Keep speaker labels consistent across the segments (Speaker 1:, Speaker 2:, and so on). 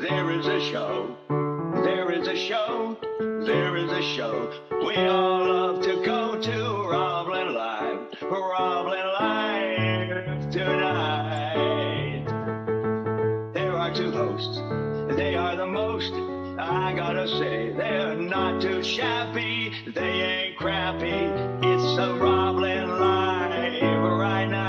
Speaker 1: There is a show, there is a show, there is a show we all love to go to. RobLynn Live, RobLynn Live tonight. There are two hosts, they are the most, I gotta say, they're not too shabby, they ain't crappy, it's a RobLynn Live right now.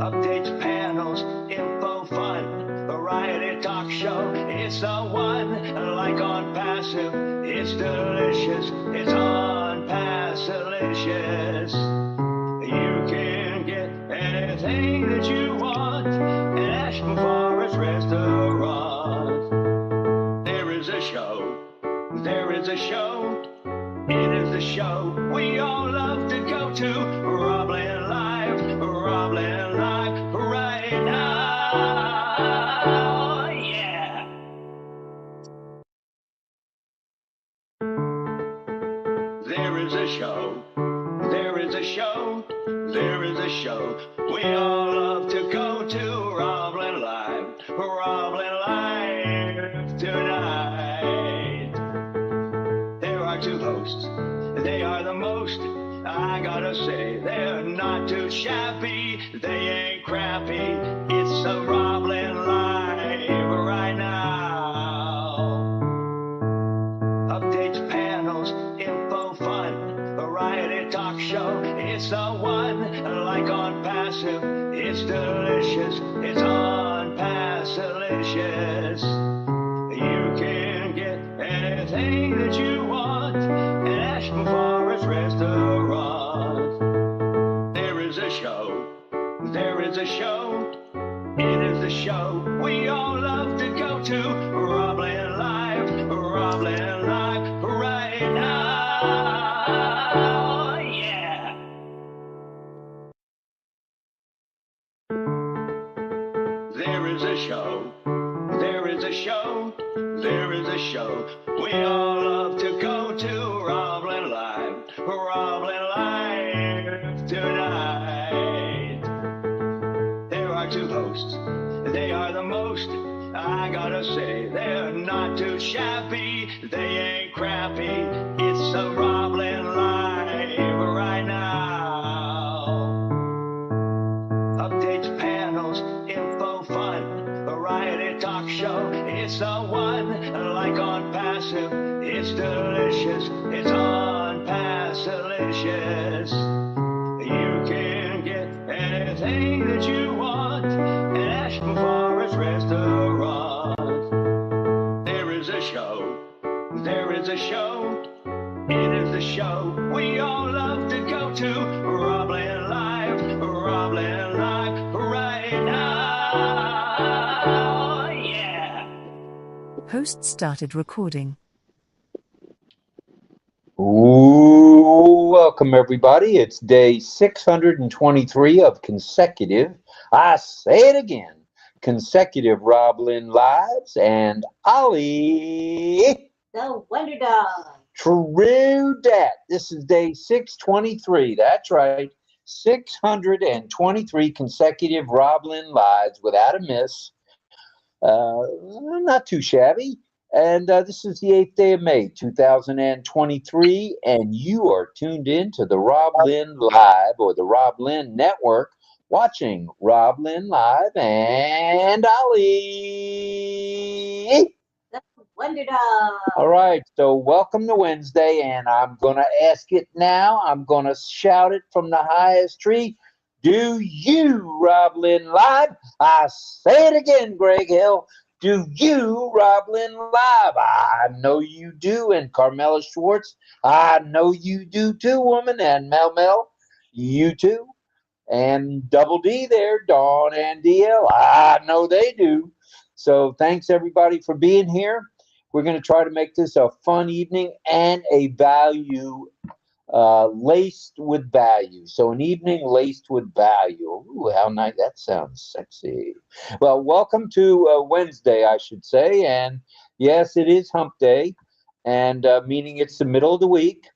Speaker 1: Updates, panels, info, fun, variety talk show, it's the one, like on Passive, it's delicious, it's on Passilicious. You can get anything that you want at Ashton Forest Restaurant. There is a show, there is a show, it is the show we all love to go to. RobLynn Live, RobLynn Live right now, yeah. There is a show, there is a show, there is a show we all love to go to. RobLynn Live, RobLynn Live tonight. There are two hosts, they are the most, I gotta say, they're not too shabby, they ain't crappy, it's a RobLynn Live right now. Updates, panels, info, fun, variety talk show, it's the one, like on Passive, it's delicious, it's on Passilicious. You can get anything that you want at Ashton Forest Restaurant. There is a show, there is a show, it is the show we all love to go to. RobLynn Live, RobLynn Live right now, yeah. There is a show, there is a show, there is a show we all love to go to. RobLynn Live, RobLynn Live tonight. There are two hosts, they are the most, I gotta say, they're not too shabby, they ain't crappy, it's a RobLynn Live right now. Updates, panels, info, fun, variety talk show, it's the one, like on Passive, it's delicious, it's on Passilicious. You can get anything that you want at Ashton Forest Restaurant. There is a show, there is a show, it is the show we all love to go to. RobLynn Live, RobLynn Live right now, yeah.
Speaker 2: Host started recording.
Speaker 3: Ooh, welcome everybody. It's day 623 of consecutive, I say it again, consecutive RobLynn Lives, and Ollie,
Speaker 4: the Wonder Dog.
Speaker 3: true dat. This is day 623. That's right, 623 consecutive RobLynn Lives without a miss. Not too shabby. And this is the 8th day of May, 2023, and you are tuned in to the RobLynn Live, or the RobLynn Network, watching RobLynn Live and Ollie.
Speaker 4: The Wonder Dog.
Speaker 3: All right, so welcome to Wednesday, and I'm going to ask it now. I'm going to shout it from the highest tree. Do you, RobLynn Live? I say it again, Greg Hill. Do you, RobLynn Live? I know you do. And Carmela Schwartz, I know you do too, woman. And Mel, you too. And Double D there, Dawn and DL, I know they do. So thanks everybody for being here. We're going to try to make this a fun evening and a value laced with value. So an evening laced with value. Ooh, how nice. That sounds sexy. Well, welcome to Wednesday, I should say. And yes, it is hump day, and meaning it's the middle of the week.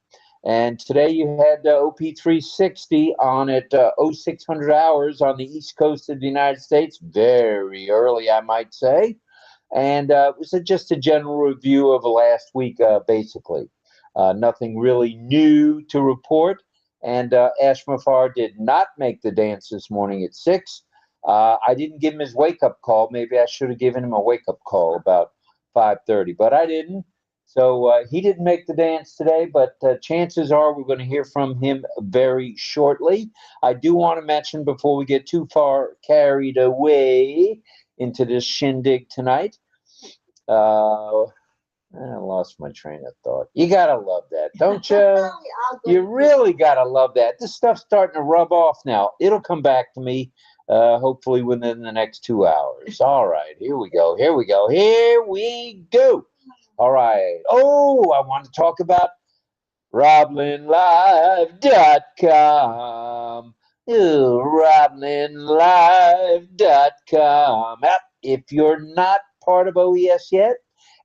Speaker 3: And today you had OP360 on at 0600 hours on the East Coast of the United States. Very early, I might say. And it was just a general review of the last week, basically. Nothing really new to report. And 𝗥cie𝘂𝗱𝗁𝗹𝗲 did not make the dance this morning at 6. I didn't give him his wake-up call. Maybe I should have given him a wake-up call about 5:30, but I didn't. So he didn't make the dance today, but chances are we're going to hear from him very shortly. I do want to mention before we get too far carried away into this shindig tonight. I lost my train of thought. You gotta love that, don't you? You really gotta love that. This stuff's starting to rub off now. It'll come back to me, hopefully within the next 2 hours. All right, here we go. Here we go. Here we go. All right. Oh, I want to talk about RobLynnLive.com. RobLynnLive.com. If you're not part of OES yet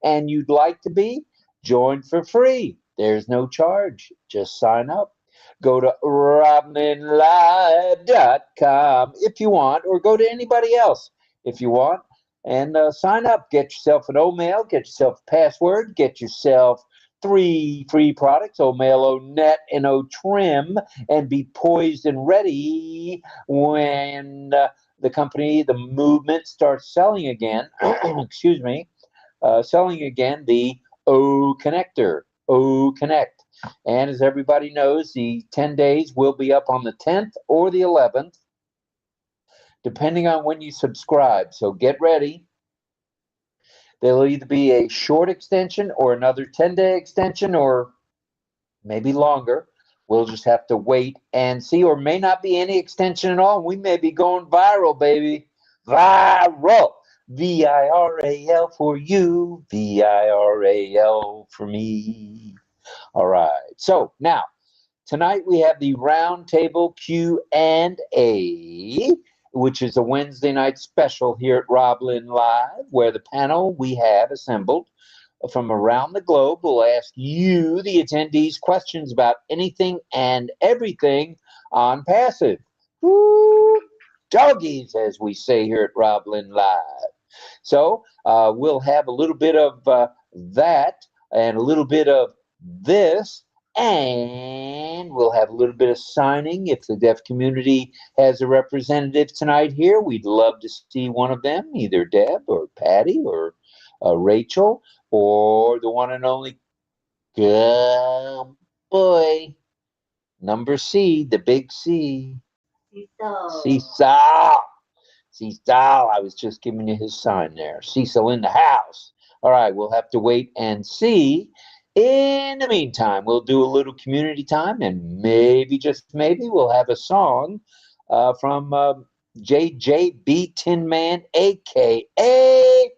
Speaker 3: and you'd like to be, join for free. There's no charge. Just sign up. Go to RobLynnLive.com if you want, or go to anybody else if you want, and sign up. Get yourself an O-mail, get yourself a password, get yourself 3 free products, O-mail, O-net, and O-trim, and be poised and ready when the company, the movement starts selling again, excuse me, selling again the OCONNECTor, OCONNECT. And as everybody knows, the 10 days will be up on the 10th or the 11th, depending on when you subscribe. So get ready. There'll either be a short extension or another 10-day extension, or maybe longer. We'll just have to wait and see, or may not be any extension at all. We may be going viral, baby. Viral. V-I-R-A-L for you. V-I-R-A-L for me. All right. So now, tonight we have the Roundtable Q&A, which is a Wednesday night special here at RobLynn Live, where the panel we have assembled from around the globe will ask you, the attendees, questions about anything and everything on passive. Woo, doggies, as we say here at RobLynn Live. So we'll have a little bit of that and a little bit of this, and we'll have a little bit of signing. If the deaf community has a representative tonight here, we'd love to see one of them, either Deb or Patty or Rachel, or the one and only good boy, number C, the big C. Cecil. Cecil. I was just giving you his sign there. Cecil in the house. All right, we'll have to wait and see. In the meantime, we'll do a little community time, and maybe, just maybe, we'll have a song from JJB Tin Man, a.k.a.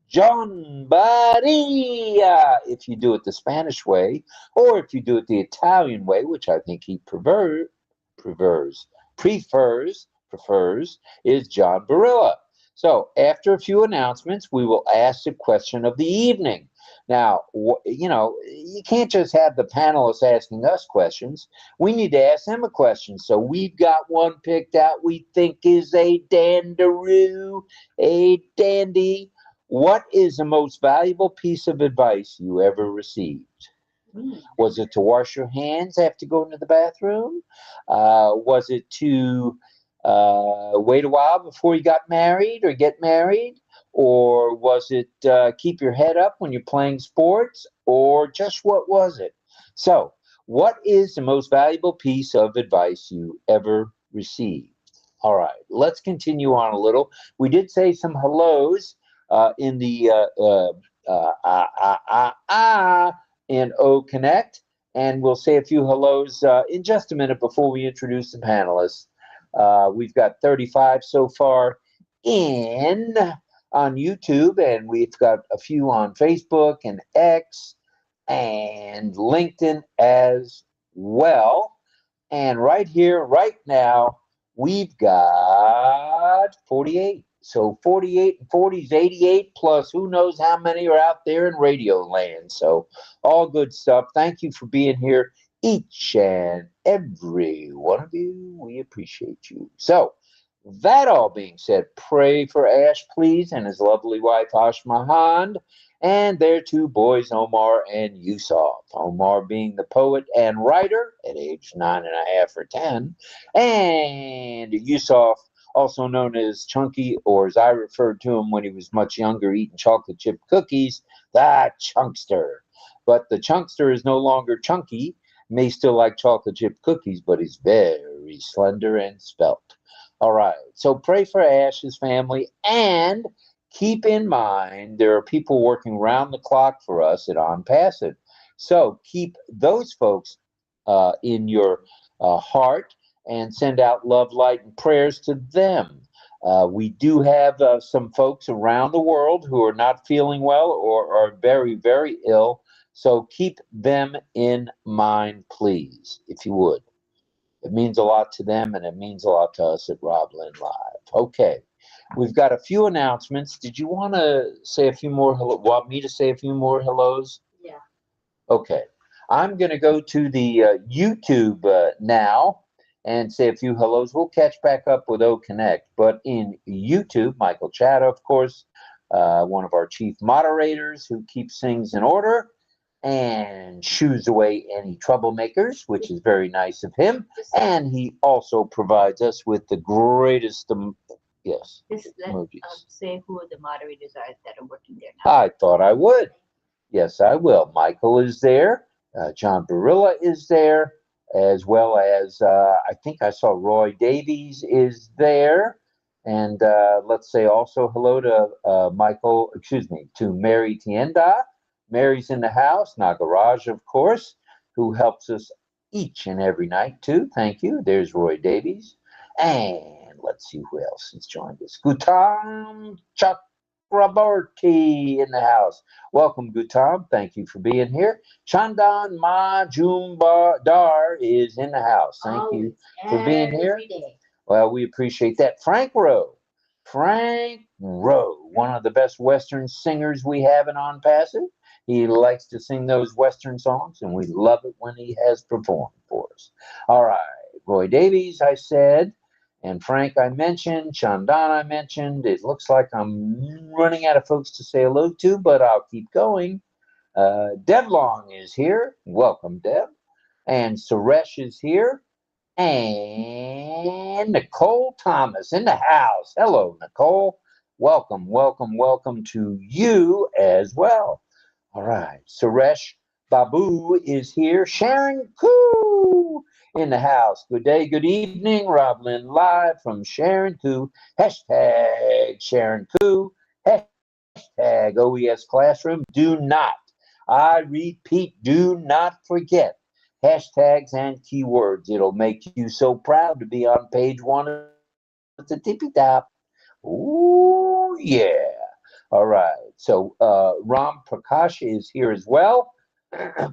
Speaker 3: John Baria, if you do it the Spanish way, or if you do it the Italian way, which I think he prefers, is John Barilla. So after a few announcements, we will ask the question of the evening. Now, you know, you can't just have the panelists asking us questions. We need to ask them a question. So we've got one picked out we think is a dandaroo, a dandy. What is the most valuable piece of advice you ever received? Was it to wash your hands after going to the bathroom? Was it to wait a while before you got married or get married? Or was it keep your head up when you're playing sports? Or just what was it? So, what is the most valuable piece of advice you ever received? All right, let's continue on a little. We did say some hellos in the in OCONNECT, and we'll say a few hellos in just a minute before we introduce the panelists. We've got 35 so far in on YouTube, and we've got a few on Facebook and X and LinkedIn as well. And right here, right now, we've got 48. So 48 and 40 is 88, plus who knows how many are out there in radio land. So all good stuff. Thank you for being here each and every one of you. We appreciate you. So, that all being said, pray for Ash, please, and his lovely wife, 𝗥cie𝘂𝗱𝗁𝗯𝗹𝗲, and their two boys, Omar and Yusuf. Omar being the poet and writer at age 9.5 or 10, and Yusuf, also known as Chunky, or as I referred to him when he was much younger, eating chocolate chip cookies, the Chunkster. But the Chunkster is no longer chunky, may still like chocolate chip cookies, but he's very slender and svelte. All right, so pray for Ash's family, and keep in mind there are people working round the clock for us at ONPASSIVE. So keep those folks in your heart and send out love, light, and prayers to them. We do have some folks around the world who are not feeling well or are very, very ill. So keep them in mind, please, if you would. It means a lot to them, and it means a lot to us at RobLynn Live. Okay, we've got a few announcements. Did you want to say a few more? Want me to say a few more hellos?
Speaker 4: Yeah.
Speaker 3: Okay, I'm going to go to the YouTube now and say a few hellos. We'll catch back up with OCONNECT, but in YouTube, Michael Chatta, of course, one of our chief moderators who keeps things in order and shoos away any troublemakers, which is very nice of him. And he also provides us with the greatest, yes, emojis.
Speaker 4: Say who the moderators are that are working there now.
Speaker 3: I thought I would. Yes, I will. Michael is there. John Barilla is there, as well as I think I saw Roy Davies is there. And let's say also hello to to Mary Tienda. Mary's in the house. Nagaraj, of course, who helps us each and every night, too. Thank you. There's Roy Davies. And let's see who else has joined us. Gautam Chakraborty in the house. Welcome, Gautam. Thank you for being here. Chandan Majumdar is in the house. Thank you for being here. Well, we appreciate that. Frank Rowe. Frank Rowe, one of the best Western singers we have in ONPASSIVE. He likes to sing those Western songs, and we love it when he has performed for us. All right, Roy Davies, I said, and Frank I mentioned, Chandan I mentioned. It looks like I'm running out of folks to say hello to, but I'll keep going. Deb Long is here. Welcome, Deb. And Suresh is here. And Nicole Thomas in the house. Hello, Nicole. Welcome, welcome, welcome to you as well. All right, Suresh Babu is here. Sharon Koo in the house. Good day, good evening. RobLynn Live from Sharon Koo. Hashtag Sharon Koo. Hashtag OES Classroom. Do not, I repeat, do not forget hashtags and keywords. It'll make you so proud to be on page 1 at the tippy top. Ooh, yeah. All right, so Ram Prakash is here as well.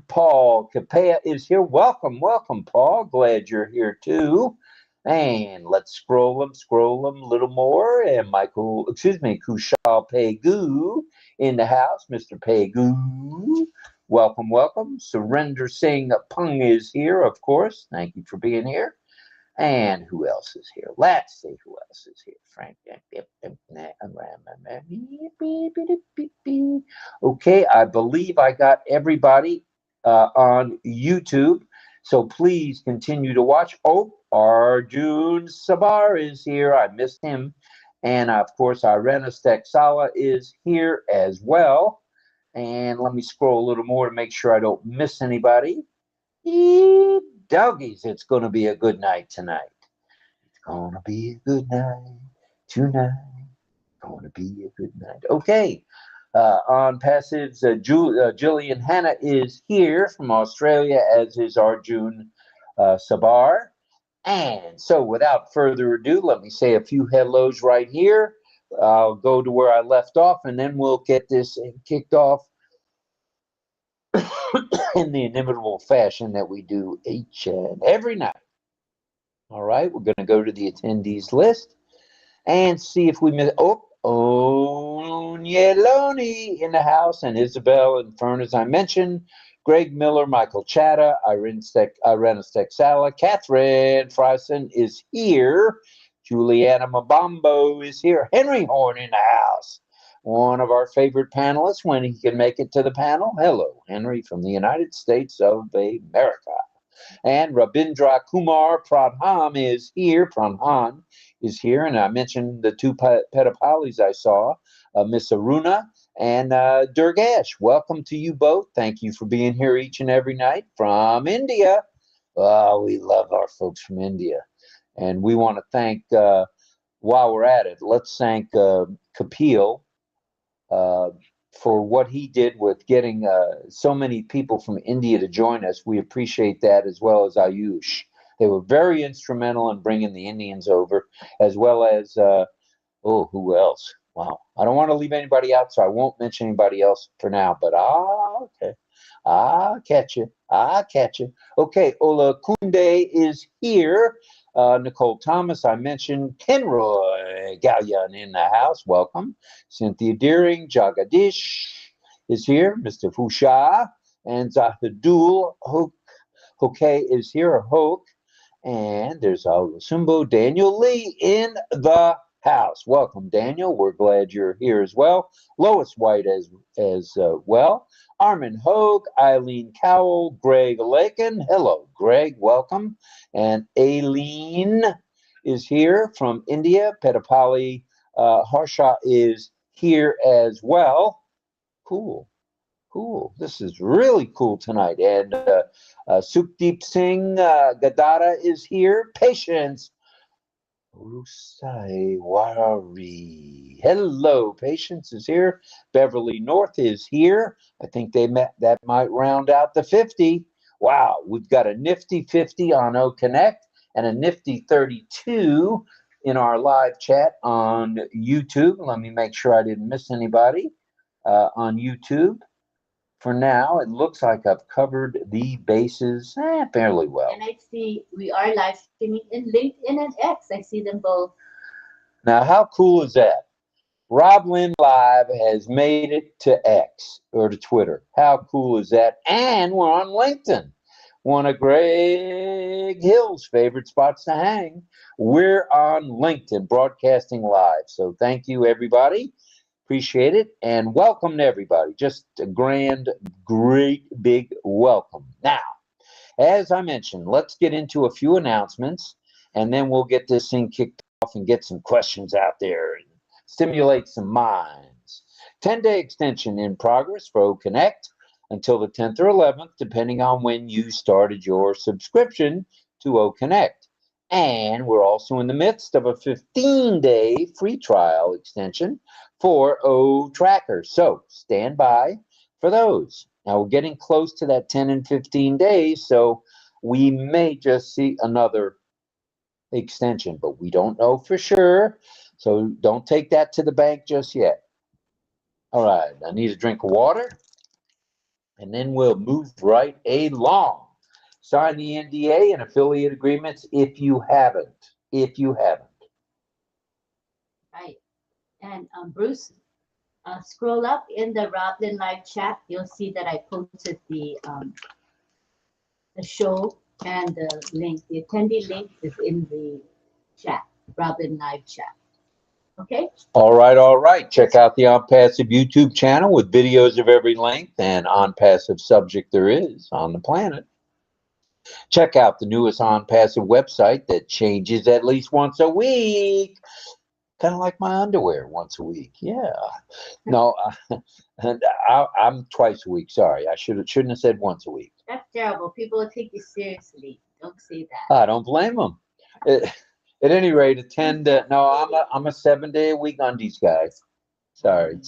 Speaker 3: Paul Capea is here. Welcome, welcome, Paul. Glad you're here too. And let's scroll them a little more. And Kushal Pegu in the house. Mr. Pegu, welcome, welcome. Surrender Singh Pung is here, of course. Thank you for being here. And who else is here? Let's see who else is here. Frank. Okay, I believe I got everybody on YouTube. So please continue to watch. Oh, Arjun Sabar is here. I missed him. And of course, Irena Steksala is here as well. And let me scroll a little more to make sure I don't miss anybody. Doggies, it's going to be a good night tonight. It's going to be a good night tonight. Going to be a good night. Okay. ONPASSIVE's Jillian Hanna is here from Australia, as is Arjun Sabar. And so without further ado, let me say a few hellos right here. I'll go to where I left off, and then we'll get this kicked off in the inimitable fashion that we do each and every night. All right, we're going to go to the attendees list and see if we miss. Onyeloni in the house, and Isabel and Fern, as I mentioned. Greg Miller, Michael Chatta, Irene Stexala, Catherine Fryson is here. Juliana Mabambo is here. Henry Horn in the house. One of our favorite panelists when he can make it to the panel. Hello, Henry from the United States of America. And Rabindra Kumar Pradhan is here. Pradhan is here. And I mentioned the two Petapalis I saw, Miss Aruna and Durgesh. Welcome to you both. Thank you for being here each and every night from India. Oh, we love our folks from India. And we want to thank, while we're at it, let's thank Kapil for what he did with getting so many people from India to join us. We appreciate that, as well as Ayush. They were very instrumental in bringing the Indians over, as well as, who else? Wow. I don't want to leave anybody out, so I won't mention anybody else for now, but okay. I'll catch you. Okay, Ola Kunde is here. Nicole Thomas, I mentioned. Kenroy Gallion in the house. Welcome. Cynthia Deering, Jagadish is here. Mr. Fusha and Zahidul Hoke is here. Hoke. And there's Sumbo Daniel Lee in the house. Welcome, Daniel. We're glad you're here as well. Lois White as well. Armin Hogue, Eileen Cowell, Greg Lakin. Hello, Greg. Welcome. And Aileen is here from India. Petapali Harsha is here as well. Cool. This is really cool tonight. And Sukhdeep Singh Gadara is here. Patience Rusai Wari. Hello, Patience is here. Beverly North is here. I think that might round out the 50. Wow, we've got a nifty 50 on OCONNECT and a nifty 32 in our live chat on YouTube. Let me make sure I didn't miss anybody on YouTube. For now, it looks like I've covered the bases fairly well.
Speaker 4: And I see we are live streaming in LinkedIn and X. I see them both.
Speaker 3: Now, how cool is that? RobLynn Live has made it to X, or to Twitter. How cool is that? And we're on LinkedIn, one of Greg Hill's favorite spots to hang. We're on LinkedIn, broadcasting live. So thank you, everybody. Appreciate it, and welcome to everybody. Just a grand, great, big welcome. Now, as I mentioned, let's get into a few announcements, and then we'll get this thing kicked off and get some questions out there and stimulate some minds. 10-day extension in progress for OCONNECT until the 10th or 11th, depending on when you started your subscription to OCONNECT. And we're also in the midst of a 15-day free trial extension for O-Tracker. So stand by for those. Now we're getting close to that 10 and 15 days, so we may just see another extension, but we don't know for sure. So don't take that to the bank just yet. All right, I need a drink of water, and then we'll move right along. Sign the NDA and affiliate agreements if you haven't.
Speaker 4: Right. And Bruce, scroll up in the RobLynn live chat. You'll see that I posted the show and the link. The attendee link is in the chat, RobLynn live chat. Okay?
Speaker 3: All right. Check out the OnPassive YouTube channel with videos of every length and OnPassive subject there is on the planet. Check out the newest OnPassive website that changes at least once a week. Kind of like my underwear, once a week. Yeah. No, and I'm twice a week. Sorry, I shouldn't have said once a week.
Speaker 4: That's terrible. People will take you seriously. Don't say that.
Speaker 3: I don't blame them. At any rate, attend. No, I'm a 7-day-a-week undies guy. Sorry.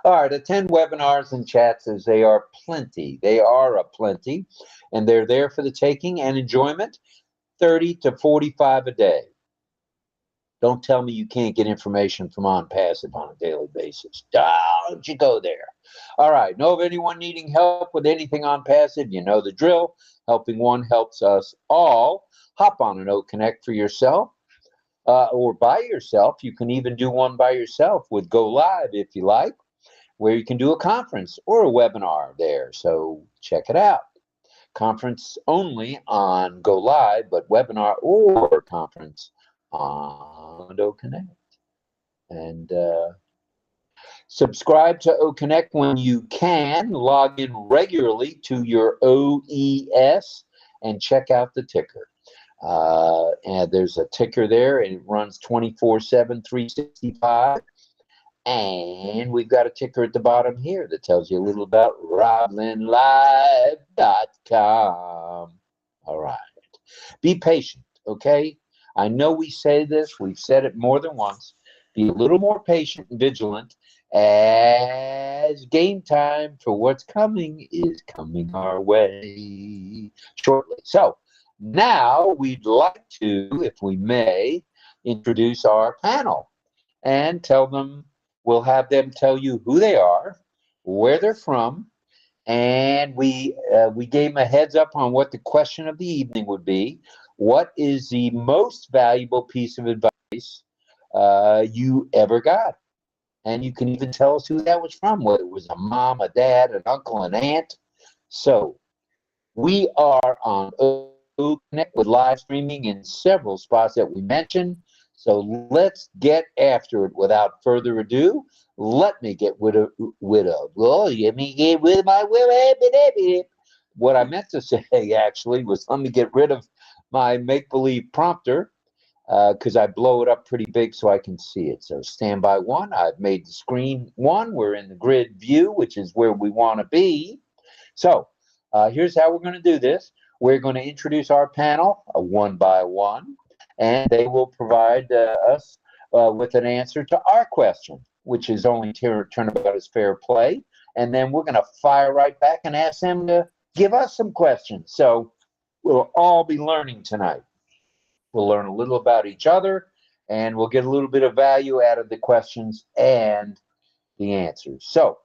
Speaker 3: All right, attend webinars and chats as they are plenty. They are aplenty, and they're there for the taking and enjoyment. 30 to 45 a day. Don't tell me you can't get information from OnPassive on a daily basis. Don't you go there. All right, know of anyone needing help with anything OnPassive? You know the drill. Helping one helps us all. Hop on an OCONNECT for yourself or by yourself. You can even do one by yourself with Go Live if you like. where you can do a conference or a webinar there. So check it out. Conference only on Go Live, but webinar or conference on OCONNECT. And subscribe to OCONNECT when you can. Log in regularly to your OES and check out the ticker. And there's a ticker there, and it runs 24/7, 365. And we've got a ticker at the bottom here that tells you a little about RobLynnLive.com. All right. Be patient, okay? I know we say this. We've said it more than once. Be a little more patient and vigilant as game time for what's coming is coming our way shortly. So now we'd like to, if we may, introduce our panel and tell them. We'll have them tell you who they are, where they're from, and we gave them a heads up on what the question of the evening would be. What is the most valuable piece of advice you ever got? And you can even tell us who that was from, whether it was a mom, a dad, an uncle, an aunt. So we are on OCONNECT with live streaming in several spots that we mentioned. So let's get after it without further ado. Let me get rid of well, let me get rid of my what I meant to say actually was let me get rid of my make-believe prompter because I blow it up pretty big so I can see it. So standby one, I've made the screen one. We're in the grid view, which is where we want to be. So here's how we're going to do this. We're going to introduce our panel one by one. And they will provide us with an answer to our question, which is only turnabout is fair play. And then we're going to fire right back and ask them to give us some questions. So we'll all be learning tonight. We'll learn a little about each other, and we'll get a little bit of value out of the questions and the answers. So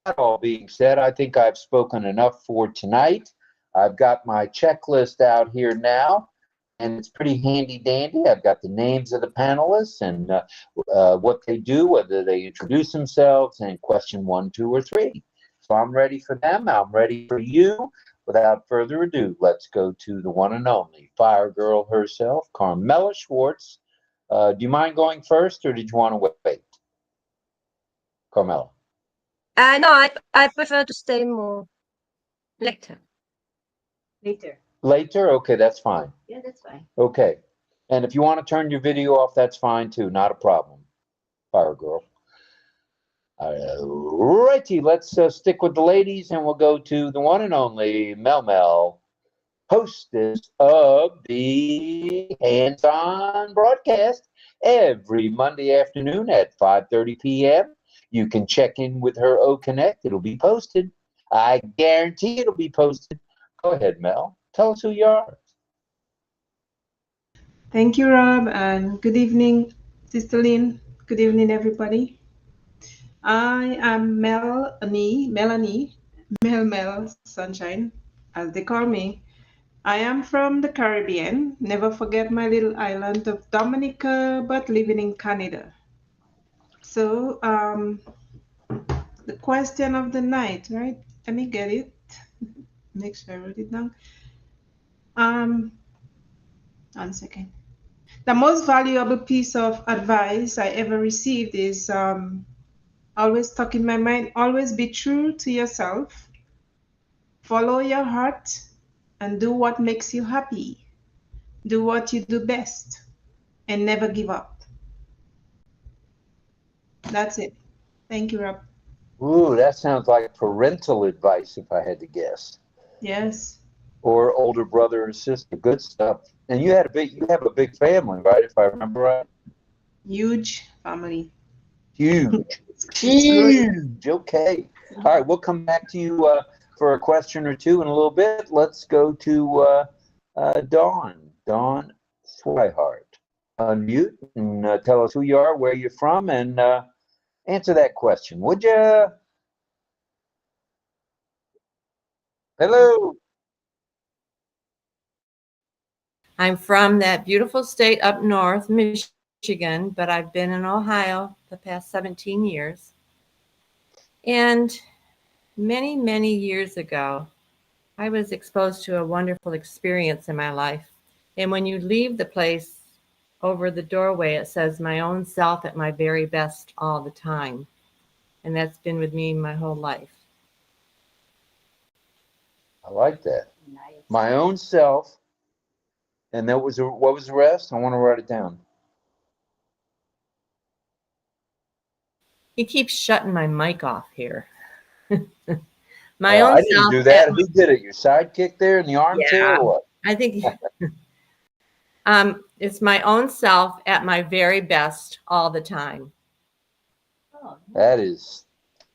Speaker 3: that all being said, I think I've spoken enough for tonight. I've got my checklist out here now. And it's pretty handy dandy. I've got the names of the panelists and what they do, whether they introduce themselves, and question 1, 2, or 3. So I'm ready for them. I'm ready for you. Without further ado, let's go to the one and only Fire Girl herself, Carmela Schwartz. Do you mind going first, or did you want to wait? Carmela.
Speaker 5: No, I prefer to stay more later.
Speaker 3: Later? Okay, that's fine.
Speaker 4: Yeah, that's fine.
Speaker 3: Okay. And if you want to turn your video off, that's fine too. Not a problem. Fire Girl. Righty, let's stick with the ladies, and we'll go to the one and only Mel, hostess of the hands-on broadcast every Monday afternoon at 5:30 p.m. You can check in with her OCONNECT. It'll be posted. I guarantee it'll be posted. Go ahead, Mel. Tell us who you are.
Speaker 6: Thank you, Rob, and good evening, Sister Lynn. Good evening, everybody. I am Melanie Sunshine, as they call me. I am from the Caribbean. Never forget my little island of Dominica, but living in Canada. So, the question of the night, right? Let me get it. Make sure I wrote it down. 1 second. The most valuable piece of advice I ever received is always stuck in my mind, always be true to yourself, follow your heart, and do what makes you happy. Do what you do best, and never give up. That's it. Thank you, Rob.
Speaker 3: Ooh, that sounds like parental advice if I had to guess.
Speaker 6: Yes.
Speaker 3: Or older brother or sister. Good stuff. And you have a big family, right? If I remember right.
Speaker 6: Huge family.
Speaker 3: Huge. Huge. Okay. All right. We'll come back to you for a question or two in a little bit. Let's go to Dawn Swihart. Unmute and tell us who you are, where you're from, and answer that question, would you? Hello.
Speaker 5: I'm from that beautiful state up north, Michigan, but I've been in Ohio the past 17 years.
Speaker 7: And many, many years ago, I was exposed to a wonderful experience in my life. And when you leave the place, over the doorway, it says, "My own self at my very best all the time." And that's been with me my whole life.
Speaker 3: I like that.
Speaker 4: Nice.
Speaker 3: My own self. And that was what was the rest? I want to write it down.
Speaker 7: He keeps shutting my mic off here. My own
Speaker 3: I didn't
Speaker 7: self.
Speaker 3: do that. Who did it? Your sidekick there in the armchair,
Speaker 7: Yeah,
Speaker 3: or what?
Speaker 7: I think it's my own self at my very best all the time.
Speaker 4: Oh,
Speaker 3: That is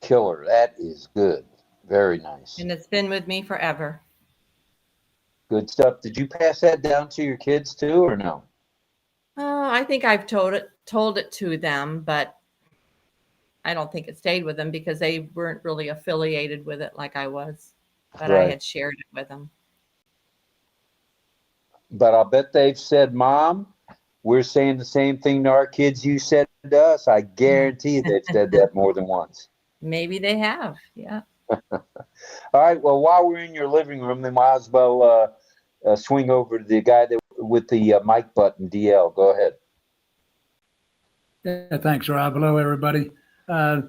Speaker 3: killer. That is good. Very nice.
Speaker 7: And it's been with me forever.
Speaker 3: Good stuff. Did you pass that down to your kids too, or no?
Speaker 7: I think I've told it to them, but I don't think it stayed with them because they weren't really affiliated with it like I was. But I
Speaker 3: Right.
Speaker 7: had shared it with them.
Speaker 3: But I'll bet they've said, "Mom, we're saying the same thing to our kids you said to us." I guarantee you they've said that more than once.
Speaker 7: Maybe they have. Yeah.
Speaker 3: All right. Well, while we're in your living room, they might as well swing over to the guy with the mic button, DL. Go ahead.
Speaker 8: Yeah, thanks, Rob. Hello, everybody. My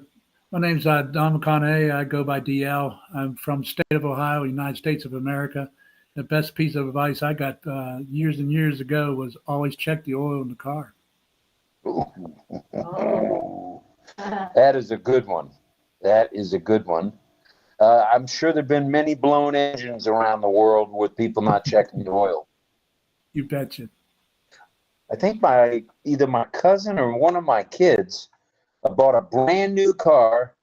Speaker 8: name's Don McConaughey. I go by DL. I'm from the state of Ohio, United States of America. The best piece of advice I got years and years ago was always check the oil in the car.
Speaker 4: Oh.
Speaker 3: That is a good one. That is a good one. I'm sure there have been many blown engines around the world with people not checking the oil.
Speaker 8: You betcha.
Speaker 3: I think either my cousin or one of my kids bought a brand new car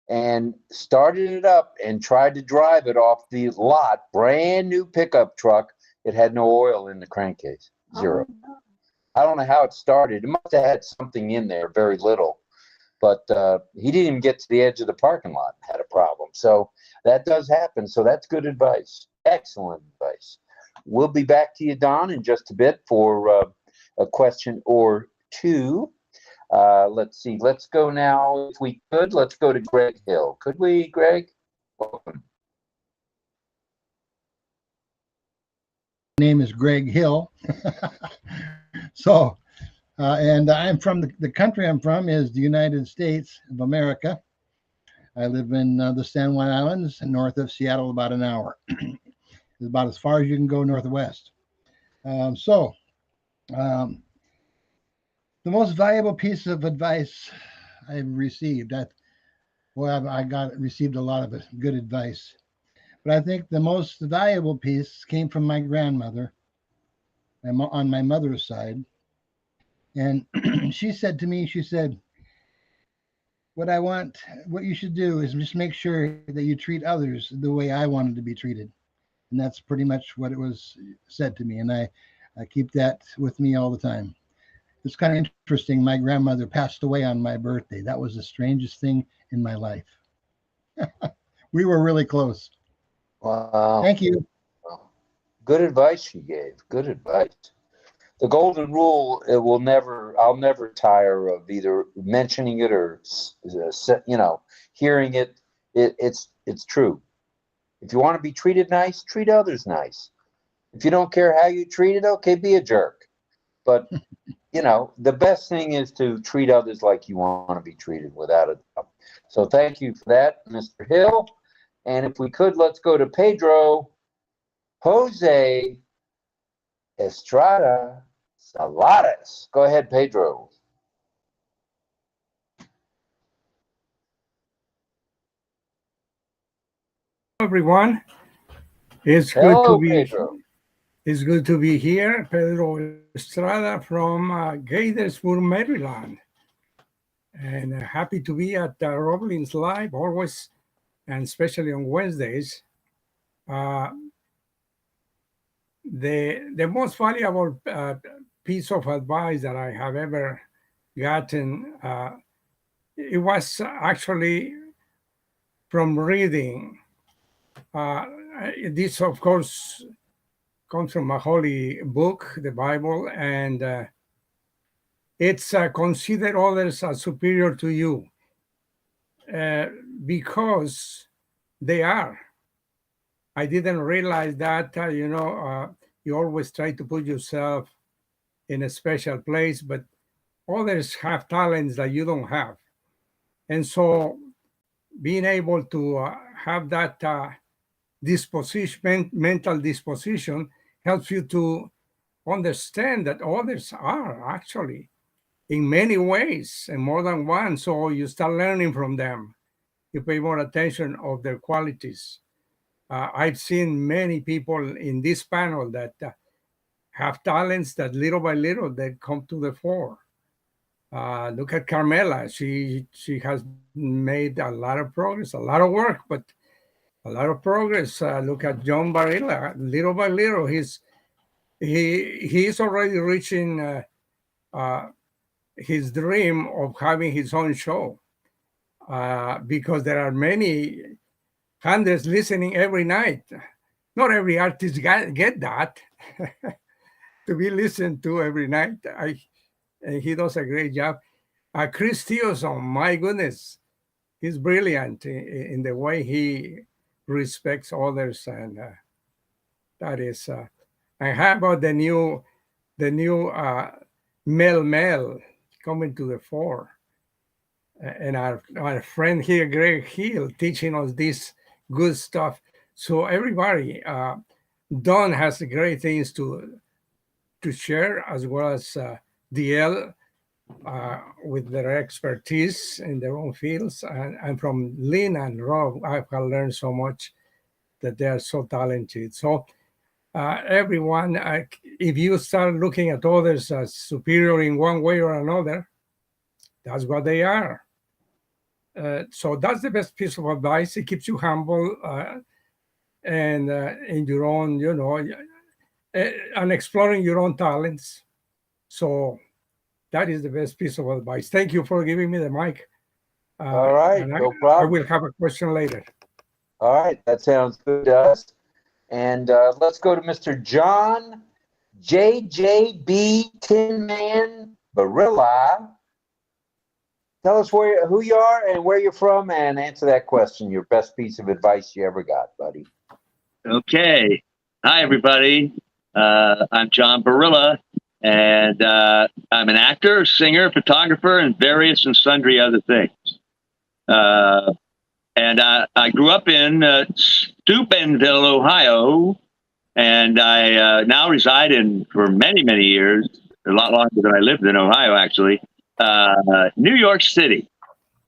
Speaker 3: and started it up and tried to drive it off the lot, brand new pickup truck. It had no oil in the crankcase, zero.
Speaker 4: Oh, no.
Speaker 3: I don't know how it started. It must have had something in there, very little. But he didn't even get to the edge of the parking lot and had a problem. So that does happen. So that's good advice. Excellent advice. We'll be back to you, Don, in just a bit for a question or two. Let's see. Let's go now. If we could, let's go to Greg Hill. Could we, Greg? Welcome.
Speaker 9: My name is Greg Hill. And I'm from the country I'm from is the United States of America. I live in the San Juan Islands, north of Seattle, about an hour. It's about as far as you can go northwest. The most valuable piece of advice I've received, I received a lot of good advice, but I think the most valuable piece came from my grandmother on my mother's side. And she said to me, what you should do is just make sure that you treat others the way I wanted to be treated. And that's pretty much what it was said to me. And I keep that with me all the time. It's kind of interesting. My grandmother passed away on my birthday. That was the strangest thing in my life. We were really close.
Speaker 3: Wow.
Speaker 9: Thank you.
Speaker 3: Good advice she gave. Good advice. The golden rule, I'll never tire of either mentioning it or, hearing it. It's true. If you want to be treated nice, treat others nice. If you don't care how you treat it, okay, be a jerk. But, the best thing is to treat others like you want to be treated, without a doubt. So thank you for that, Mr. Hill. And if we could, let's go to Pedro Jose Estrada Salares. Go ahead, Pedro.
Speaker 10: Everyone, it's good
Speaker 3: Hello,
Speaker 10: to be
Speaker 3: Pedro.
Speaker 10: It's good to be here. Pedro Estrada from Gaithersburg, Maryland, and happy to be at RobLynn's Live always, and especially on Wednesdays. The most valuable piece of advice that I have ever gotten, it was actually from reading. This, of course, comes from a holy book, the Bible, and it's consider others as superior to you. because they are. I didn't realize that, you always try to put yourself in a special place, but others have talents that you don't have. And so being able to have that mental disposition helps you to understand that others are actually in many ways and more than one. So you start learning from them. You pay more attention of their qualities. I've seen many people in this panel that have talents that little by little they come to the fore. Look at Carmela. She has made a lot of progress, a lot of work, but a lot of progress. Look at John Barilla. Little by little, he's already reaching his dream of having his own show, because there are many hundreds listening every night. Not every artist get that to be listened to every night. And he does a great job. Chris Theoson, my goodness, he's brilliant in the way he respects others, and that is. And how about the new Mel coming to the fore, and our friend here, Greg Hill, teaching us this good stuff. So everybody, Don has great things to share, as well as DL with their expertise in their own fields, and from Lynn and Rob, I've learned so much that they are so talented. So everyone, if you start looking at others as superior in one way or another, that's what they are. So that's the best piece of advice. It keeps you humble and in your own, and exploring your own talents. So that is the best piece of advice. Thank you for giving me the mic.
Speaker 3: All right, no problem.
Speaker 10: I will have a question later.
Speaker 3: All right, that sounds good to us. And let's go to Mr. John JJB Tin Man Barilla. Tell us who you are and where you're from, and answer that question. Your best piece of advice you ever got, buddy.
Speaker 11: Okay. Hi, everybody. I'm John Barilla, and I'm an actor, singer, photographer, and various and sundry other things. And I grew up in Steubenville, Ohio, and I now reside for many, many years, a lot longer than I lived in Ohio, actually, New York City.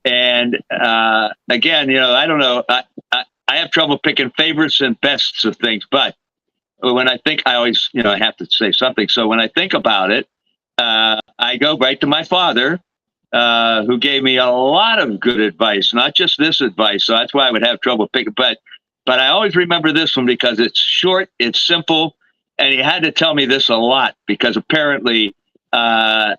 Speaker 11: And again, I don't know, I have trouble picking favorites and bests of things, but when I think, I always, I have to say something. So when I think about it, I go right to my father, who gave me a lot of good advice, not just this advice. So that's why I would have trouble picking. But I always remember this one because it's short, it's simple, and he had to tell me this a lot because apparently I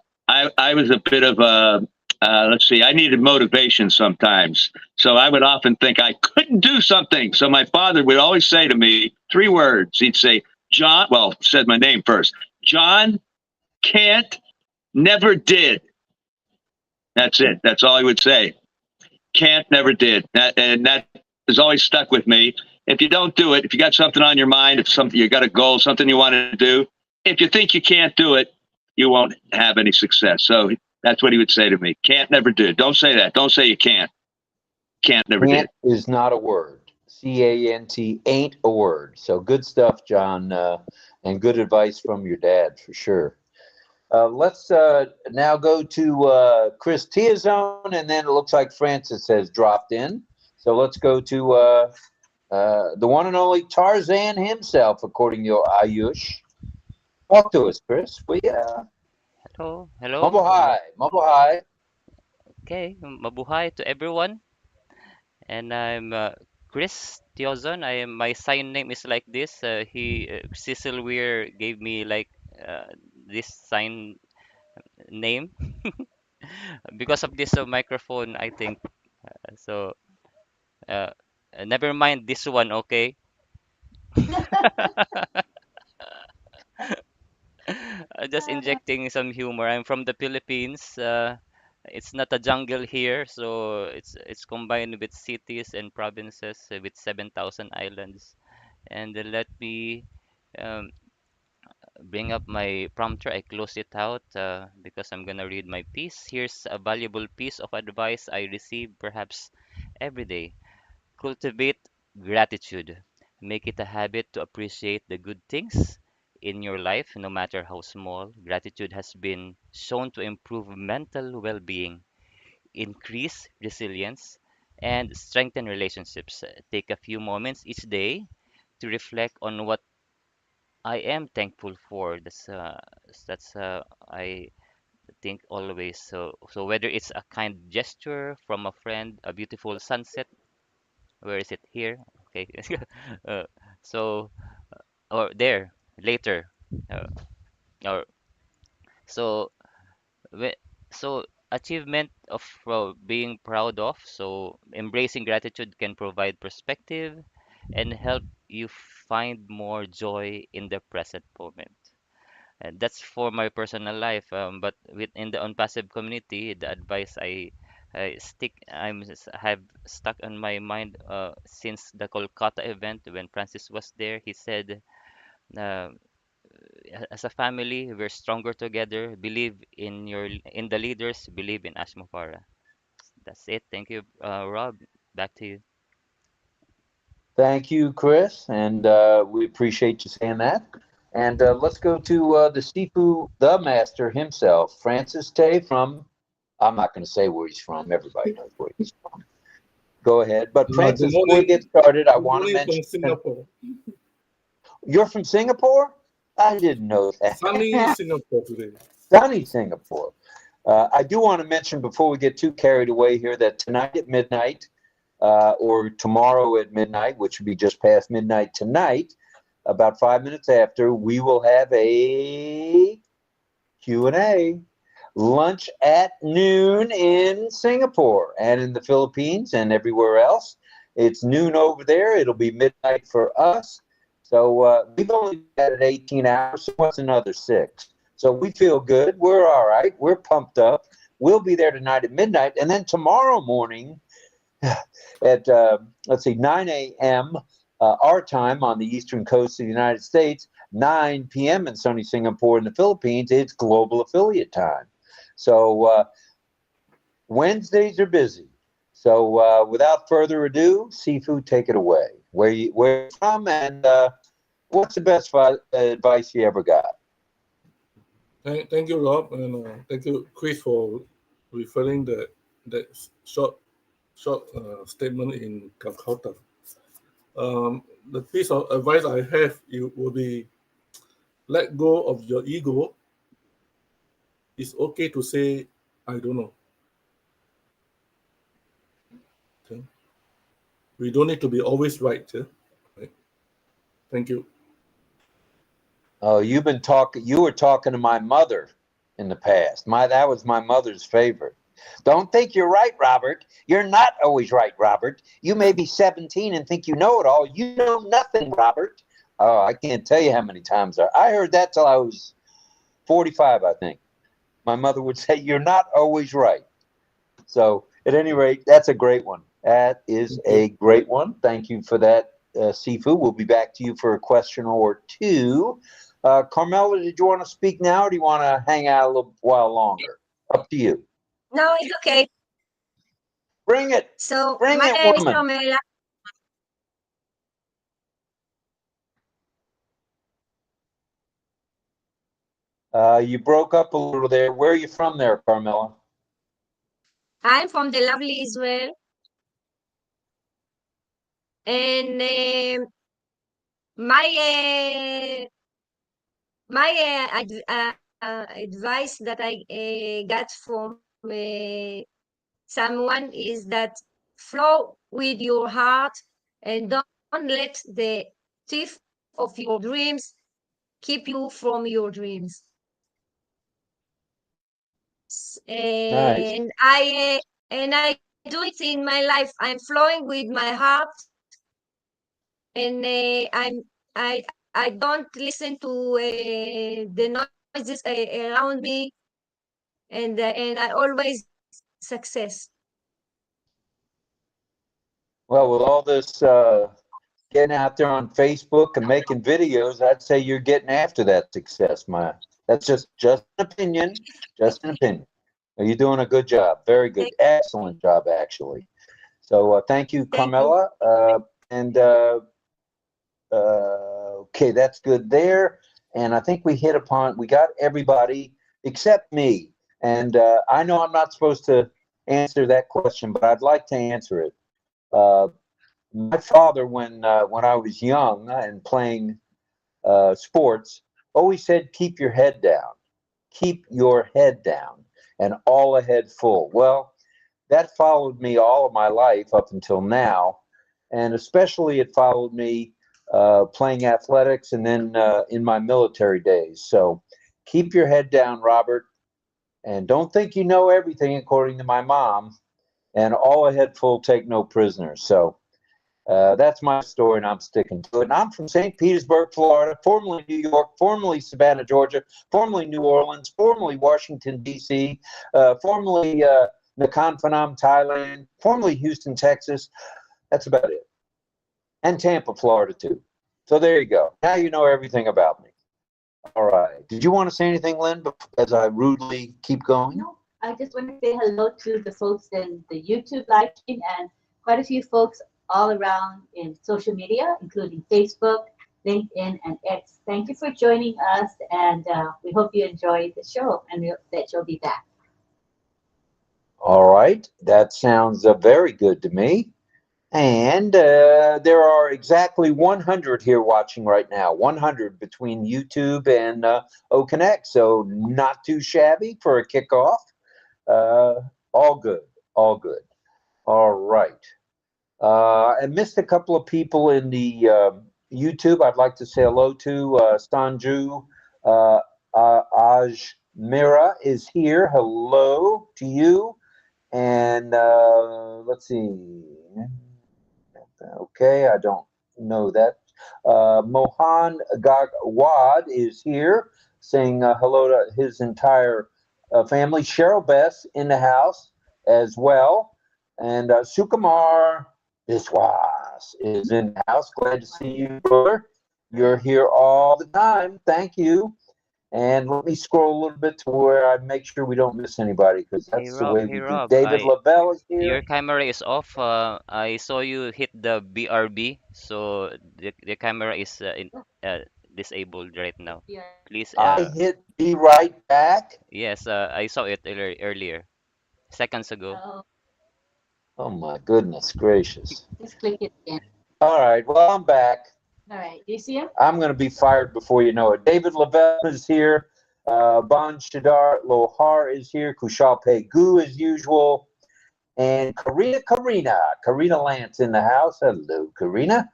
Speaker 11: was a bit of a, I needed motivation sometimes. So I would often think I couldn't do something. So my father would always say to me 3 words. He'd say, John, said my name first. John, can't, never did. That's it. That's all he would say. Can't, never did. And that has always stuck with me. If you don't do it, if you got something on your mind, if something, you got a goal, something you want to do, if you think you can't do it, you won't have any success. So that's what he would say to me. Can't, never did. Don't say that. Don't say you can't. Can't, never did.
Speaker 3: Is not a word. C-A-N-T ain't a word. So good stuff, John, and good advice from your dad for sure. Let's now go to Chris Theoson, and then it looks like Francis has dropped in. So let's go to the one and only Tarzan himself, according to Ayush. Talk to us, Chris.
Speaker 12: Hello.
Speaker 3: Mabuhay. Mabuhay.
Speaker 12: Okay, mabuhay to everyone. And I'm Chris Theoson. My sign name is like this. Cecil Weir gave me like this sign name because of this microphone, I think. So never mind this one, okay? Just injecting some humor. I'm from the Philippines. It's not a jungle here, so it's combined with cities and provinces with 7,000 islands. And let me um, bring up my prompter. I close it out because I'm gonna read my piece. Here's a valuable piece of advice I receive perhaps every day. Cultivate gratitude. Make it a habit to appreciate the good things in your life, no matter how small. Gratitude has been shown to improve mental well-being, increase resilience, and strengthen relationships. Take a few moments each day to reflect on what I am thankful for. That's I think always. So whether it's a kind gesture from a friend, a beautiful sunset, where is it here? Okay, uh, so or there later, uh, or so we- so achievement of being proud of. So embracing gratitude can provide perspective and help you find more joy in the present moment. And that's for my personal life. But within the unpassive community, the advice have stuck on my mind since the Kolkata event when Francis was there. He said, uh, as a family, we're stronger together. Believe in the leaders. Believe in Ashmufara. That's it. Thank you, Rob. Back to you.
Speaker 3: Thank you, Chris, and we appreciate you saying that. And let's go to the Sifu, the master himself, Francis Tay from, I'm not going to say where he's from. Everybody knows where he's from. Go ahead. But Francis, before we get started, I want to mention.
Speaker 13: From Singapore.
Speaker 3: You're from Singapore? I didn't know that.
Speaker 13: Sunny Singapore today.
Speaker 3: Sunny Singapore. I do want to mention before we get too carried away here that tonight at midnight, or tomorrow at midnight, which would be just past midnight tonight, about 5 minutes after, we will have a Q&A. Lunch at noon in Singapore and in the Philippines and everywhere else. It's noon over there. It'll be midnight for us. So we've only had 18 hours. So what's another 6? So we feel good. We're all right. We're pumped up. We'll be there tonight at midnight. And then tomorrow morning at, 9 a.m. Our time on the eastern coast of the United States, 9 p.m. in sunny Singapore in the Philippines, it's global affiliate time. So Wednesdays are busy. So without further ado, Sifu, take it away. Where you from, and what's the best advice you ever got?
Speaker 13: Thank you, Rob, and thank you, Chris, for referring that short statement in Calcutta. The piece of advice I have will be let go of your ego. It's okay to say, I don't know. Okay. We don't need to be always right. Right. Thank you.
Speaker 3: Oh, you were talking to my mother in the past. That was my mother's favorite. Don't think you're right, Robert. You're not always right, Robert. You may be 17 and think you know it all. You know nothing, Robert. Oh, I can't tell you how many times I heard that till I was 45, I think. My mother would say, you're not always right. So at any rate, that's a great one. That is a great one. Thank you for that, Sifu. We'll be back to you for a question or two. Carmela, did you want to speak now, or do you want to hang out a little while longer? Up to you.
Speaker 5: No, it's okay.
Speaker 3: Bring it.
Speaker 5: So
Speaker 3: Bring
Speaker 5: my
Speaker 3: it,
Speaker 5: name is
Speaker 3: woman.
Speaker 5: Carmela.
Speaker 3: You broke up a little there. Where are you from there, Carmela?
Speaker 5: I'm from the lovely Israel. And my advice that I got from someone is that flow with your heart and don't let the thief of your dreams keep you from your dreams.
Speaker 3: Nice.
Speaker 5: And I do it in my life. I'm flowing with my heart, and I don't listen to the noises around me, and I always success.
Speaker 3: Well, with all this getting out there on Facebook and making videos, I'd say you're getting after that success, Maya. That's just an opinion, just an opinion. You're doing a good job, very good, excellent job, actually. So thank you, Carmela. Okay, that's good there. And I think we got everybody except me. And I know I'm not supposed to answer that question, but I'd like to answer it. My father, when I was young and playing sports, always said, keep your head down. Keep your head down and all ahead full. Well, that followed me all of my life up until now. And especially it followed me playing athletics and then in my military days. So keep your head down, Robert. And don't think you know everything, according to my mom. And all ahead full, take no prisoners. So that's my story, and I'm sticking to it. And I'm from St. Petersburg, Florida, formerly New York, formerly Savannah, Georgia, formerly New Orleans, formerly Washington, D.C., formerly Nakhon Phanom, Thailand, formerly Houston, Texas. That's about it. And Tampa, Florida, too. So there you go. Now you know everything about me. All right. Did you want to say anything, Lynn, as I rudely keep going?
Speaker 4: No, I just want to say hello to the folks in the YouTube live stream and quite a few folks all around in social media, including Facebook, LinkedIn, and X. Thank you for joining us, and we hope you enjoyed the show and that you'll be back.
Speaker 3: All right. That sounds very good to me. And there are exactly 100 here watching right now, 100 between YouTube and OCONNECT. So not too shabby for a kickoff. All good. All good. All right. I missed a couple of people in the YouTube. I'd like to say hello to Sanju Ajmira is here. Hello to you. And let's see. Okay, I don't know that. Mohan Gagwad is here saying hello to his entire family. Cheryl Bess in the house as well. And Sukumar Biswas is in the house. Glad to see you, brother. You're here all the time. Thank you. And let me scroll a little bit to where I make sure we don't miss anybody, because that's the way we do. David Lavelle is here.
Speaker 12: Your camera is off. I saw you hit the BRB, so the camera is disabled right now. Please.
Speaker 3: I hit be right back.
Speaker 12: Yes, I saw it earlier, seconds ago.
Speaker 3: Oh my goodness gracious.
Speaker 4: Just click it again.
Speaker 3: All right, well, I'm back.
Speaker 4: All right, do you see him?
Speaker 3: I'm going to be fired before you know it. David Lavelle is here. Ban Shadar Lohar is here. Kushal Pegu as usual. And Karina Lance in the house. Hello, Karina.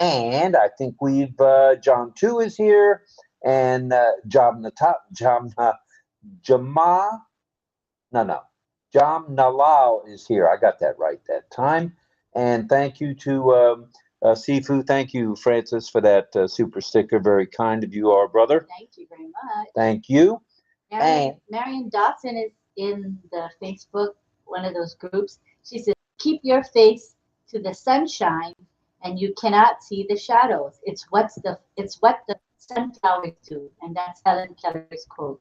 Speaker 3: And I think we've, John 2 is here. And Jam Nalal is here. I got that right that time. And thank you to Sifu. Thank you, Francis, for that super sticker. Very kind of you, our brother.
Speaker 4: Thank you very much.
Speaker 3: Thank you.
Speaker 4: Marion Dotson is in the Facebook, one of those groups. She says, keep your face to the sunshine and you cannot see the shadows. It's what the sunflowers do. And that's Helen Keller's quote.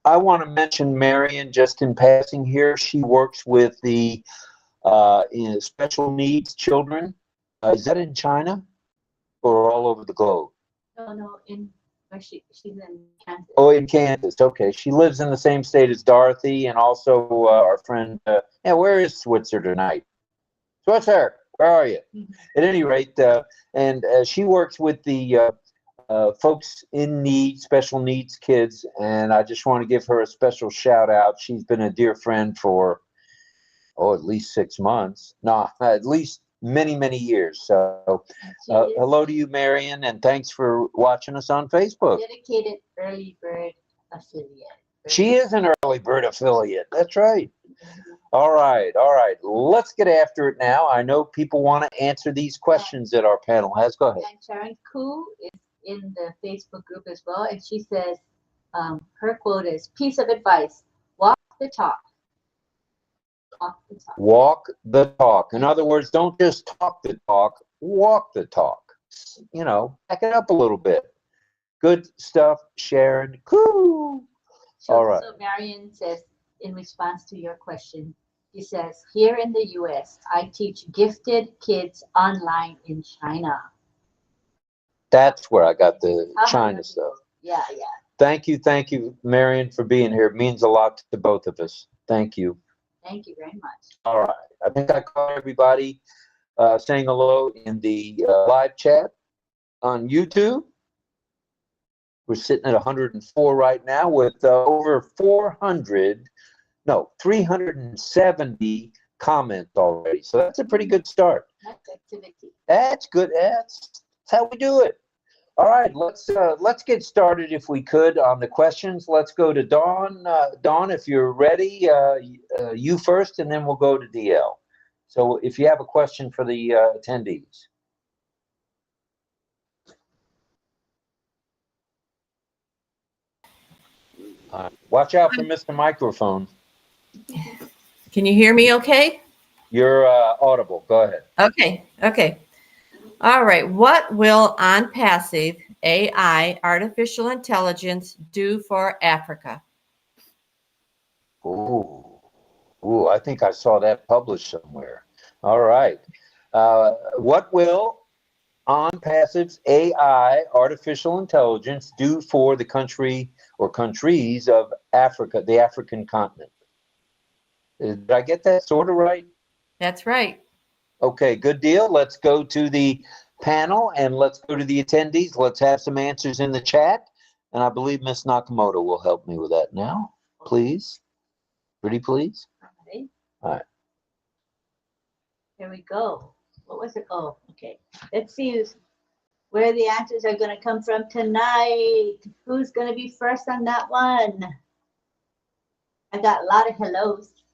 Speaker 3: I want to mention Marion just in passing here. She works with the special needs children. Is that in China or all over the globe?
Speaker 4: No, she's in Kansas.
Speaker 3: Oh, in Kansas. Okay. She lives in the same state as Dorothy and also our friend. Where is Switzer tonight? Switzer, where are you? At any rate, and she works with the folks in need, special needs kids, and I just want to give her a special shout out. She's been a dear friend for, at least 6 months. No, at least many years. So hello to you, Marion, and thanks for watching us on Facebook.
Speaker 4: Dedicated early bird affiliate.
Speaker 3: She is an early bird affiliate. That's right. All right. Let's get after it now. I know people want to answer these questions that our panel has. Go ahead.
Speaker 4: And Sharon Koo is in the Facebook group as well, and she says her quote is, piece of advice, walk the talk. Walk the talk.
Speaker 3: Walk the talk. In other words, don't just talk the talk, walk the talk. You know, back it up a little bit. Good stuff, Sharon. Cool. All right.
Speaker 4: So Marion says, in response to your question, he says, here in the U.S., I teach gifted kids online in China.
Speaker 3: That's where I got the China stuff.
Speaker 4: Yeah.
Speaker 3: Thank you, Marion, for being here. It means a lot to both of us. Thank you.
Speaker 4: Thank you very much.
Speaker 3: All right. I think I caught everybody saying hello in the live chat on YouTube. We're sitting at 104 right now with over 370 comments already. So that's a pretty good start.
Speaker 4: That's activity.
Speaker 3: That's good. That's how we do it. All right, let's get started if we could on the questions. Let's go to Dawn. Dawn, if you're ready, you first, and then we'll go to DL. So if you have a question for the attendees. Watch out for Mr. Microphone.
Speaker 7: Can you hear me okay?
Speaker 3: You're audible. Go ahead.
Speaker 7: Okay. All right. What will ONPASSIVE AI, artificial intelligence, do for Africa?
Speaker 3: Ooh, I think I saw that published somewhere. All right. What will ONPASSIVE's AI, artificial intelligence, do for the country or countries of Africa, the African continent? Did I get that sort of right?
Speaker 7: That's right.
Speaker 3: Okay, good deal. Let's go to the panel and let's go to the attendees. Let's have some answers in the chat. And I believe Ms. Nakamoto will help me with that now. Please. Pretty please.
Speaker 4: Okay.
Speaker 3: All right.
Speaker 4: Here we go. What was it? Oh, okay. Let's see where the answers are going to come from tonight. Who's going to be first on that one? I got a lot of hellos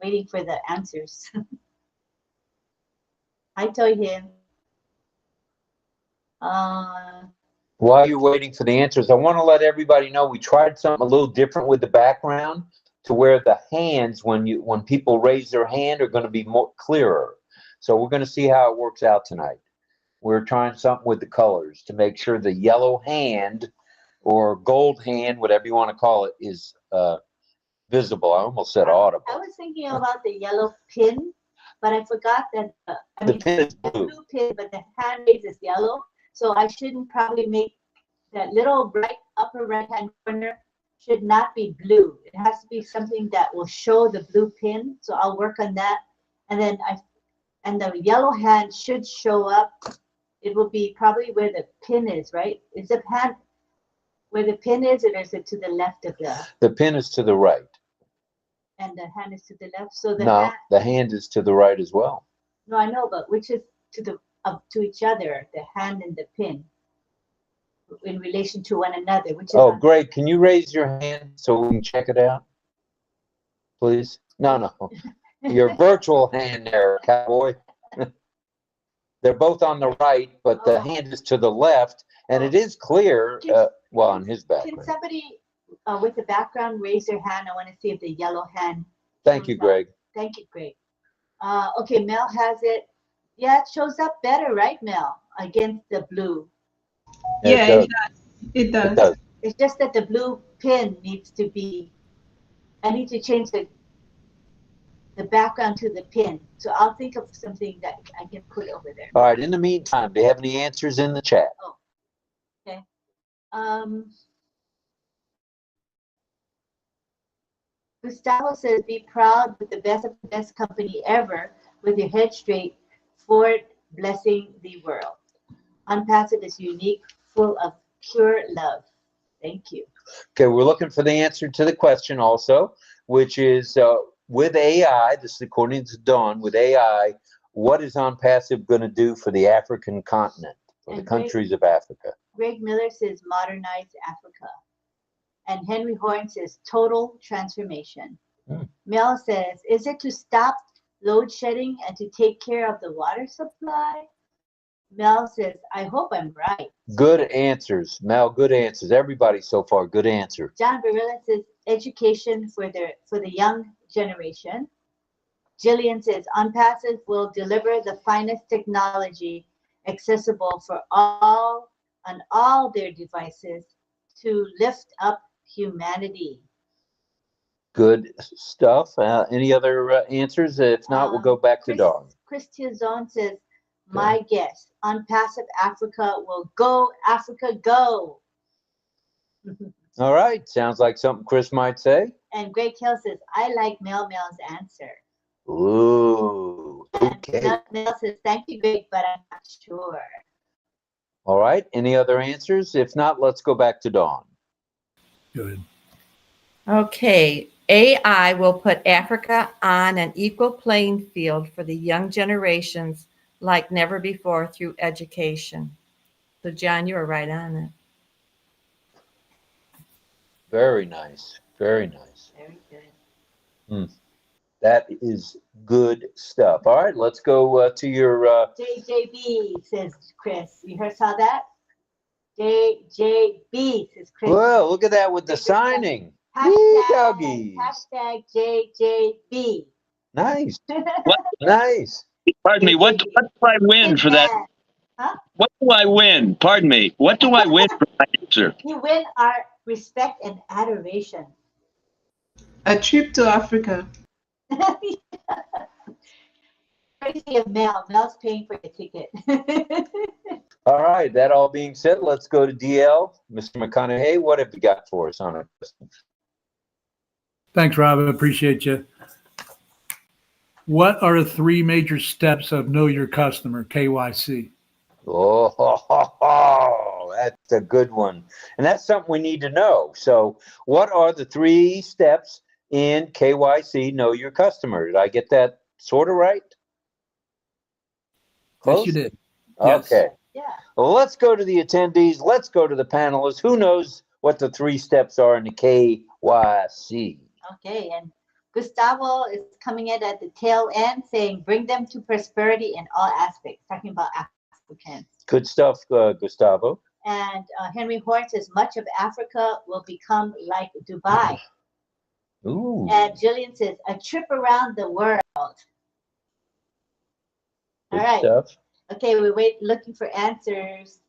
Speaker 4: waiting for the answers. I told him.
Speaker 3: While you're waiting for the answers, I want to let everybody know we tried something a little different with the background to where the hands, when people raise their hand, are going to be more clearer. So we're going to see how it works out tonight. We're trying something with the colors to make sure the yellow hand or gold hand, whatever you want to call it, is visible. I almost said audible.
Speaker 4: I was thinking about the yellow pin, but I forgot that
Speaker 3: the pin is blue.
Speaker 4: Pin, but the hand raise is yellow. So I shouldn't probably make that little upper right hand corner should not be blue. It has to be something that will show the blue pin. So I'll work on that. And then the yellow hand should show up. It will be probably where the pin is, right? Is the hand where the pin is, or is it to the left of
Speaker 3: the pin is to the right.
Speaker 4: And the hand is to the left. So
Speaker 3: the hand is to the right as well.
Speaker 4: No, I know, but which is to each other, the hand and the pin, in relation to one another. Which is
Speaker 3: Greg, can you raise your hand so we can check it out, please? No, your virtual hand there, cowboy. They're both on the right, but the hand is to the left, and it is clear. On his background.
Speaker 4: Can somebody with the background raise their hand? I want to see if the yellow hand.
Speaker 3: Thank you, Greg.
Speaker 4: Thank you, Greg. Okay, Mel has it. Yeah, it shows up better, right, Mel, against the blue.
Speaker 6: Yeah, it does.
Speaker 4: It's just that the blue pin needs to be. I need to change the background to the pin. So I'll think of something that I can put over there.
Speaker 3: All right. In the meantime, do you have any answers in the chat?
Speaker 4: Oh, okay. Gustavo says, be proud with the best of the best company ever with your head straight forward, blessing the world. ONPASSIVE is unique, full of pure love. Thank you.
Speaker 3: Okay, we're looking for the answer to the question also, which is with AI, this is according to Dawn, with AI, what is ONPASSIVE going to do for the African continent, for the countries of Africa?
Speaker 4: Greg Miller says, modernize Africa. And Henry Horn says, total transformation. Mel says, is it to stop load shedding and to take care of the water supply? Mel says, I hope I'm right.
Speaker 3: Good answers, Mel. Good answers. Everybody so far, good answer.
Speaker 4: John Barilla says, education for the young generation. Jillian says, ONPASSIVE will deliver the finest technology accessible for all on all their devices to lift up humanity.
Speaker 3: Good stuff. Any other answers? If not, we'll go back to Dawn.
Speaker 4: Chris Tiazone says, my guess, ONPASSIVE Africa will go, Africa, go.
Speaker 3: All right. Sounds like something Chris might say.
Speaker 4: And Greg Hill says, I like Mel's answer.
Speaker 3: Ooh, okay.
Speaker 4: Mel says, thank you, Greg, but I'm not sure.
Speaker 3: All right. Any other answers? If not, let's go back to Dawn.
Speaker 8: Good.
Speaker 7: Okay. AI will put Africa on an equal playing field for the young generations like never before through education. So, John, you were right on it.
Speaker 3: Very nice. Very nice.
Speaker 4: Very good.
Speaker 3: That is good stuff. All right, let's go to your...
Speaker 4: JJB, says Chris. You saw that? JJB, says Chris.
Speaker 3: Well, look at that with the signing.
Speaker 4: Hashtag JJB.
Speaker 3: Nice.
Speaker 11: What?
Speaker 3: Nice.
Speaker 11: Pardon me. What do I win for that?
Speaker 4: Huh?
Speaker 11: What do I win? Pardon me. What do I win for my answer?
Speaker 4: You win our respect and adoration.
Speaker 6: A trip to Africa.
Speaker 4: Crazy of Mel. Mel's paying for your ticket.
Speaker 3: All right, that all being said, let's go to DL. Mr. McConaughey, what have you got for us on it?
Speaker 8: Thanks, Rob. I appreciate you. What are the 3 major steps of Know Your Customer, KYC?
Speaker 3: Oh, that's a good one. And that's something we need to know. So what are the 3 steps in KYC, Know Your Customer? Did I get that sort of right? Close?
Speaker 8: Yes, you did. Yes.
Speaker 3: Okay.
Speaker 4: Yeah.
Speaker 3: Well, let's go to the attendees. Let's go to the panelists. Who knows what the 3 steps are in the KYC?
Speaker 4: Okay, and Gustavo is coming in at the tail end saying, bring them to prosperity in all aspects, talking about Africans.
Speaker 3: Good stuff, Gustavo.
Speaker 4: And Henry Horn says, much of Africa will become like Dubai.
Speaker 3: Ooh.
Speaker 4: And Jillian says, a trip around the world. All
Speaker 3: Good
Speaker 4: right.
Speaker 3: stuff.
Speaker 4: Okay, we're looking for answers.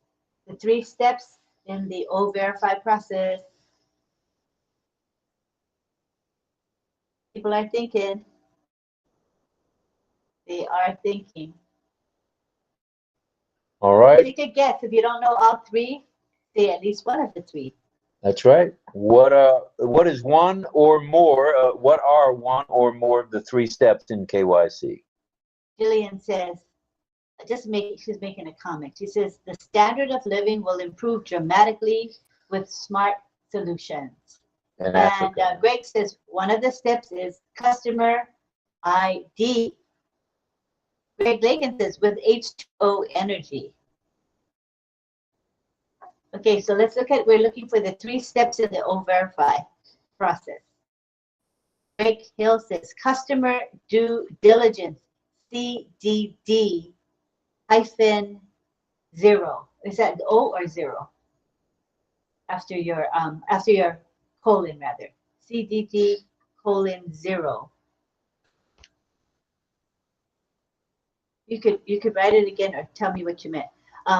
Speaker 4: The 3 steps in the O-Verify process. People are thinking. They are thinking.
Speaker 3: All right.
Speaker 4: Take a guess. If you don't know all 3, say at least one of the 3.
Speaker 3: That's right. What is one or more? What are one or more of the 3 steps in KYC?
Speaker 4: Jillian says, she's making a comment. She says, the standard of living will improve dramatically with smart solutions. And Greg says, one of the steps is customer ID. Greg Lagan says, with H2O energy. Okay, so let's look at, we're looking for the 3 steps in the O-Verify process. Greg Hill says, customer due diligence, CDD -0. Is that O or 0? After your colon, rather. CDD:0. You could write it again or tell me what you meant.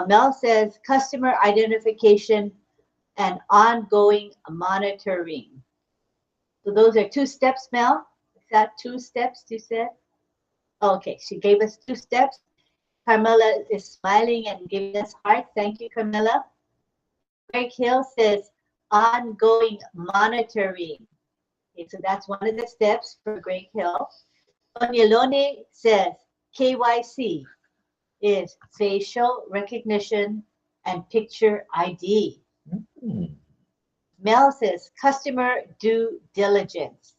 Speaker 4: Mel says customer identification and ongoing monitoring. So those are 2 steps, Mel. Is that 2 steps you said? Okay, she gave us 2 steps. Carmela is smiling and giving us hearts. Thank you, Carmela. Greg Hill says ongoing monitoring. Okay, so that's one of the steps for Greg Hill. Onyelone says KYC is facial recognition and picture ID. Mel says customer due diligence.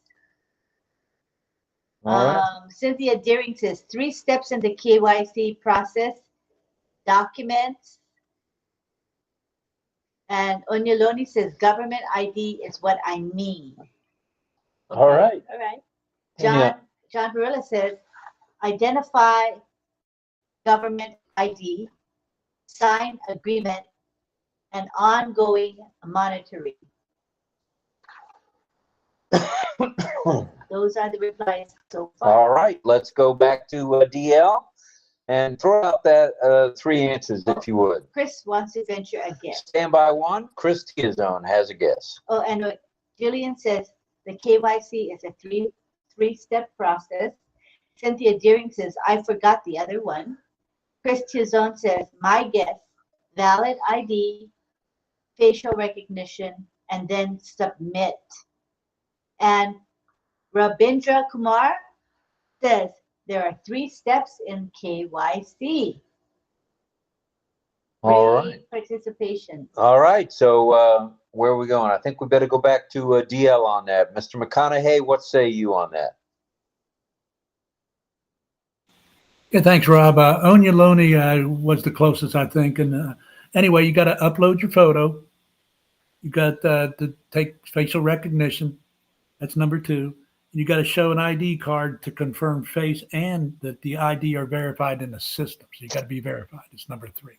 Speaker 4: Cynthia Deering says 3 steps in the KYC process, documents. And Onyeloni says government ID is what I mean. Okay.
Speaker 3: All right.
Speaker 4: All right. John Barilla says identify government ID, sign agreement, and ongoing monitoring. those are the replies so far.
Speaker 3: All right, let's go back to DL and throw out that 3 answers if you would.
Speaker 4: Chris wants to venture a guess.
Speaker 3: Standby 1, Chris Tiazone has a guess.
Speaker 4: Oh, and what Jillian says, the KYC is a three-step process. Cynthia Deering says, I forgot the other one. Chris Tiazone says, my guess, valid ID, facial recognition, and then submit. And Rabindra Kumar says there are 3 steps in KYC.
Speaker 3: All right.
Speaker 4: Participation.
Speaker 3: All right, so where are we going? I think we better go back to DL on that. Mr. McConaughey, what say you on that?
Speaker 8: Yeah, thanks, Rob. Onyaloni was the closest, I think. And anyway, you got to upload your photo. You got to take facial recognition. That's number 2. You got to show an ID card to confirm face and that the ID are verified in the system. So you got to be verified. It's number 3.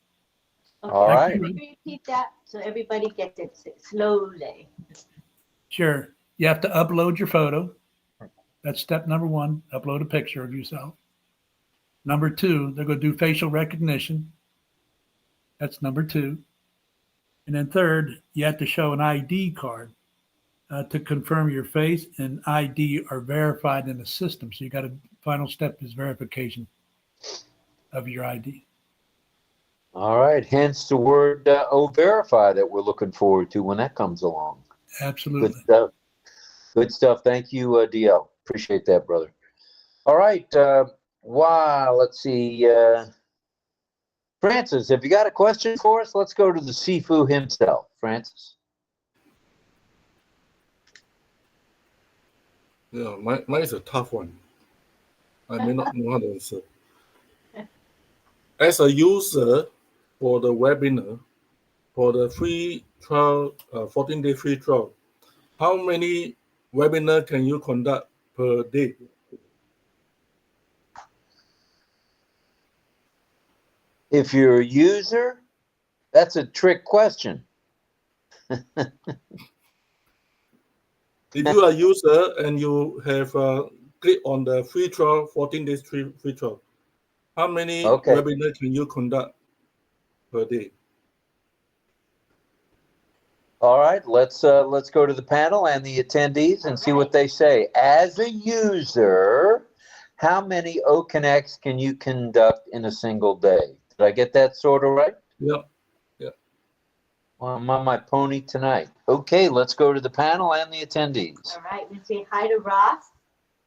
Speaker 4: Okay.
Speaker 3: All right.
Speaker 4: Can you repeat that so everybody gets it slowly?
Speaker 8: Sure. You have to upload your photo. That's step number 1. Upload a picture of yourself. Number 2, they're going to do facial recognition. That's number 2. And then third, you have to show an ID card to confirm your face and ID are verified in the system. So you got a final step is verification of your ID.
Speaker 3: All right, hence the word verify that we're looking forward to when that comes along.
Speaker 8: Absolutely.
Speaker 3: Good stuff. Good stuff. Thank you, DL. Appreciate that, brother. All right. Wow. Let's see. Francis, have you got a question for us? Let's go to the Sifu himself. Francis.
Speaker 13: Yeah, mine is a tough one. I may not know how to answer. As a user for the webinar, for the free trial, 14-day free trial, how many webinars can you conduct per day?
Speaker 3: If you're a user, that's a trick question.
Speaker 13: If you are a user and you have clicked on the free trial, 14 days free trial, how many webinars can you conduct per day?
Speaker 3: All right, let's go to the panel and the attendees and see what they say. As a user, how many OCONNECTs can you conduct in a single day? Did I get that sort of right?
Speaker 13: Yeah. Yeah.
Speaker 3: Well, I'm on my pony tonight. Okay, let's go to the panel and the attendees.
Speaker 4: All right, we say hi to Ross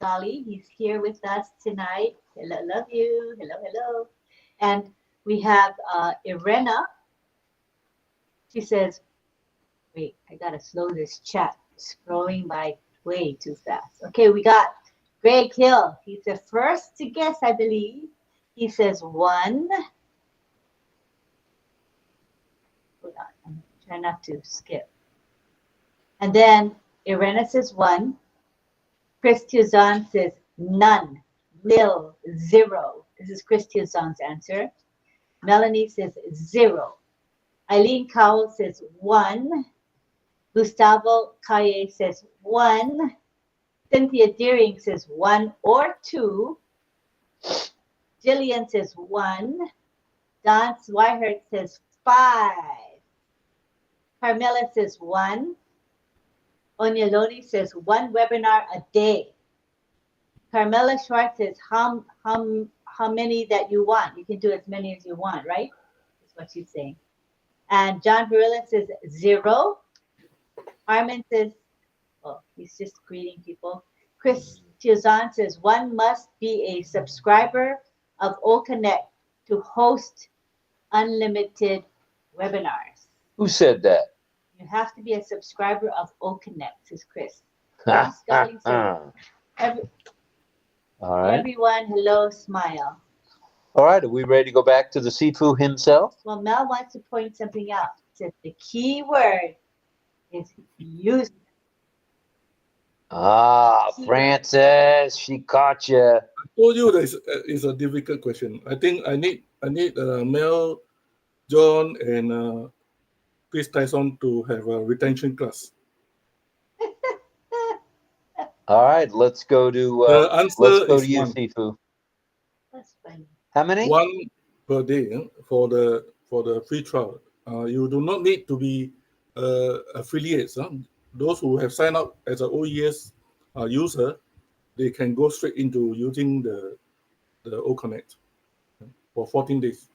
Speaker 4: Dolly. He's here with us tonight. Hello, love you. Hello, hello. And we have Irena. She says, wait, I gotta slow this chat. Scrolling by way too fast. Okay, we got Greg Hill. He's the first to guess, I believe. He says 1. Hold on, I'm trying not to skip. And then Irena says 1. Chris Tiazon says none, 0. This is Chris Tiazon's answer. Melanie says 0. Eileen Cowell says 1. Gustavo Calle says 1. Cynthia Deering says 1 or 2. Jillian says 1. Don Swihart says 5. Carmela says 1. Onyaloni says 1 webinar a day. Carmela Schwartz says how many that you want. You can do as many as you want, right? That's what she's saying. And John Barilla says 0. Armin says, oh, he's just greeting people. Chris Tiazon says 1 must be a subscriber of OCONNECT to host unlimited webinars.
Speaker 3: Who said that?
Speaker 4: You have to be a subscriber of OCONNECT, says Chris. Scotty says,
Speaker 3: all right.
Speaker 4: Everyone, hello, smile.
Speaker 3: All right, are we ready to go back to the Sifu himself?
Speaker 4: Well, Mel wants to point something out. Says the key word is use.
Speaker 3: Ah, Francis, she caught you.
Speaker 13: I told you that it's a difficult question. I think I need Mel, John, and Chris Tyson to have a retention class.
Speaker 3: All right, let's go to
Speaker 13: The answer
Speaker 3: let's go
Speaker 13: is
Speaker 3: to you,
Speaker 13: one.
Speaker 3: Sifu.
Speaker 4: That's funny.
Speaker 3: How many?
Speaker 13: One per day for the free trial. You do not need to be affiliates. Those who have signed up as an OES user, they can go straight into using the OCONNECT for 14 days.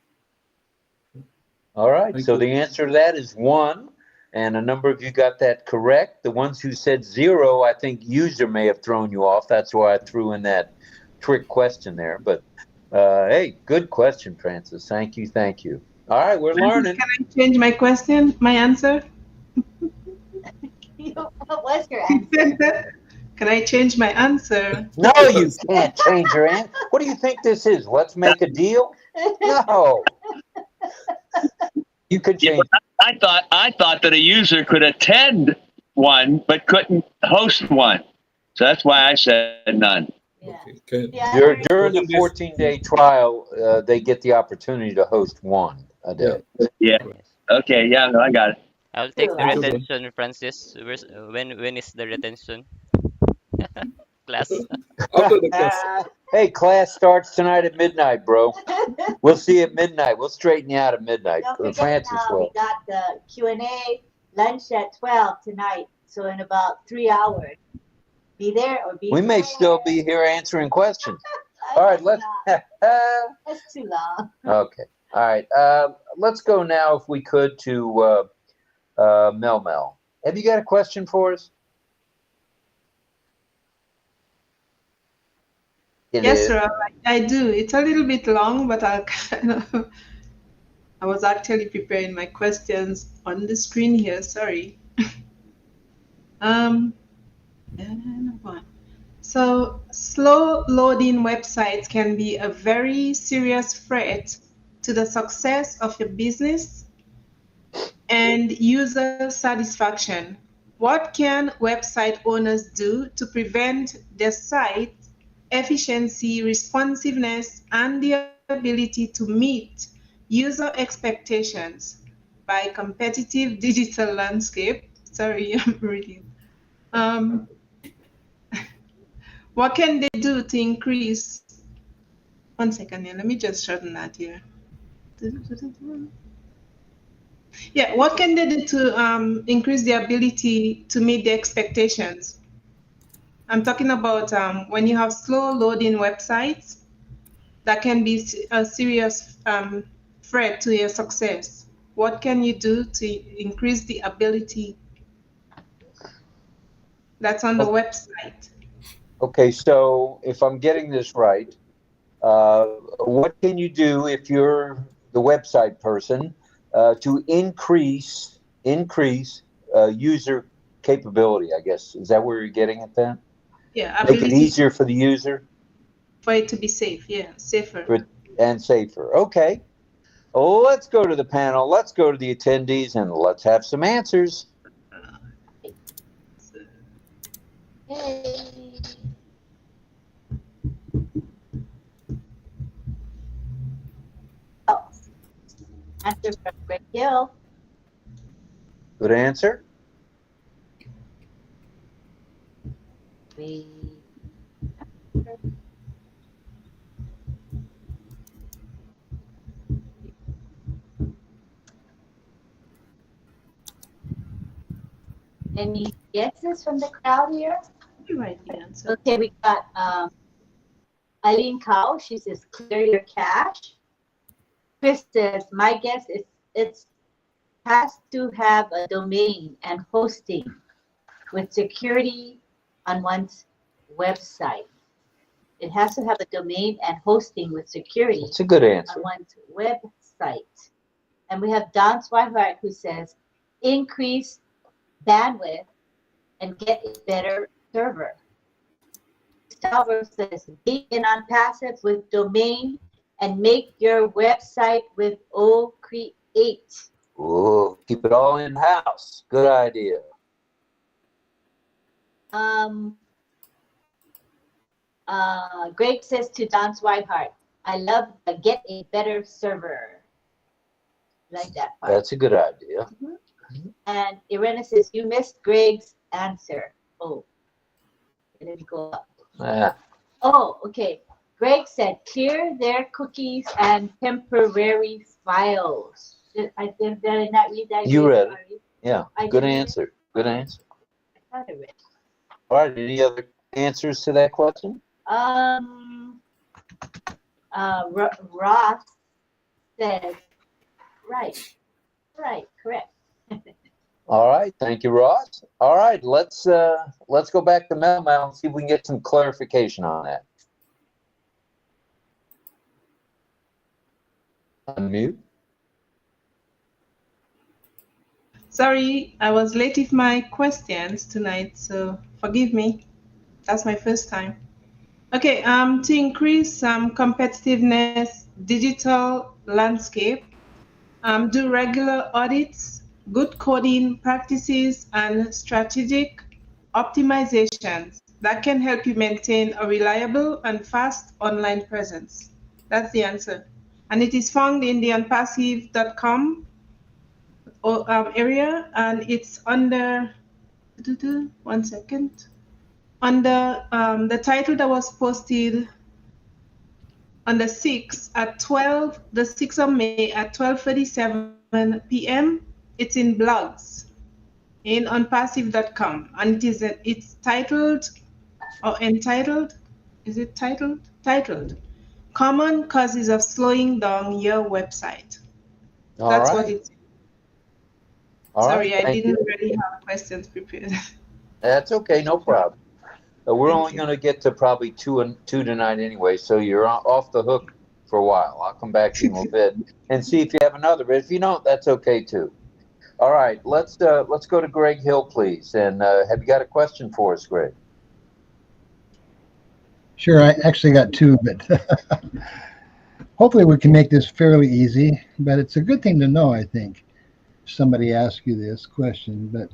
Speaker 3: All right,
Speaker 13: Thank
Speaker 3: so
Speaker 13: you.
Speaker 3: the answer to that is 1, and a number of you got that correct. The ones who said 0, I think user may have thrown you off. That's why I threw in that trick question there. But hey, good question, Francis. Thank you, thank you. All right, we're learning.
Speaker 6: Can I change my question, my answer?
Speaker 4: What was your answer?
Speaker 6: Can I change my answer?
Speaker 3: No, you can't change your answer. What do you think this is? Let's make a deal? No. You could
Speaker 11: Yeah,
Speaker 3: change.
Speaker 11: I thought that a user could attend one but couldn't host one. So that's why I said none.
Speaker 13: Okay.
Speaker 3: During the 14-day trial, they get the opportunity to host one a day.
Speaker 11: Yeah. Okay. Yeah. No, I got it.
Speaker 12: I'll take the
Speaker 13: Thank you,
Speaker 12: retention, Francis. When is the retention? Class.
Speaker 13: After the class.
Speaker 3: Hey, class starts tonight at midnight, bro. We'll see you at midnight. We'll straighten you out at midnight.
Speaker 4: Don't forget
Speaker 3: Francis
Speaker 4: now,
Speaker 3: will.
Speaker 4: we got the Q&A lunch at 12 tonight. So in about 3 hours. Be there or be
Speaker 3: We may
Speaker 4: there.
Speaker 3: still be here answering questions. All right, let's.
Speaker 4: That's too long.
Speaker 3: Okay. All right. Let's go now, if we could, to Mel. Have you got a question for us?
Speaker 6: Yes, Rob, I do. It's a little bit long, but I'll kind of. I was actually preparing my questions on the screen here. Sorry. So slow loading websites can be a very serious threat to the success of your business and user satisfaction. What can website owners do to prevent their site efficiency, responsiveness, and the ability to meet user expectations by competitive digital landscape? Sorry, I'm reading. What can they do to increase? 1 second here, let me just shorten that here. Yeah, what can they do to increase the ability to meet the expectations? I'm talking about when you have slow loading websites, that can be a serious threat to your success. What can you do to increase the ability that's on the website?
Speaker 3: Okay, so if I'm getting this right, what can you do if you're the website person to increase user capability, I guess? Is that where you're getting at then?
Speaker 6: Yeah,
Speaker 3: Make it easier for the user?
Speaker 6: For it to be safe, yeah, safer.
Speaker 3: And safer. Okay. Let's go to the panel. Let's go to the attendees and let's have some answers.
Speaker 4: Yay. Oh, answer from Greg Hill.
Speaker 3: Good answer.
Speaker 4: Any guesses from the crowd here?
Speaker 6: You write the answer.
Speaker 4: Okay, we got Eileen Cow. She says, clear your cache. Chris says, my guess is it has to have a domain and hosting with security on one's website. It has to have a domain and hosting with security.
Speaker 3: That's a good answer.
Speaker 4: On one's website. And we have Don Swihart who says, increase bandwidth and get a better server. Stalver says, be in ONPASSIVE with domain and make your website with OCreate.
Speaker 3: Oh, keep it all in house. Good idea.
Speaker 4: Greg says to Don Swihart, I love the get a better server. Like that part.
Speaker 3: That's a good idea.
Speaker 4: And Irena says, you missed Greg's answer. Oh. Let me go up.
Speaker 3: Ah,
Speaker 4: Oh, okay. Greg said clear their cookies and temporary files. Did I not read that?
Speaker 3: you
Speaker 4: Greg?
Speaker 3: read it.
Speaker 4: Sorry.
Speaker 3: Yeah,
Speaker 4: I
Speaker 3: good
Speaker 4: did read it?
Speaker 3: answer. Good answer.
Speaker 4: I thought I read it.
Speaker 3: All right, any other answers to that question?
Speaker 4: Ross said, right, correct.
Speaker 3: All right, thank you, Ross. All right, let's go back to Mel and see if we can get some clarification on that. Unmute.
Speaker 6: Sorry, I was late with my questions tonight, so forgive me. That's my first time. Okay, to increase competitiveness, digital landscape, do regular audits, good coding practices, and strategic optimizations that can help you maintain a reliable and fast online presence. That's the answer. And it is found in the ONPASSIVE.com area, and it's under, one second, under the title that was posted on the 6th of May at 12:37 p.m. It's in blogs in onpassive.com, and it's titled or entitled. Is it titled? Titled Common Causes of Slowing Down Your Website. That's what it's. Sorry, I didn't really have questions prepared.
Speaker 3: That's okay, no problem. We're only going to get to probably two tonight anyway, so you're off the hook for a while. I'll come back to you in a little bit and see if you have another. But if you don't, that's okay too. All right, let's go to Greg Hill, please. And have you got a question for us, Greg?
Speaker 9: Sure, I actually got two, but hopefully we can make this fairly easy. But it's a good thing to know, I think, if somebody asks you this question. But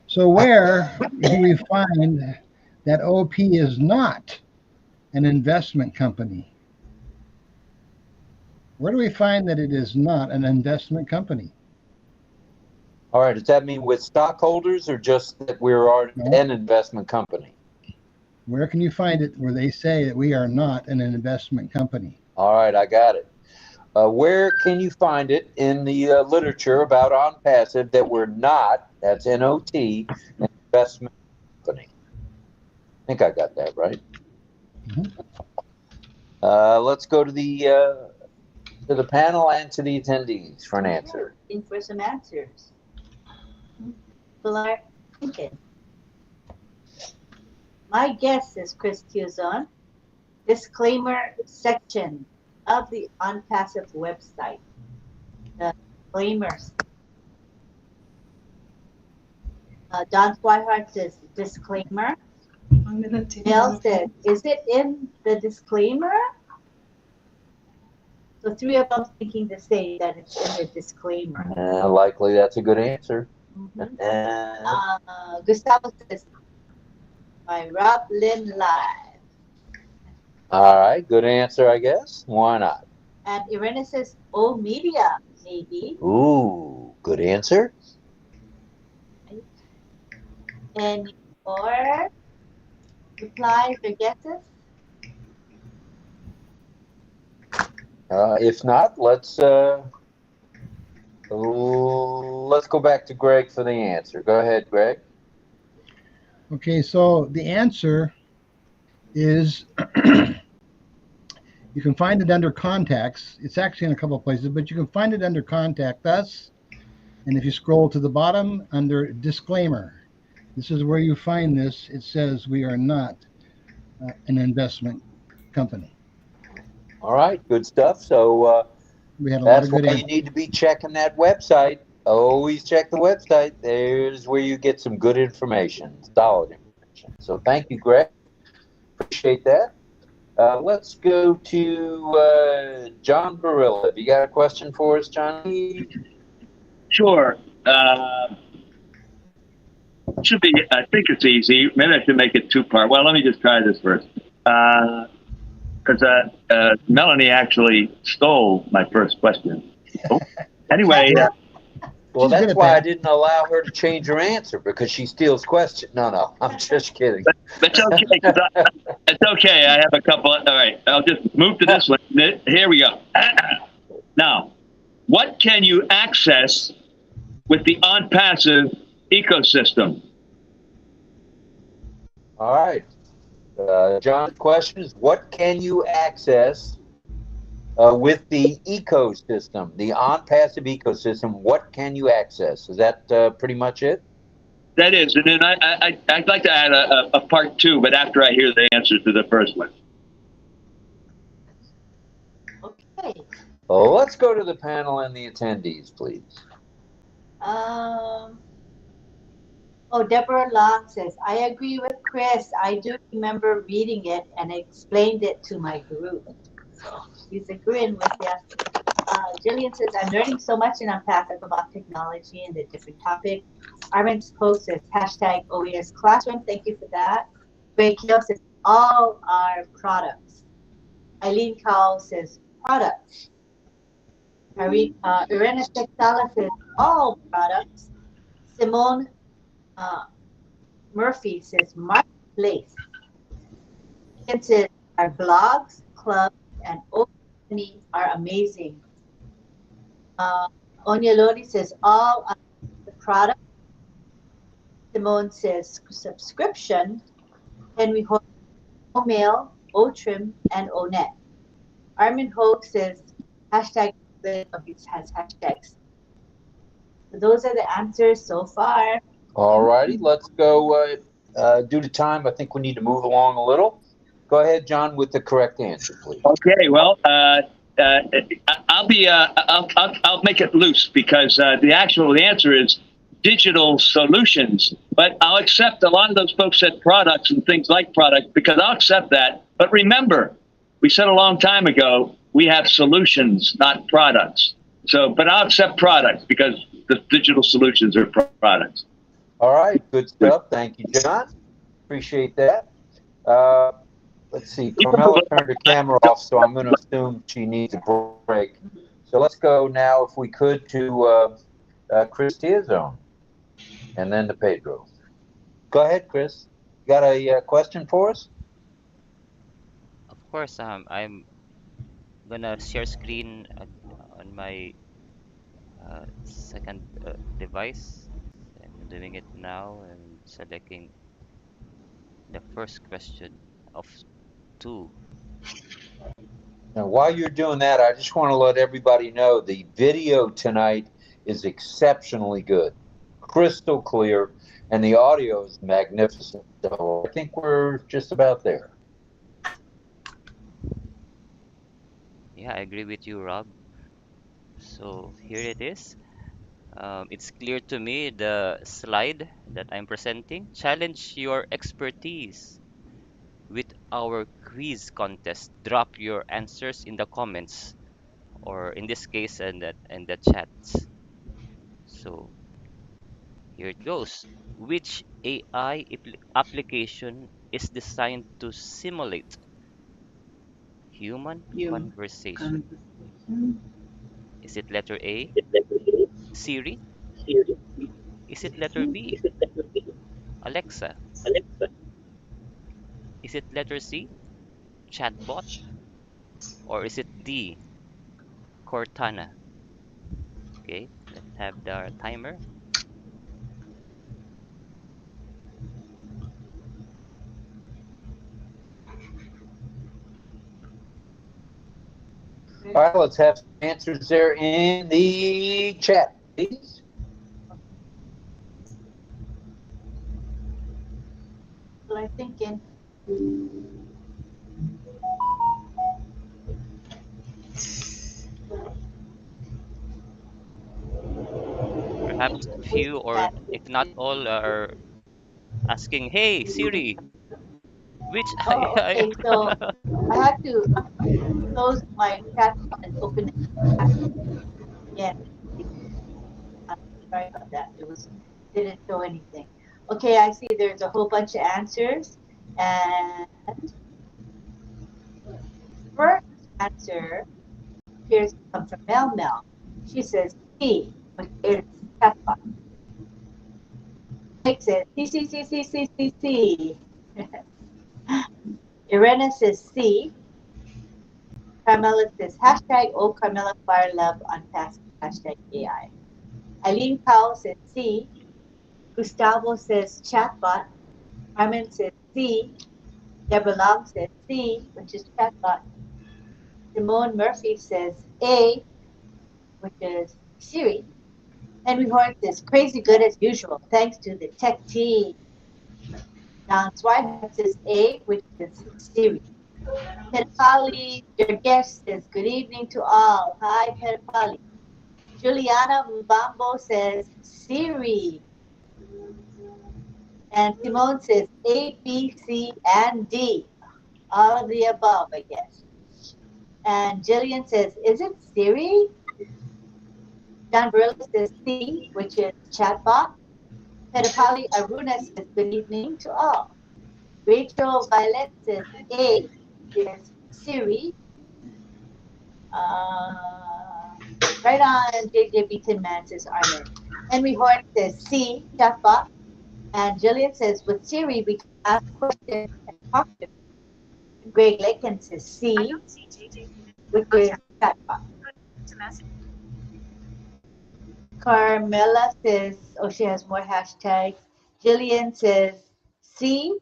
Speaker 9: so where do we find that OP is not an investment company? Where do we find that it is not an investment company?
Speaker 3: All right, does that mean with stockholders or just that we're an investment company?
Speaker 9: Where can you find it where they say that we are not an investment company?
Speaker 3: All right, I got it. Where can you find it in the literature about OnPassive that we're not, that's N-O-T, an investment company? I think I got that right. Let's go to the panel and to the attendees for an answer.
Speaker 4: In for some answers. Pilar Lincoln. My guess is Chris Chiozon. Disclaimer section of the OnPassive website. The disclaimers. Don Swihart says disclaimer. Mel said, is it in the disclaimer? So three of us thinking to say that it's in the disclaimer.
Speaker 3: Likely that's a good answer.
Speaker 4: Gustavo says, my RobLynn Live.
Speaker 3: All right, good answer, I guess. Why not?
Speaker 4: And Irena says, oh, media, maybe.
Speaker 3: Ooh, good answer.
Speaker 4: Any more replies or guesses?
Speaker 3: If not, let's go back to Greg for the answer. Go ahead, Greg.
Speaker 9: Okay, so the answer is you can find it under contacts. It's actually in a couple of places, but you can find it under contact us. And if you scroll to the bottom under disclaimer, this is where you find this. It says we are not an investment company.
Speaker 3: All right, good stuff. So
Speaker 9: we had a lot of good
Speaker 3: answers. You need to be checking that website. Always check the website. There's where you get some good information, solid information. So thank you, Greg. Appreciate that. Let's go to John Barilla. Have you got a question for us, John?
Speaker 11: Sure. Should be. I think it's easy. Maybe I should make it two-part. Well, let me just try this first. Because Melanie actually stole my first question. Anyway,
Speaker 3: Well,
Speaker 9: She's good
Speaker 3: that's
Speaker 9: at
Speaker 3: why I
Speaker 9: that.
Speaker 3: didn't allow her to change her answer, because she steals question. No, I'm just kidding.
Speaker 11: That's okay. 'Cause it's okay. I have a couple. All right. I'll just move to this one. Here we go. Now, what can you access with the ONPASSIVE ecosystem?
Speaker 3: All right. John's question is, what can you access with the ecosystem, the ONPASSIVE ecosystem? What can you access? Is that pretty much it?
Speaker 11: That is. And then I'd like to add a part two, but after I hear the answer to the first one.
Speaker 4: Okay.
Speaker 3: Well, let's go to the panel and the attendees, please.
Speaker 4: Deborah Long says, I agree with Chris. I do remember reading it and explained it to my group. So he's agreeing with you. Jillian says, I'm learning so much in ONPASSIVE about technology and the different topics. Armin's post says, hashtag OES Classroom. Thank you for that. Ray Kill says, all our products. Eileen Cowell says, products. Irena Sexala says, all products. Simone Murphy says, marketplace. Kim says, our blogs, clubs, and OCONNECT are amazing. Onyaloni says, all the products. Simone says, subscription. Henry Hope, O-Mail, O-Trim, and O-Net. Armin Hogue says, hashtag has hashtags. So those are the answers so far.
Speaker 3: All righty, let's go. Due to time, I think we need to move along a little. Go ahead, John, with the correct answer, please.
Speaker 11: Okay. Well, I'll make it loose, because the answer is digital solutions. But I'll accept a lot of those folks said products and things like products, because I'll accept that. But remember, we said a long time ago, we have solutions, not products. So, but I'll accept products, because the digital solutions are products.
Speaker 3: All right, good stuff. Thank you, John. Appreciate that. Let's see, Carmela turned her camera off, so I'm going to assume she needs a break. So let's go now, if we could, to Chris Tiazone, and then to Pedro. Go ahead, Chris. You got a question for us?
Speaker 12: Of course, I'm gonna share screen on my second device. I'm doing it now and selecting the first question of two.
Speaker 3: Now, while you're doing that, I just want to let everybody know the video tonight is exceptionally good, crystal clear, and the audio is magnificent. So I think we're just about there.
Speaker 12: Yeah, I agree with you, Rob. So here it is. It's clear to me the slide that I'm presenting. Challenge your expertise with our quiz contest. Drop your answers in the comments, or in this case, in the chats. So here it goes. Which AI application is designed to simulate human conversation? Is it letter A, Siri? Is it letter B, Alexa? Is it letter C, chatbot? Or is it D, Cortana? Okay, let's have the timer.
Speaker 3: All right, let's have some answers there in the chat, please.
Speaker 4: What I'm thinking.
Speaker 12: Perhaps few, or if not all, are asking, "Hey Siri, which
Speaker 4: Oh,
Speaker 12: AI?"
Speaker 4: okay. So I have to close my chat and open it back again. Sorry about that. Didn't show anything. Okay, I see there's a whole bunch of answers. And first answer appears to come from Mel Mel. She says C, which is chatbot. Makes it C. Irena says C. Carmela says hashtag #OCarmelaFireLove on passive hashtag AI. Eileen Powell says C. Gustavo says chatbot. Carmen says C. Deborah Long says C, which is chatbot. Simone Murphy says A, which is Siri. Henry Horn says crazy good as usual, thanks to the tech team. Don Swihart says A, which is Siri. Pedapali, your guest says good evening to all. Hi, Pedapali. Juliana Mbambo says Siri. And Simone says A, B, C, and D. All of the above, I guess. And Jillian says, is it Siri? John Burley says C, which is chatbot. Pedapali Aruna says, good evening to all. Rachel Violet says A is Siri. Right on, JJ Beaton Man says Arnold. Henry Horn says C, chatbot. And Jillian says, with Siri, we can ask questions and talk to them. Greg Lakin says C, which is chatbot. Carmela says, oh, she has more hashtags. Jillian says C,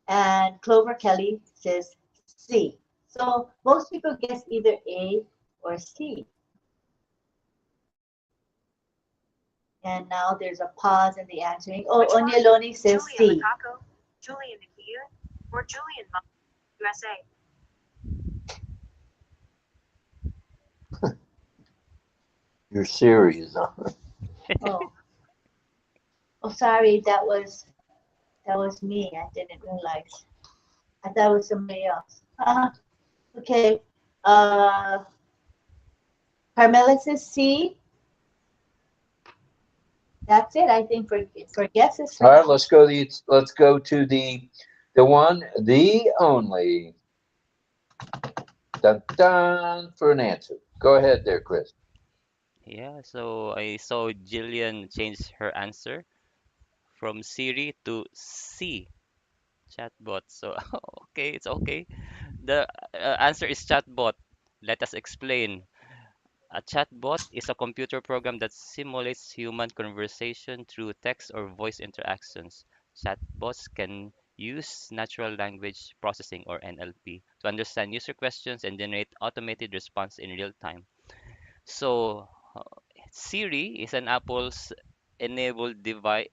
Speaker 4: and Clover Kelly says C. So most people guess either A or C. And now there's a pause in the answering. Oh, Onyeloni says
Speaker 14: Julian
Speaker 4: C.
Speaker 14: Macaco, Julian India, or Julian USA.
Speaker 3: Your Siri is on.
Speaker 4: Oh. Oh, sorry, that was me. I didn't realize. I thought it was somebody else. Okay. Carmela says C. That's it, I think, for guesses.
Speaker 3: All right, let's go to the one, the only. Dun, dun, for an answer. Go ahead there, Chris.
Speaker 12: Yeah, so I saw Jillian change her answer from Siri to C, chatbot. So, okay, it's okay. The answer is chatbot. Let us explain. A chatbot is a computer program that simulates human conversation through text or voice interactions. Chatbots can use natural language processing or NLP to understand user questions and generate automated response in real time. So, Siri is an Apple's enabled device,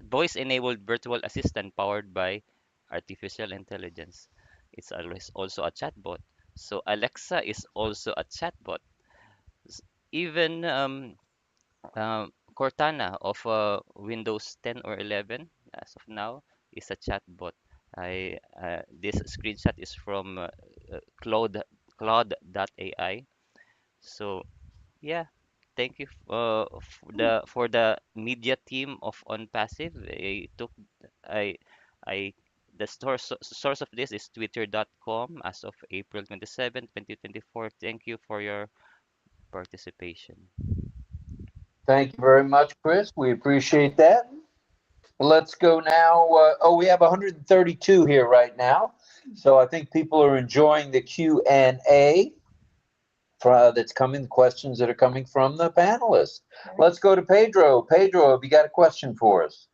Speaker 12: voice-enabled virtual assistant powered by artificial intelligence. It's always also a chatbot. So Alexa is also a chatbot. S- Even Cortana of Windows 10 or 11, as of now, is a chatbot. This screenshot is from Claude.ai. So yeah, thank you for the media team of OnPassive. I the source of this is twitter.com as of April 27, 2024. Thank you for your participation.
Speaker 3: Thank you very much, Chris. We appreciate that. Let's go now. We have 132 here right now. So I think people are enjoying the Q&A that's coming, the questions that are coming from the panelists. Let's go to Pedro. Pedro, have you got a question for us?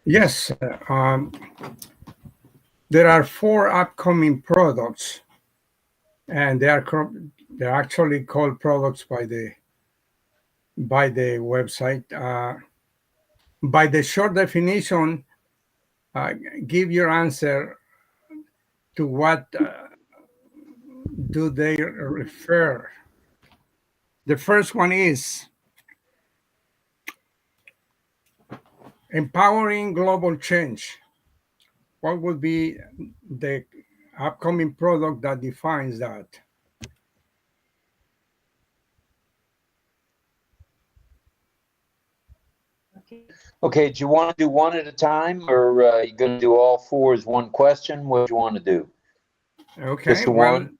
Speaker 10: Yes. There are 4 upcoming products, and they're actually called products by the website. By the short definition, give your answer to what do they refer. The first one is empowering global change. What would be the upcoming product that defines that?
Speaker 3: Okay, do you want to do one at a time, or are you going to do all 4 as one question? What do you want to do?
Speaker 10: Okay,
Speaker 3: Just the
Speaker 10: well,
Speaker 3: one?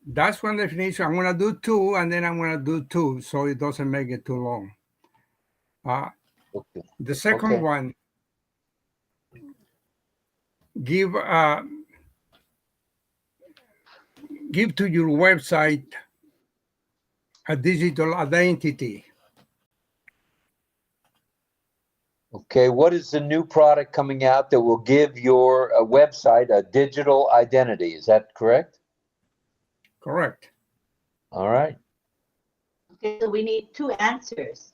Speaker 10: That's one definition. I'm going to do two, and then I'm going to do two, so it doesn't make it too long.
Speaker 3: Okay.
Speaker 10: The second
Speaker 3: Okay.
Speaker 10: one, give to your website a digital identity.
Speaker 3: Okay, what is the new product coming out that will give your website a digital identity? Is that correct?
Speaker 10: Correct.
Speaker 3: All right.
Speaker 4: Okay, so we need two answers.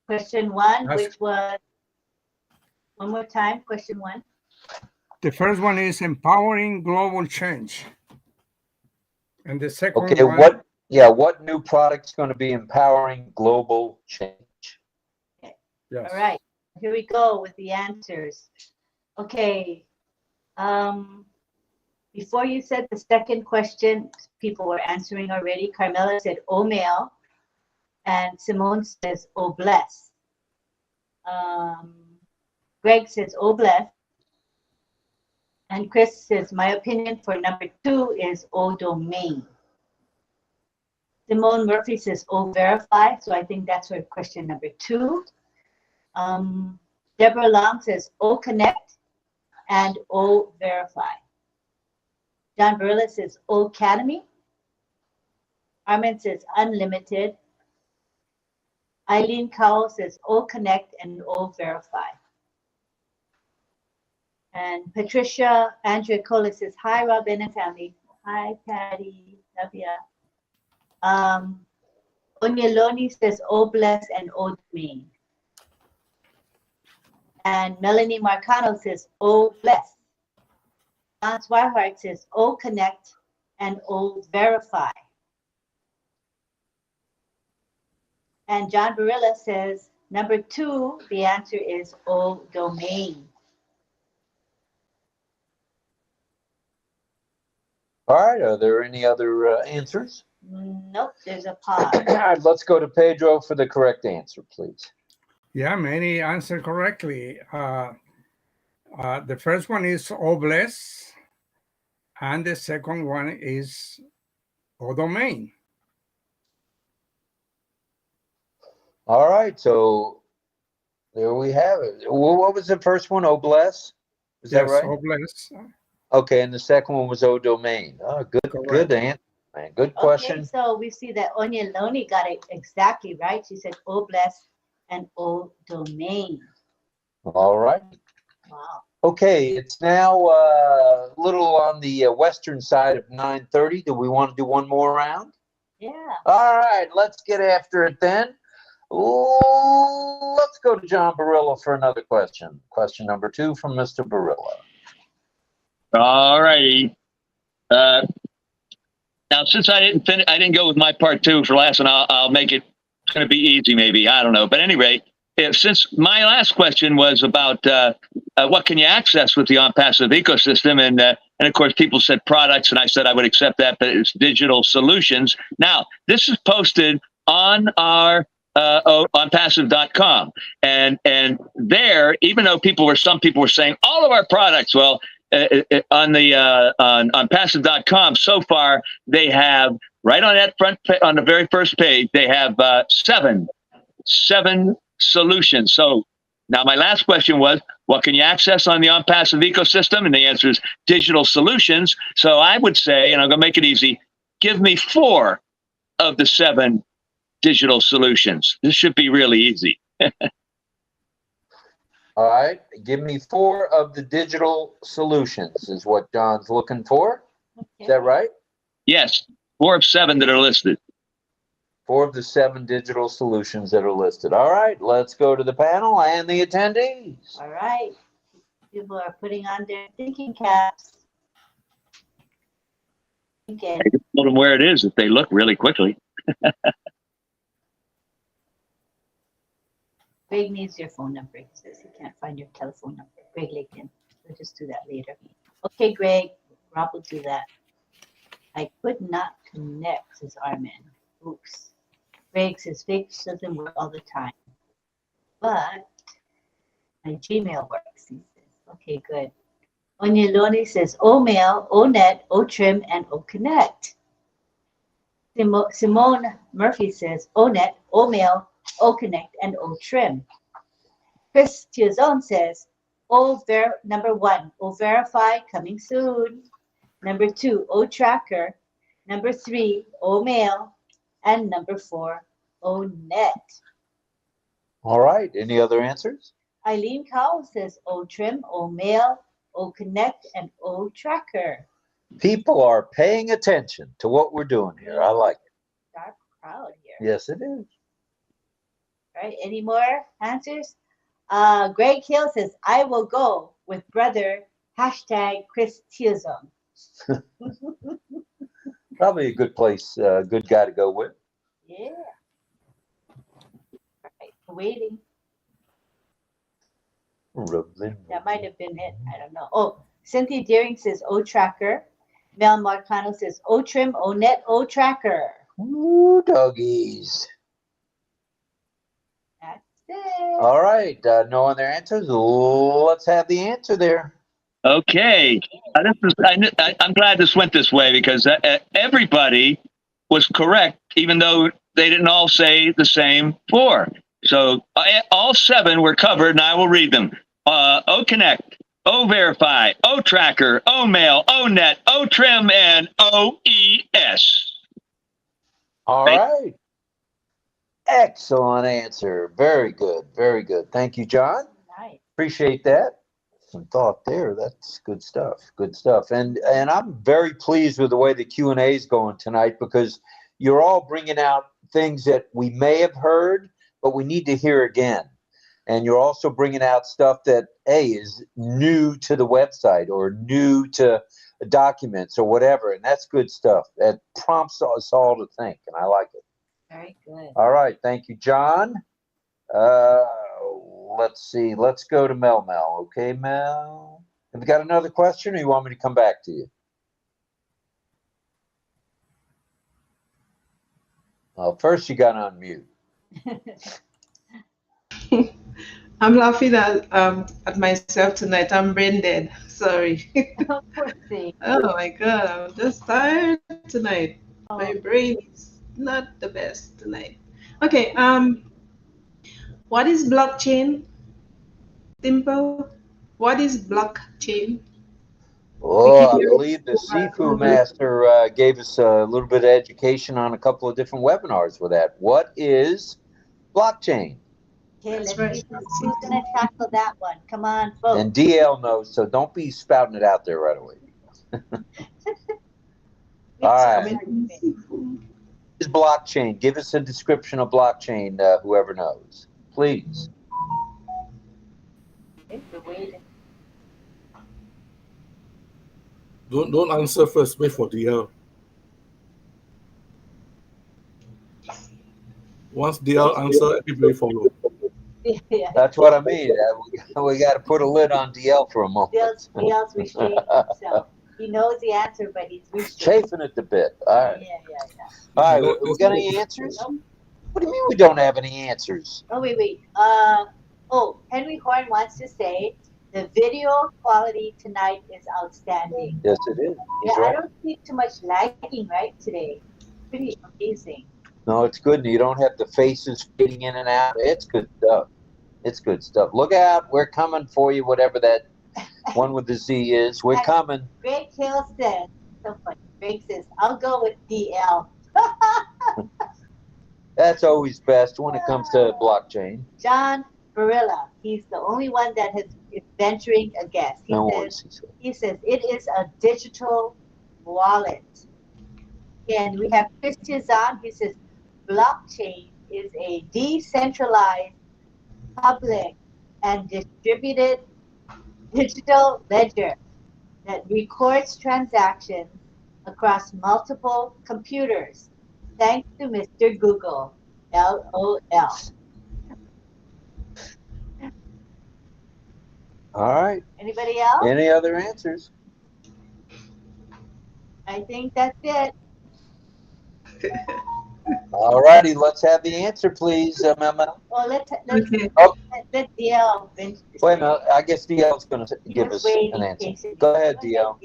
Speaker 4: Question one, which was, one more time, question one.
Speaker 10: The first one is empowering global change. And the second
Speaker 3: Okay,
Speaker 10: one,
Speaker 3: what new product's going to be empowering global change?
Speaker 4: Okay.
Speaker 10: yes.
Speaker 4: All right, here we go with the answers. Okay. Before you said the second question, people were answering already. Carmela said, "Oh, mail," and Simone says, "Oh, bless." Greg says, "Oh, bless." And Chris says, "My opinion for number two is "Oh, domain." Simone Murphy says, "Oh, verify." So I think that's for question number two. Deborah Long says, "Oh, connect," and "Oh, verify." John Barilla says, "Oh, academy." Armin says, "Unlimited." Eileen Cowell says, "Oh, connect," and "Oh, verify." And Patricia Andrea Kohler says, "Hi, Robin and family." Hi, Patty. Love ya. Onyeloni says, "Oh, bless," and "Oh, domain." And Melanie Marcano says, "Oh, bless." John Swihart says, "Oh, connect," and "Oh, verify." And John Barilla says, number two, the answer is "Oh, domain."
Speaker 3: All right, are there any other answers?
Speaker 4: Nope, there's a pause.
Speaker 3: All right, let's go to Pedro for the correct answer, please.
Speaker 10: Yeah, many answered correctly. The first one is "Oh, bless," and the second one is "Oh, domain."
Speaker 3: All right, so there we have it. What was the first one? Oh, bless? Is that right?
Speaker 10: Oh, bless.
Speaker 3: Okay, and the second one was Oh, domain. Oh, good answer, man. Good question.
Speaker 4: Okay, so we see that Onyeloni got it exactly right. She said, "Oh, bless," and "Oh, domain."
Speaker 3: All right.
Speaker 4: Wow.
Speaker 3: Okay, it's now a little on the western side of 9:30. Do we want to do one more round?
Speaker 4: Yeah.
Speaker 3: All right, let's get after it then. Ooh, let's go to John Barilla for another question. Question number two from Mr. Barilla.
Speaker 11: All righty. Now, since I didn't go with my part two for last one. I'll make it. It's going to be easy, maybe. I don't know. But anyway, since my last question was about what can you access with the ONPASSIVE ecosystem, and of course people said products, and I said I would accept that, but it's digital solutions. Now, this is posted on our ONPASSIVE.com, and there, even though some people were saying all of our products, well, on PASSIVE.com so far they have right on that on the very first page they have seven solutions. So now my last question was, what can you access on the ONPASSIVE ecosystem? And the answer is digital solutions. So I would say, and I'm going to make it easy, give me 4 of the 7 digital solutions. This should be really easy.
Speaker 3: All right, give me 4 of the digital solutions is what John's looking for. Okay. Is that right?
Speaker 11: Yes, 4 of 7 that are listed.
Speaker 3: 4 of the 7 digital solutions that are listed. All right, let's go to the panel and the attendees.
Speaker 4: All right, people are putting on their thinking caps.
Speaker 11: I just told them where it is if they look really quickly.
Speaker 4: Greg needs your phone number. He says he can't find your telephone number. Greg Lakin. We'll just do that later. Okay, Greg. Rob will do that. I could not connect, says Armin. Oops. Greg says Fix doesn't work all the time. But my Gmail works, he says. Okay, good. Onyeloni says OMail, ONet, OTrim, and OCONNECT. Simone Murphy says ONET, OMail, OCONNECT, and OTrim. Chris Tiazone says number 1, OVerify, coming soon. Number 2, OTracker. Number 3, OMail. And number 4, ONET.
Speaker 3: All right. Any other answers?
Speaker 4: Eileen Cowell says OTrim, OMail, OCONNECT, and OTracker.
Speaker 3: People are paying attention to what we're doing here. I like it.
Speaker 4: Dark crowd here.
Speaker 3: Yes, it is.
Speaker 4: All right. Any more answers? Greg Hill says, I will go with brother, #Chris Tiazone.
Speaker 3: Probably a good place, good guy to go with.
Speaker 4: Yeah. All right. Waiting.
Speaker 3: RobLynn.
Speaker 4: That might have been it. I don't know. Oh, Cynthia Deering says OTracker. Mel Marcano says OTrim, ONET, OTracker.
Speaker 3: Ooh, doggies.
Speaker 4: That's it.
Speaker 3: All right. No other answers? Let's have the answer there.
Speaker 11: Okay. I'm glad this went this way because everybody was correct, even though they didn't all say the same 4. So all 7 were covered, and I will read them. OCONNECT, OVerify, OTracker, OMail, ONET, OTrim, and OES.
Speaker 3: All right. Excellent answer. Very good. Very good. Thank you, John.
Speaker 4: Nice.
Speaker 3: Appreciate that. Some thought there. That's good stuff. Good stuff. And I'm very pleased with the way the Q&A is going tonight because you're all bringing out things that we may have heard, but we need to hear again. And you're also bringing out stuff that, is new to the website or new to documents or whatever. And that's good stuff. That prompts us all to think, and I like it.
Speaker 4: Very good.
Speaker 3: All right. Thank you, John. Let's see. Let's go to Mel. Okay, Mel? Have you got another question, or you want me to come back to you? Well, first you got to unmute.
Speaker 6: I'm laughing at myself tonight. I'm brain dead. Sorry. Oh my God, I'm just tired tonight. My brain is not the best tonight. Okay. What is blockchain? Simple. What is blockchain?
Speaker 3: Oh, I believe the Sifu Master gave us a little bit of education on a couple of different webinars with that. What is blockchain?
Speaker 4: Okay, let's see who's going to tackle that one. Come on, folks.
Speaker 3: And DL knows, so don't be spouting it out there right away. All right. What is blockchain? Give us a description of blockchain, whoever knows. Please.
Speaker 13: Don't answer first. Wait for DL. Once DL answer, everybody follow.
Speaker 4: Yeah.
Speaker 3: That's what I mean. We got to put a lid on DL for a moment.
Speaker 4: DL's restraining himself. He knows the answer, but he's restraining.
Speaker 3: Chafing at the bit. All right.
Speaker 4: Yeah.
Speaker 3: All right. We got any answers? What do you mean we don't have any answers?
Speaker 4: Oh, wait. Henry Horn wants to say the video quality tonight is outstanding.
Speaker 3: Yes, it is.
Speaker 4: Yeah,
Speaker 3: Right.
Speaker 4: I don't see too much lagging right today. Pretty amazing.
Speaker 3: No, it's good. You don't have the faces fading in and out. It's good stuff. It's good stuff. Look out. We're coming for you, whatever that one with the Z is. We're coming.
Speaker 4: Greg Hill says, so funny. Greg says, I'll go with DL.
Speaker 3: That's always best when it comes to blockchain.
Speaker 4: John Barilla, he's the only one that is venturing a guess. He says it is a digital wallet. And we have Chris Tiazone. He says blockchain is a decentralized, public, and distributed digital ledger that records transactions across multiple computers. Thanks to Mr. Google, LOL.
Speaker 3: All right.
Speaker 4: Anybody else?
Speaker 3: Any other answers?
Speaker 4: I think that's it.
Speaker 3: All righty. Let's have the answer, please, Mel.
Speaker 4: Well, let DL.
Speaker 3: Wait a minute. I guess DL's going to give us an answer. Go ahead, DL.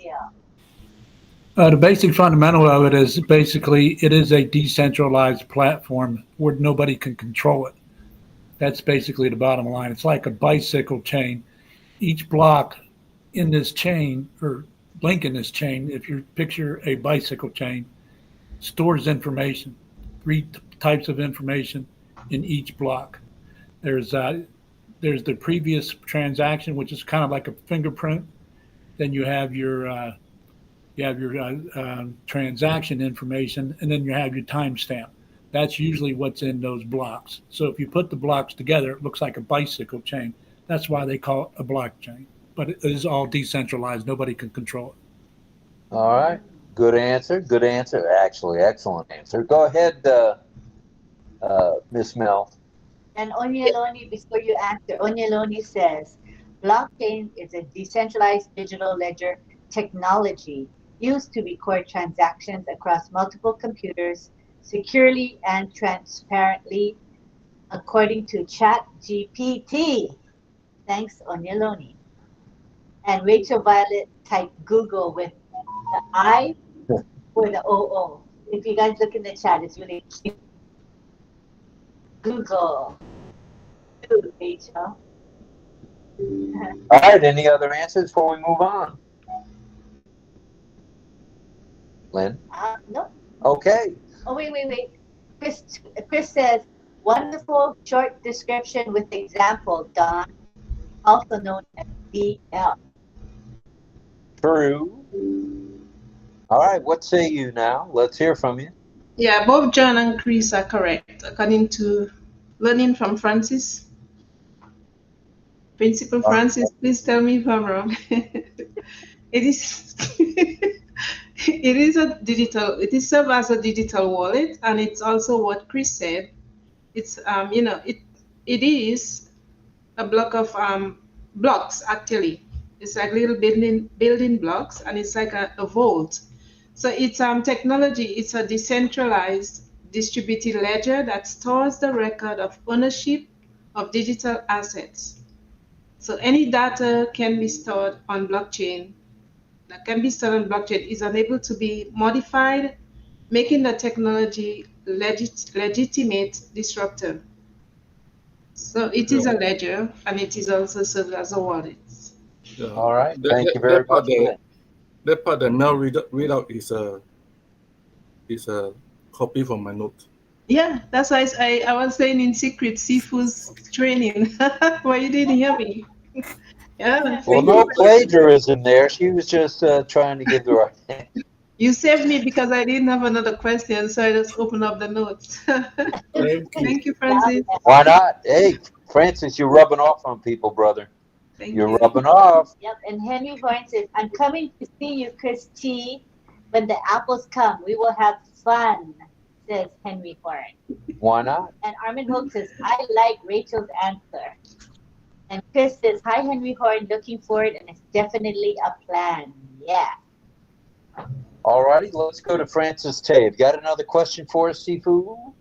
Speaker 8: The basic fundamental of it is basically it is a decentralized platform where nobody can control it. That's basically the bottom line. It's like a bicycle chain. Each block in this chain or link in this chain, if you picture a bicycle chain, stores information, three types of information in each block. There's the previous transaction, which is kind of like a fingerprint. Then you have your transaction information, and then you have your timestamp. That's usually what's in those blocks. So if you put the blocks together, it looks like a bicycle chain. That's why they call it a blockchain. But it is all decentralized. Nobody can control it.
Speaker 3: All right. Good answer. Good answer. Actually, excellent answer. Go ahead, Miss Mel.
Speaker 4: And Onyeloni, before you answer, Onyeloni says, blockchain is a decentralized digital ledger technology used to record transactions across multiple computers securely and transparently, according to ChatGPT. Thanks, Onyeloni. And Rachel Violet typed Google with the I or the OO. If you guys look in the chat, it's really cute. Google. Rachel.
Speaker 3: All right. Any other answers before we move on? Lynn?
Speaker 4: No.
Speaker 3: Okay.
Speaker 4: Oh, wait. Chris says, wonderful short description with example, Don, also known as DL.
Speaker 3: True. All right. What say you now? Let's hear from you.
Speaker 6: Yeah, both John and Chris are correct, according to learning from Francis. Principal Francis, please tell me if I'm wrong. It is it is served as a digital wallet, and it's also what Chris said. It's it is a block of blocks actually. It's like little building blocks, and it's like a vault. So it's technology. It's a decentralized distributed ledger that stores the record of ownership of digital assets. So any data can be stored on blockchain. That can be stored on blockchain is unable to be modified, making the technology legitimate disruptor. So it is a ledger, and it is also served as a wallet.
Speaker 13: Yeah.
Speaker 3: All right. Thank you very much.
Speaker 13: That part that Mel read out is a copy from my note.
Speaker 6: Yeah, that's why I was saying in secret Sifu's training. Why you didn't hear me? Yeah.
Speaker 3: Well, no plagiarism there. She was just trying to give the right.
Speaker 6: You saved me because I didn't have another question, so I just opened up the notes. Thank you, Francis.
Speaker 3: Why not? Hey, Francis, you're rubbing off on people, brother. You're rubbing off.
Speaker 4: Yep, and Henry Horn says, I'm coming to see you, Chris T. When the apples come, we will have fun, says Henry Horn.
Speaker 3: Why not?
Speaker 4: And Armin Hope says, I like Rachel's answer. And Chris says, hi, Henry Horn, looking forward, and it's definitely a plan. Yeah.
Speaker 3: All righty, let's go to Francis Tave. Got another question for us, Sifu?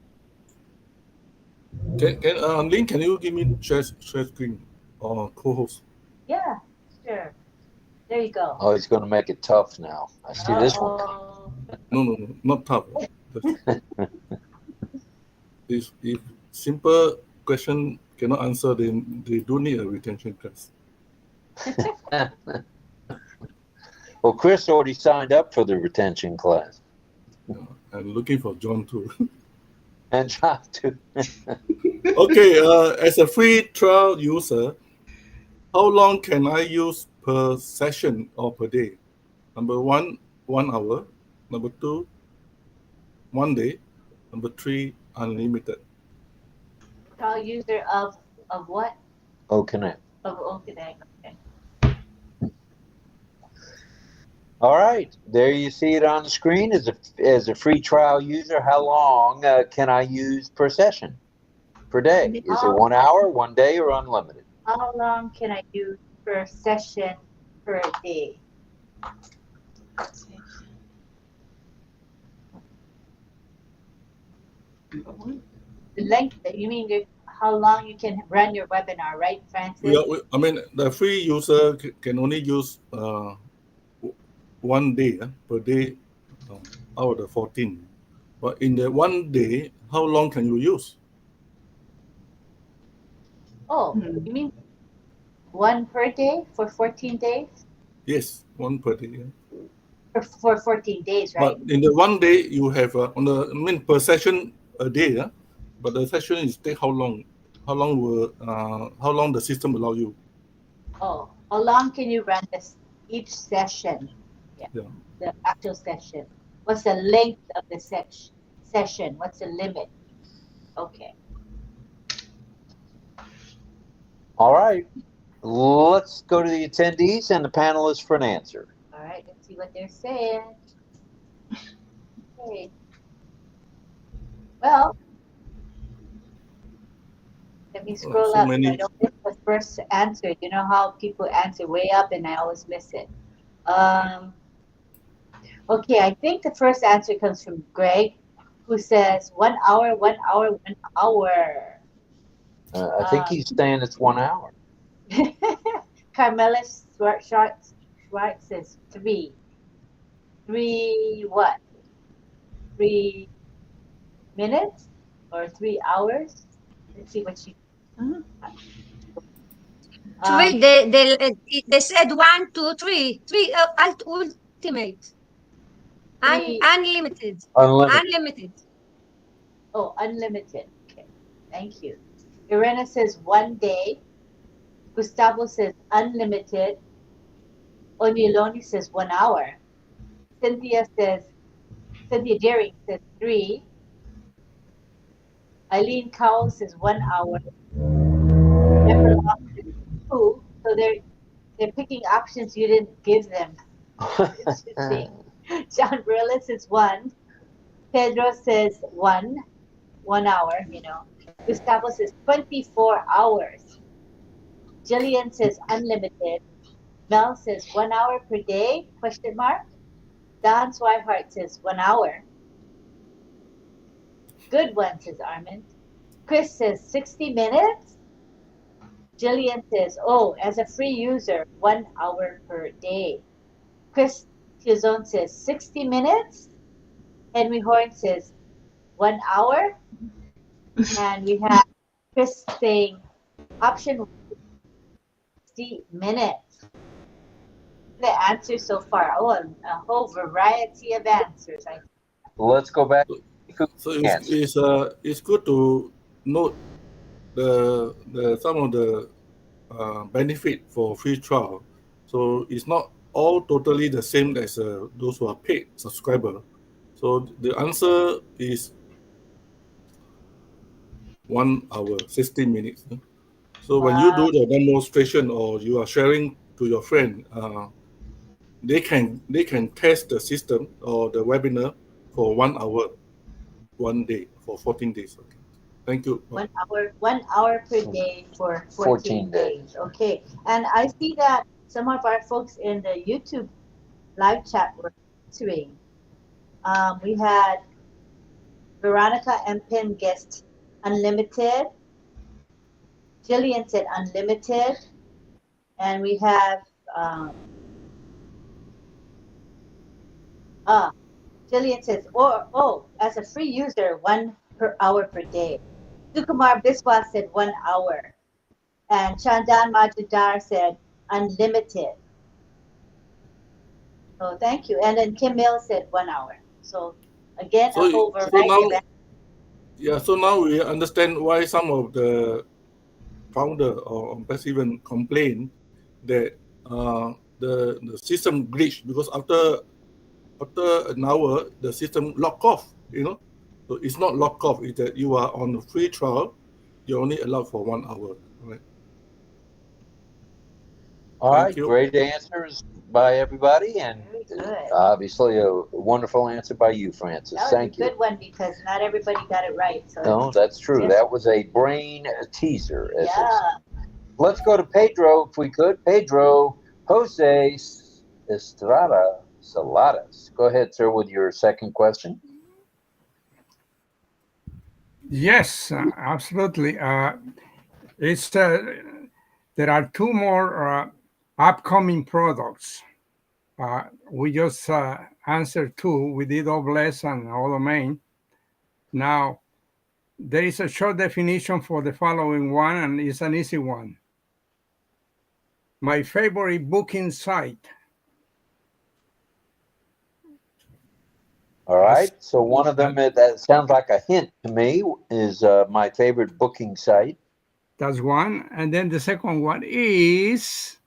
Speaker 13: Lynn, can you give me share screen or co-host?
Speaker 4: Yeah, sure. There you go.
Speaker 3: Oh, he's going to make it tough now. I see this one.
Speaker 13: No, not tough. If simple question cannot answer, then they do need a retention class.
Speaker 3: Well, Chris already signed up for the retention class.
Speaker 13: Yeah, I'm looking for John too.
Speaker 3: And John too.
Speaker 13: Okay, as a free trial user, how long can I use per session or per day? Number one, 1 hour. Number two, 1 day. Number three, unlimited.
Speaker 4: Trial user of what?
Speaker 3: OCONNECT.
Speaker 4: Of OCONNECT. Okay.
Speaker 3: All right, there you see it on the screen. As a free trial user, how long can I use per session, per day? Is it 1 hour, 1 day, or unlimited?
Speaker 4: How long can I use per session per day? The length, you mean how long you can run your webinar, right, Francis?
Speaker 13: I mean, the free user can only use 1 day per day out of the 14. But in the 1 day, how long can you use?
Speaker 4: Oh, you mean one per day for 14 days?
Speaker 13: Yes, 1 per day. Yeah.
Speaker 4: For 14 days, right?
Speaker 13: But in the 1 day, you have per session a day. Yeah? But the session is take how long? How long the system allow you?
Speaker 4: Oh, how long can you run each session?
Speaker 13: Yeah.
Speaker 4: The actual session. What's the length of the session? What's the limit? Okay.
Speaker 3: All right. Let's go to the attendees and the panelists for an answer.
Speaker 4: All right, let's see what they're saying. Okay. Well, let me scroll
Speaker 13: so
Speaker 4: up.
Speaker 13: many-
Speaker 4: I don't miss the first answer. You know how people answer way up and I always miss it. Okay, I think the first answer comes from Greg, who says 1 hour, 1 hour, 1 hour.
Speaker 3: I think he's saying it's 1 hour.
Speaker 4: Carmela Schwartz says 3. 3 what? 3 minutes or 3 hours? Let's see what she.
Speaker 5: Three, they said 1, 2, 3. 3 ultimate. Unlimited. Unlimited.
Speaker 4: Oh, unlimited. Okay, thank you. Irena says 1 day. Gustavo says unlimited. Onyeloni says 1 hour. Cynthia Daring says 3. Eileen Cowell says 1 hour. Deborah Locke says 2. So they're picking options you didn't give them. Interesting. John Brilla says 1. Pedro says 1 hour, you know. Gustavo says 24 hours. Jillian says unlimited. Mel says 1 hour per day, ? Don Swihart says 1 hour. Good one, says Armin. Chris says 60 minutes. Jillian says, oh, as a free user, 1 hour per day. Chris Tizon says 60 minutes. Henry Horn says 1 hour. And we have Chris saying option 60 minutes. The answer so far. Oh, a whole variety of answers.
Speaker 3: Let's go back.
Speaker 13: So it's good to note the some of the benefit for free trial. So it's not all totally the same as those who are paid subscriber. So the answer is 1 hour, 60 minutes. So when you do the demonstration or you are sharing to your friend, they can test the system or the webinar for 1 hour, 1 day for 14 days. Okay. Thank you.
Speaker 4: 1 hour per day for 14 days. Okay. And I see that some of our folks in the YouTube live chat were answering. We had Veronica M. Pin guessed unlimited. Jillian said unlimited. And we have Jillian says, as a free user, 1 hour per day. Sukumar Biswas said 1 hour. And Chandan Majidar said unlimited. So thank you. And then Kim Mills said 1 hour. So again, a whole variety of
Speaker 13: so now we understand why some of the founder or ONPASSIVE complain that the system glitched because after an hour the system lock off, you know. So it's not lock off, it's that you are on a free trial, you're only allowed for 1 hour. Right.
Speaker 3: All right, great answers by everybody, and obviously a wonderful answer by you, Francis. Thank you.
Speaker 4: Good one because not everybody got it right. So
Speaker 3: no, that's true. That was a brain teaser. Let's go to Pedro if we could. Pedro Jose Estrada Saladas. Go ahead, sir, with your second question.
Speaker 10: Yes, absolutely. There are 2 more upcoming products We just answered 2. We did all bless and all domain. Now, there is a short definition for the following one, and it's an easy one. My favorite booking site.
Speaker 3: All right. So one of them that sounds like a hint to me is my favorite booking site.
Speaker 10: That's one. And then the second one is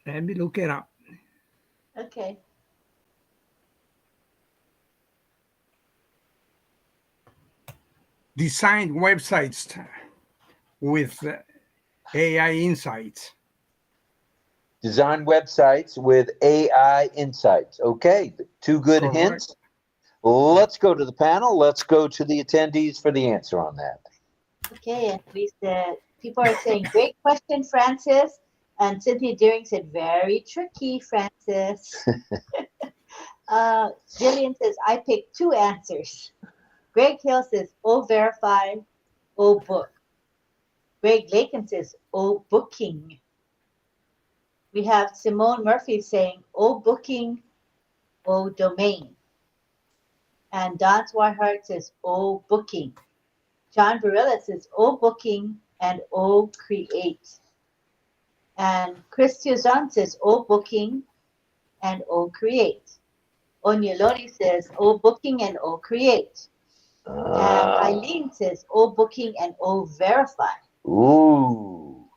Speaker 10: let me look it up.
Speaker 4: Okay.
Speaker 10: Design websites with AI insights.
Speaker 3: Design websites with AI insights. Okay, 2 good
Speaker 10: Correct.
Speaker 3: hints. Let's go to the panel. Let's go to the attendees for the answer on that.
Speaker 4: Okay, and we said, people are saying, great question, Francis. And Cynthia Deering said, very tricky, Francis. Jillian says, I picked 2 answers. Greg Hill says, O verify, O book. Greg Lakin says, O booking. We have Simone Murphy saying, O booking, O domain. And Don Swihart says, O booking. John Barilla says, O booking and O create. And Chris Tuzon says, O booking and O create. Onyolori says, O booking and O create. And Eileen says, O booking and O verify.
Speaker 3: Ooh.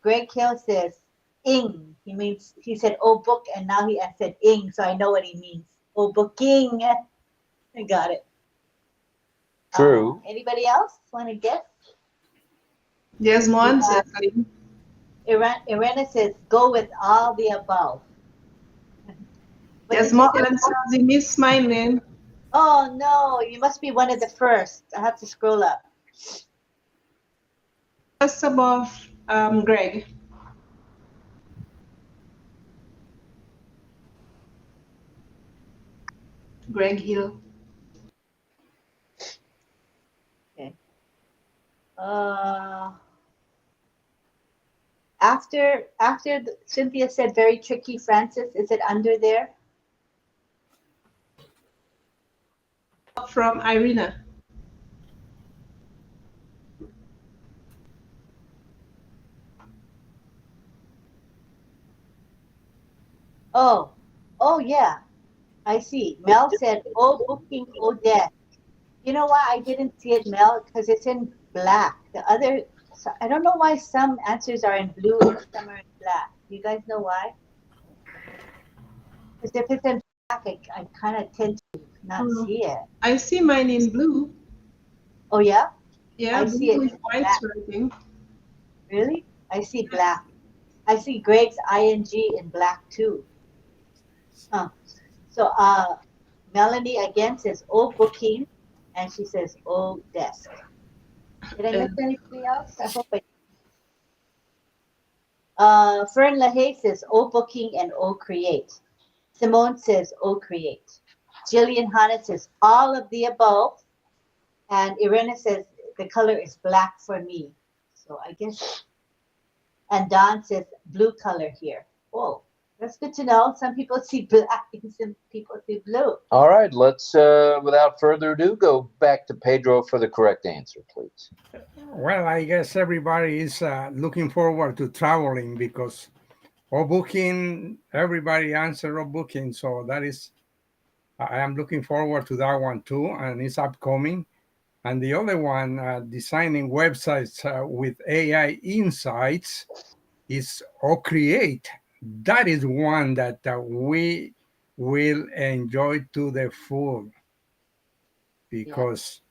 Speaker 4: Greg Hill says, ing. He said, O book, and now he said ing, so I know what he means. O booking. I got it.
Speaker 3: True.
Speaker 4: Anybody else want to guess?
Speaker 6: Yes, Mon says.
Speaker 4: Irena says, go with all the above.
Speaker 6: Yes, Mon says, you missed my name.
Speaker 4: Oh, no, you must be one of the first. I have to scroll up.
Speaker 6: Just above Greg. Greg Hill.
Speaker 4: Okay. After Cynthia said very tricky, Francis, is it under there?
Speaker 6: From Irina.
Speaker 4: Oh yeah, I see. Mel said, oh, booking, oh, death. You know why I didn't see it, Mel? Because it's in black. The other, I don't know why some answers are in blue and some are in black. You guys know why? Because if it's in black, I kind of tend to not see it.
Speaker 6: I see mine in blue.
Speaker 4: Oh, yeah?
Speaker 6: Yeah,
Speaker 4: I see it
Speaker 6: blue
Speaker 4: in
Speaker 6: with white
Speaker 4: black.
Speaker 6: writing.
Speaker 4: Really? I see black. I see Greg's ing in black too. So Melanie again says, oh, booking, and she says, oh, desk. Did I miss anything else? I hope I Fern LaHaye says, oh, booking and oh, create. Simone says, oh, create. Jillian Hanna says, all of the above. And Irena says, the color is black for me. So I guess. And Don says, blue color here. Oh, that's good to know. Some people see black and some people see blue.
Speaker 3: All right, let's, without further ado, go back to Pedro for the correct answer, please.
Speaker 10: Well, I guess everybody is looking forward to traveling because booking, everybody answered booking. So that is, I am looking forward to that one too, and it's upcoming. And the other one, designing websites with AI insights, is OCreate. That is one that we will enjoy to the full because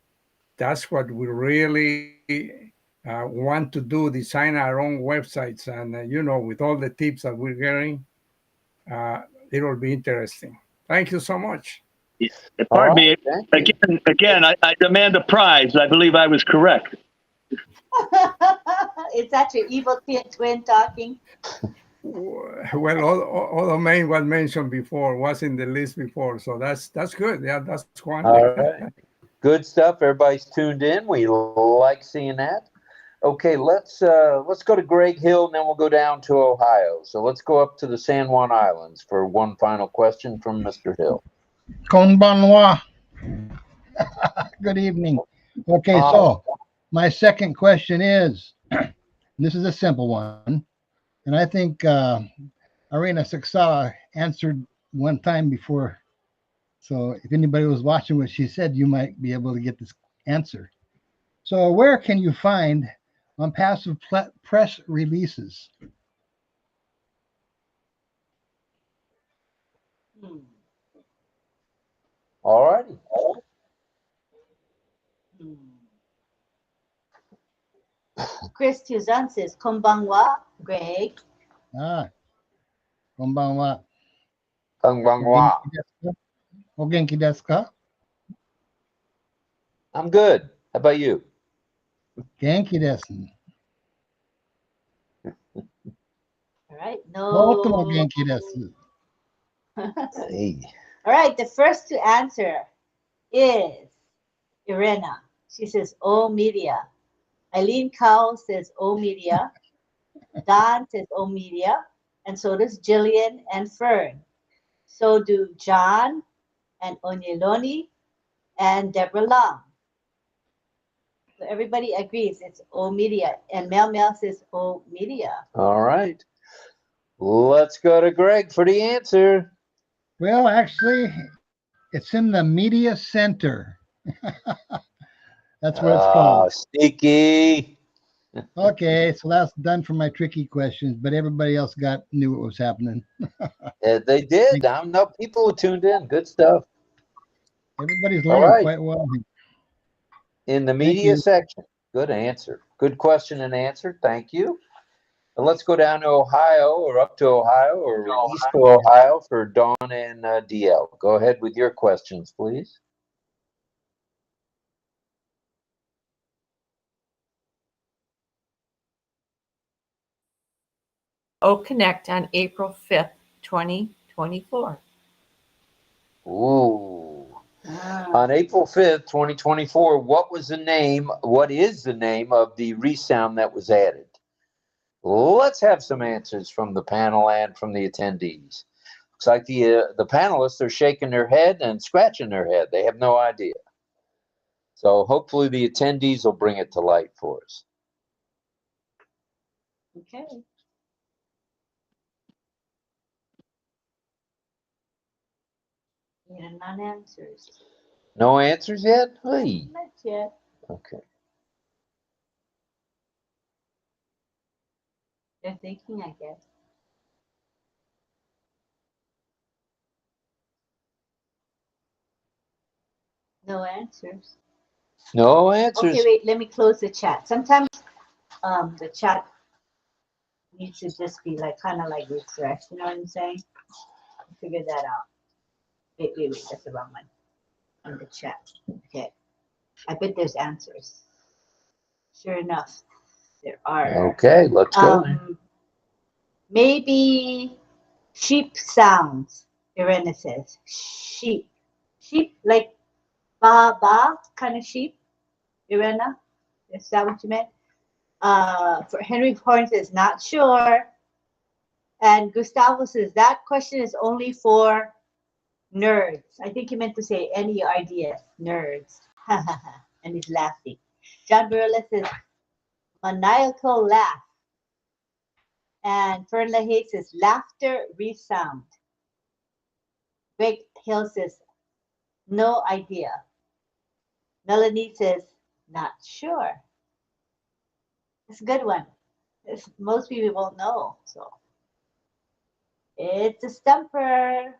Speaker 10: that's what we really want to do, design our own websites. And, you know, with all the tips that we're getting, it will be interesting. Thank you so much.
Speaker 11: Pardon me. Again, I demand a prize. I believe I was correct.
Speaker 4: It's actually evil twin talking.
Speaker 10: Well, all the main was mentioned before, was in the list before. So that's good. Yeah, that's one.
Speaker 3: All right. Good stuff. Everybody's tuned in. We like seeing that. Okay, let's go to Greg Hill, and then we'll go down to Ohio. So let's go up to the San Juan Islands for one final question from Mr. Hill.
Speaker 9: Konbanwa. Good evening. Okay, so my second question is, this is a simple one, and I think 𝗥cie𝘂𝗱𝗁𝗯𝗹𝗲 answered one time before. So if anybody was watching what she said, you might be able to get this answer. So where can you find ONPASSIVE press releases?
Speaker 3: All righty.
Speaker 4: Chris Tuzan says, "Konbanwa, Greg."
Speaker 9: Konbanwa.
Speaker 3: Konbanwa.
Speaker 9: O genki desu ka?
Speaker 3: I'm good. How about you?
Speaker 9: Genki desu.
Speaker 4: All right.
Speaker 9: Totomo
Speaker 4: No.
Speaker 9: genki desu.
Speaker 3: Hey.
Speaker 4: All right. The first to answer is Irena. She says, "O Media." Eileen Cowell says, "O Media." Don says, "O Media." And so does Jillian and Fern. So do John and Onyeloni and Deborah Long. So everybody agrees it's O Media. And Mel says O Media.
Speaker 3: All right. Let's go to Greg for the answer.
Speaker 9: Well, actually, it's in the media center. That's what it's called.
Speaker 3: Sneaky.
Speaker 9: Okay, so that's done for my tricky questions, but everybody else knew what was happening.
Speaker 3: They did. I know people who tuned in. Good stuff.
Speaker 9: Everybody's learning quite well.
Speaker 3: In the media section. Good answer. Good question and answer. Thank you. And let's go down to Ohio, or up to Ohio, or east to Ohio for Dawn and DL. Go ahead with your questions, please.
Speaker 7: OCONNECT on April 5th, 2024.
Speaker 3: Ooh. On April 5th, 2024, what is the name of the resound that was added? Let's have some answers from the panel and from the attendees. Looks like the panelists are shaking their head and scratching their head. They have no idea. So hopefully the attendees will bring it to light for us.
Speaker 4: Okay. None answers.
Speaker 3: No answers yet? Hey.
Speaker 4: Not yet.
Speaker 3: Okay.
Speaker 4: They're thinking, I guess. No answers.
Speaker 3: No answers.
Speaker 4: Okay, wait, let me close the chat. Sometimes the chat needs to just be like kind of like refreshed, you know what I'm saying? Figure that out. Wait, that's the wrong one. On the chat. Okay. I bet there's answers. Sure enough, there are.
Speaker 3: Okay, let's go.
Speaker 4: Maybe sheep sounds, Irena says. Sheep. Sheep like ba kind of sheep, Irena? Is that what you meant? For Henry Horn says, not sure. And Gustavo says, that question is only for nerds. I think he meant to say NERDS, nerds. And he's laughing. John Barilla says, maniacal laugh. And Fern LaHaye says, laughter resound. Greg Hill says, no idea. Melanie says, not sure. It's a good one. Most people won't know. So it's a stumper.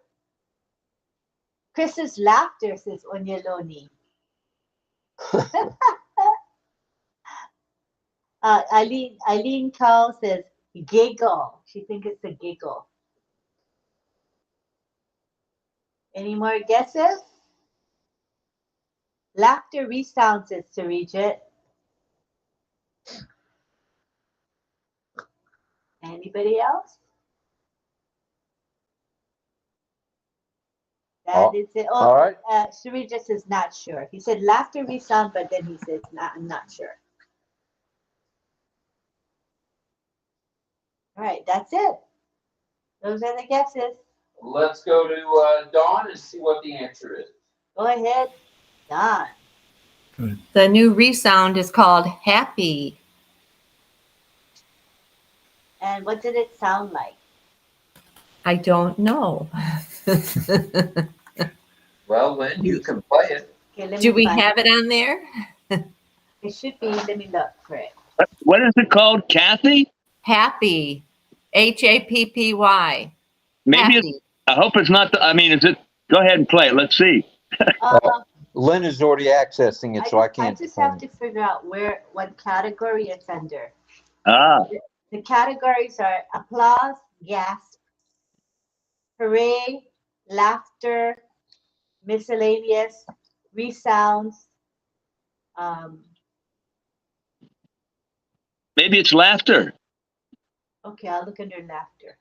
Speaker 4: Chris's laughter, says Onyeloni. Eileen Cowell says giggle. She thinks it's a giggle. Any more guesses? Laughter resounds, says Sarijit. Anybody else? That is it. Oh, all right. Sarijit says not sure. He said laughter resound, but then he says I'm not sure. All right, that's it. Those are the guesses.
Speaker 3: Let's go to Dawn and see what the answer is.
Speaker 4: Go ahead, Don.
Speaker 7: The new resound is called happy.
Speaker 4: And what did it sound like?
Speaker 7: I don't know.
Speaker 3: Well, Lynn, you can play it.
Speaker 4: Okay, let me
Speaker 7: Do we
Speaker 4: find
Speaker 7: have it on there?
Speaker 4: It should be. Let me look for it.
Speaker 11: What is it called, Kathy?
Speaker 7: Happy. Happy.
Speaker 11: Maybe it's, I hope it's not. I mean, is it? Go ahead and play it. Let's see.
Speaker 3: Lynn is already accessing it, so I can't.
Speaker 4: I just have to figure out what category it's under.
Speaker 11: Ah.
Speaker 4: The categories are applause, gasp, hooray, laughter, miscellaneous, resounds.
Speaker 11: Maybe it's laughter.
Speaker 4: Okay, I'll look under laughter.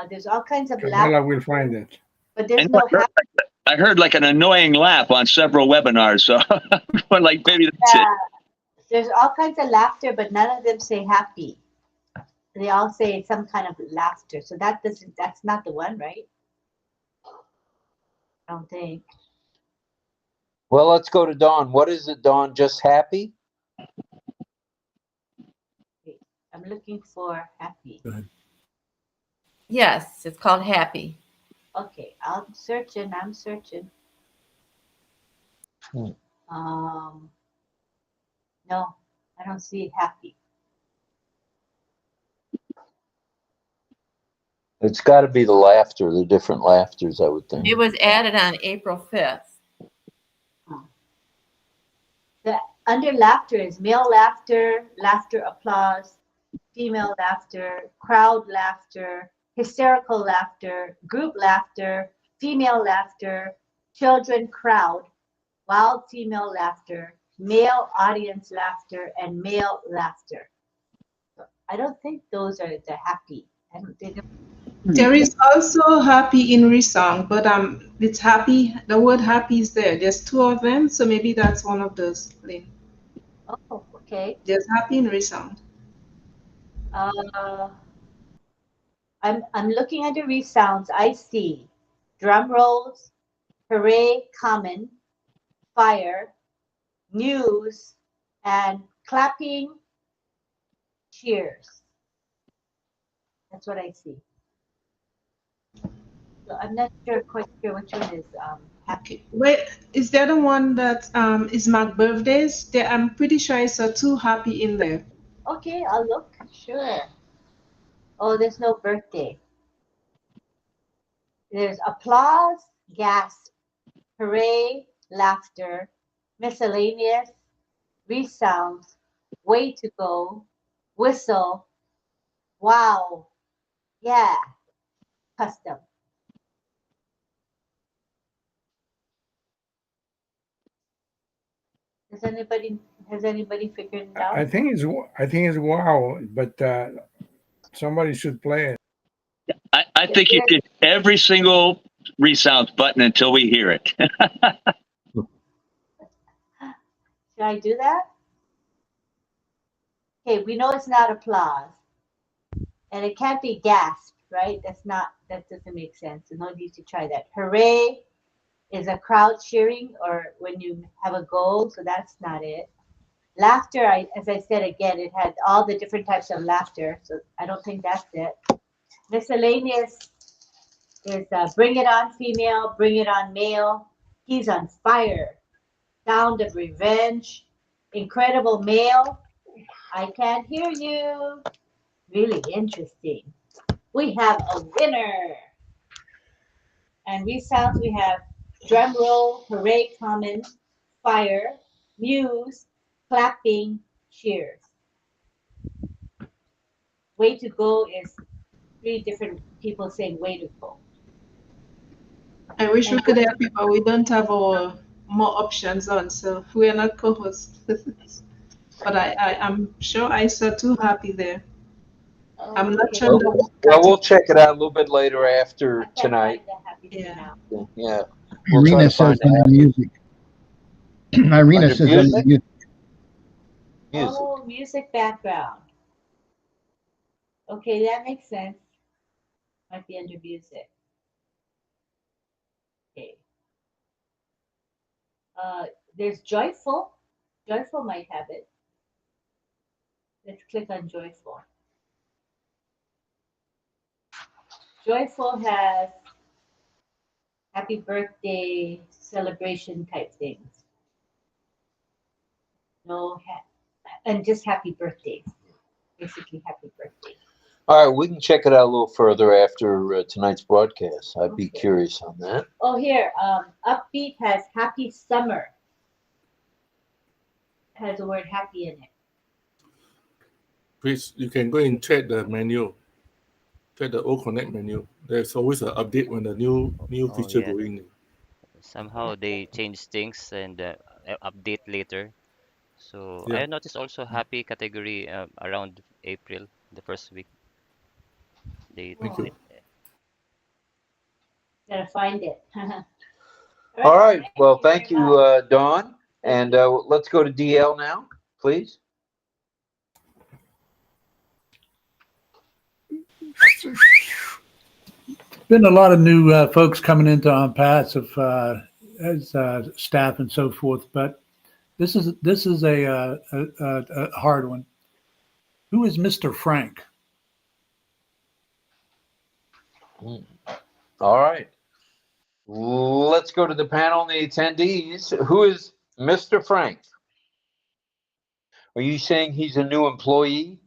Speaker 4: There's all kinds of
Speaker 10: Camilla
Speaker 4: laughter,
Speaker 10: will find it.
Speaker 4: but there's no
Speaker 11: I heard like an annoying laugh on several webinars, so like maybe that's it.
Speaker 4: There's all kinds of laughter, but none of them say happy. They all say some kind of laughter. So that's not the one, right? I don't think.
Speaker 3: Well, let's go to Dawn. What is it, Dawn? Just happy?
Speaker 4: I'm looking for happy.
Speaker 7: Yes, it's called happy.
Speaker 4: Okay, I'm searching. No, I don't see happy.
Speaker 3: It's got to be the laughter, the different laughters, I would think.
Speaker 7: It was added on April 5th.
Speaker 4: Under laughter is male laughter, laughter applause, female laughter, crowd laughter, hysterical laughter, group laughter, female laughter, children crowd, wild female laughter, male audience laughter, and male laughter. I don't think those are the happy. I don't think
Speaker 6: There is also happy in resound, but it's happy. The word happy is there. There's two of them, so maybe that's one of those, Lynn.
Speaker 4: Oh, okay.
Speaker 6: There's happy in resound.
Speaker 4: I'm looking at the resounds. I see drum rolls, hooray, common, fire, news, and clapping, cheers. That's what I see. So I'm not quite sure which one is happy.
Speaker 6: Wait, is there the one that is marked birthdays? There, I'm pretty sure I saw two happy in there.
Speaker 4: Okay, I'll look. Sure. Oh, there's no birthday. There's applause, gasp, hooray, laughter, miscellaneous, resounds, way to go, whistle, wow, yeah, custom. Has anybody figured it out?
Speaker 10: I think it's wow, but somebody should play it.
Speaker 11: I think you did every single resound button until we hear it.
Speaker 4: Should I do that? Okay, we know it's not applause. And it can't be gasp, right? That doesn't make sense. So no need to try that. Hooray is a crowd cheering or when you have a goal, so that's not it. Laughter, as I said again, it had all the different types of laughter, so I don't think that's it. Miscellaneous is bring it on female, bring it on male. He's on fire. Sound of revenge. Incredible male. I can't hear you. Really interesting. We have a winner. And resounds, we have drum roll, hooray, common, fire, news, clapping, cheers. Way to go is 3 different people saying way to go.
Speaker 6: I wish we could help you, but we don't have our more options on, so we are not co-hosts. But I'm sure I saw 2 happy there. I'm not sure.
Speaker 3: Well, we'll check it out a little bit later after tonight.
Speaker 4: Yeah.
Speaker 3: Yeah. We'll
Speaker 9: Irina says under music. Irina says under music.
Speaker 4: Oh, music background. Okay, that makes sense. Might be under music. Okay. There's Joyful. Joyful might have it. Let's click on Joyful. Joyful has happy birthday celebration type things. No, and just happy birthdays. Basically, happy birthday.
Speaker 3: All right, we can check it out a little further after tonight's broadcast. I'd be curious on that.
Speaker 4: Oh, here, Upbeat has happy summer. Has the word happy in it.
Speaker 13: Please, you can go and check the menu. Check the OCONNECT menu. There's always an update when the new feature
Speaker 12: yeah.
Speaker 13: going in.
Speaker 12: Somehow they change things and update later. So
Speaker 13: Yeah.
Speaker 12: I noticed also happy category around April, the first week.
Speaker 13: Thank you.
Speaker 4: Gotta find it.
Speaker 3: All right. Well, thank you, Dawn. And let's go to DL now, please.
Speaker 8: Been a lot of new folks coming into ONPASSIVE as staff and so forth, but this is a hard one. Who is Mr. Frank?
Speaker 3: All right. Let's go to the panel and the attendees. Who is Mr. Frank? Are you saying he's a new employee?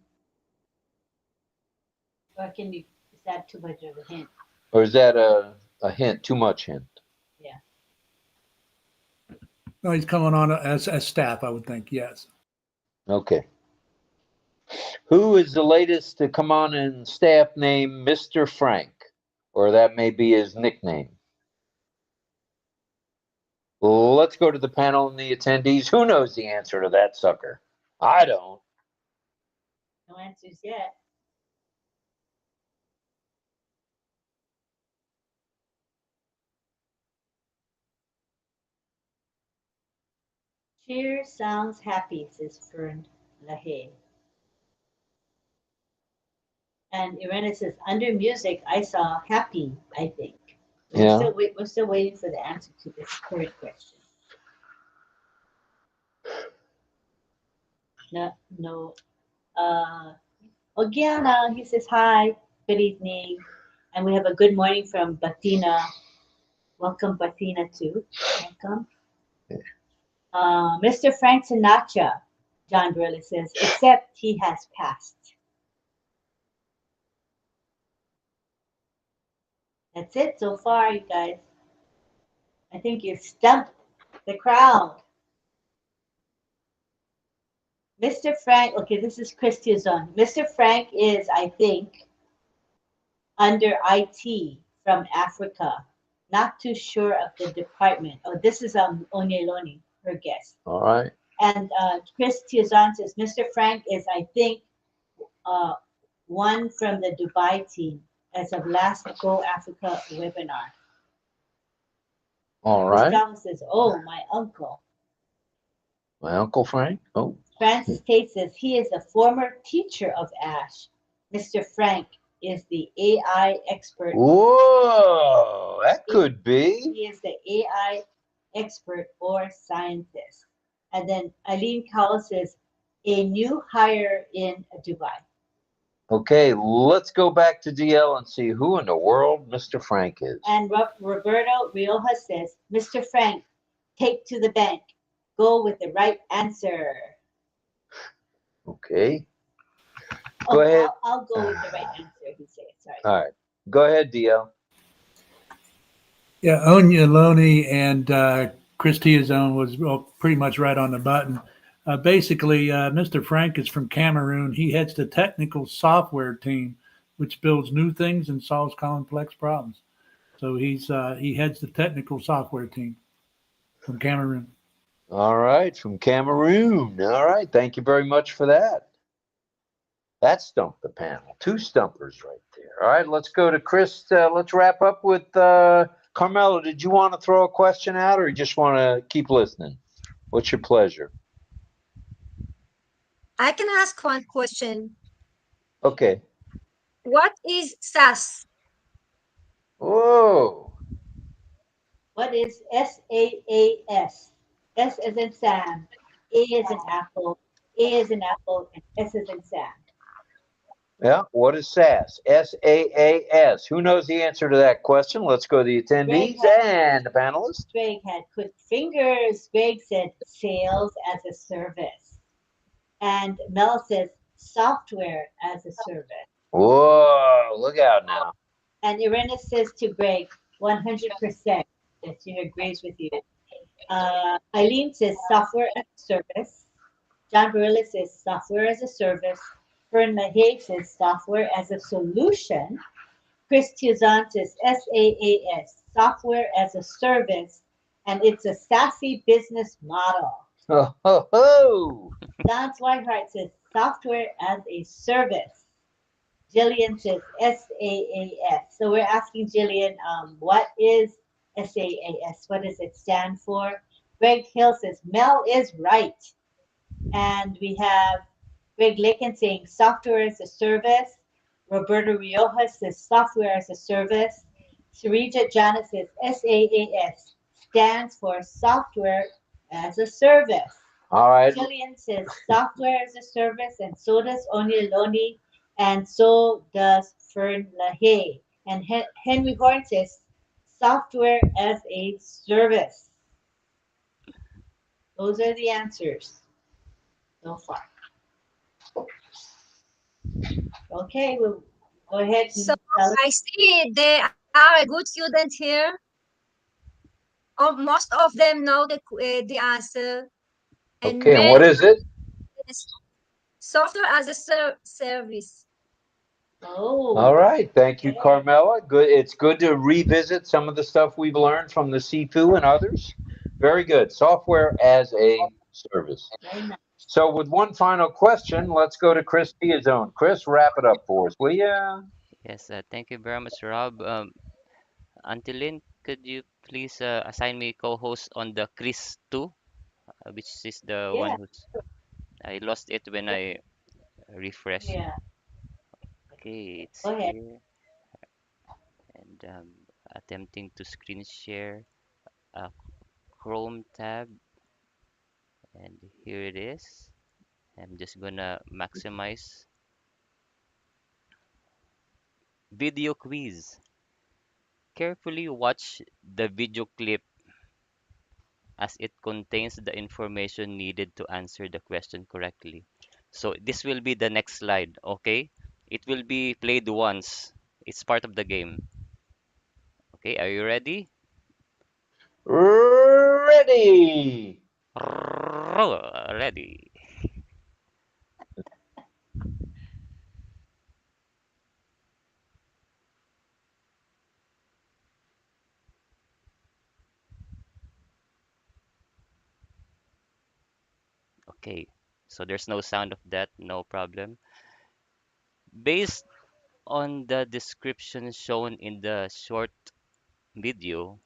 Speaker 4: Or is that too much of a hint?
Speaker 3: Or is that a hint, too much hint?
Speaker 4: Yeah.
Speaker 8: No, he's coming on as staff, I would think, yes.
Speaker 3: Okay. Who is the latest to come on in staff named Mr. Frank? Or that may be his nickname. Let's go to the panel and the attendees. Who knows the answer to that sucker? I don't.
Speaker 4: No answers yet. Cheer sounds happy, says Fern LaHaye. And Irena says, under music, I saw happy, I think.
Speaker 3: Yeah.
Speaker 4: We're still waiting for the answer to this third question. No. Ogiana, he says, hi, good evening. And we have a good morning from Batina. Welcome, Batina, too. Welcome. Mr. Frank Sinatra, John Burley says, except he has passed. That's it so far, you guys. I think you stumped the crowd. Mr. Frank, okay, this is Christia's zone. Mr. Frank is, I think, under IT from Africa. Not too sure of the department. Oh, this is Onyeloni, her guest.
Speaker 3: All right.
Speaker 4: And Chris Tiazan says, Mr. Frank is, I think, one from the Dubai team as of last Go Africa webinar.
Speaker 3: All right.
Speaker 4: Gustavo says, oh, my uncle.
Speaker 3: My Uncle Frank? Oh.
Speaker 4: Francis Tate says, he is a former teacher of ASH. Mr. Frank is the AI expert.
Speaker 3: Whoa, that could be.
Speaker 4: He is the AI expert or scientist. And then Eileen Cowell says, a new hire in Dubai.
Speaker 3: Okay, let's go back to DL and see who in the world Mr. Frank is.
Speaker 4: And Roberto Rioja says, Mr. Frank, take to the bank. Go with the right answer.
Speaker 3: Okay. Go ahead.
Speaker 4: I'll go with the right answer, he says. Sorry.
Speaker 3: All right. Go ahead, DL.
Speaker 8: Yeah, Onyeloni and Christia's zone was pretty much right on the button. Basically, Mr. Frank is from Cameroon. He heads the technical software team, which builds new things and solves complex problems. So he heads the technical software team from Cameroon.
Speaker 3: All right, from Cameroon. All right, thank you very much for that. That stumped the panel. 2 stumpers right there. All right, let's go to Chris. Let's wrap up with Carmela. Did you want to throw a question out, or you just want to keep listening? What's your pleasure?
Speaker 5: I can ask one question.
Speaker 3: Okay.
Speaker 5: What is SAS?
Speaker 3: Whoa.
Speaker 4: What is SAAS? S as in Sam, A as in apple, A as in apple, and S as in Sam.
Speaker 3: Yeah. What is SAS? SAAS. Who knows the answer to that question? Let's go to the attendees and the panelists.
Speaker 4: Greg had quick fingers. Greg said sales as a service. And Mel says software as a service.
Speaker 3: Whoa, look out now.
Speaker 4: And Irena says to Greg, 100% that she agrees with you. Eileen says software as a service. John Barilla says software as a service. Fern LaHaye says software as a solution. Chris Tuzan says SaaS, software as a service, and it's a SASE business model.
Speaker 3: Oh, ho, ho.
Speaker 4: Don Swihart says software as a service. Jillian says SaaS. So we're asking Jillian, what is SaaS? What does it stand for? Greg Hill says Mel is right. And we have Greg Lakin saying software as a service. Roberto Rioja says software as a service. Sarija Jana says SaaS stands for software as a service.
Speaker 3: All right.
Speaker 4: Jillian says software as a service, and so does Onya Loni, and so does Fern LaHaye. And Henry Horn says software as a service. Those are the answers so far. Okay, we'll go ahead.
Speaker 5: So I see there are a good student here. Most of them know the answer. And
Speaker 3: Okay, and what is it?
Speaker 5: Software as a service.
Speaker 4: Oh.
Speaker 3: All right. Thank you, Carmela. Good. It's good to revisit some of the stuff we've learned from the CFU and others. Very good. Software as a service. So with one final question, let's go to Chris Diazone. Chris, wrap it up for us, will you?
Speaker 12: Yes, thank you very much, Rob. Auntie Lynn, could you please assign me co-host on the Chris 2, which is the one who's... I lost it when I refreshed.
Speaker 4: Yeah.
Speaker 12: Okay, it's
Speaker 4: Go ahead.
Speaker 12: here. And attempting to screen share a Chrome tab. And here it is. I'm just gonna maximize video quiz. Carefully watch the video clip as it contains the information needed to answer the question correctly. So this will be the next slide, okay? It will be played once. It's part of the game. Okay, are you ready?
Speaker 3: Ready.
Speaker 12: Ready. Okay, so there's no sound of that, no problem. Based on the description shown in the short video,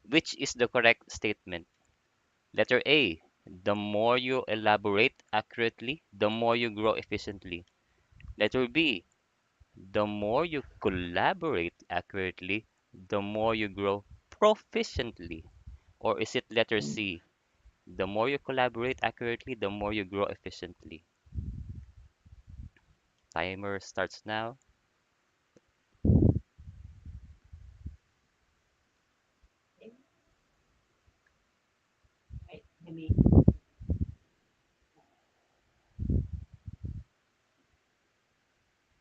Speaker 12: which is the correct statement? Letter A, the more you elaborate accurately, the more you grow efficiently. Letter B, the more you collaborate accurately, the more you grow proficiently. Or is it letter C, the more you collaborate accurately, the more you grow efficiently? Timer starts now.
Speaker 4: Right,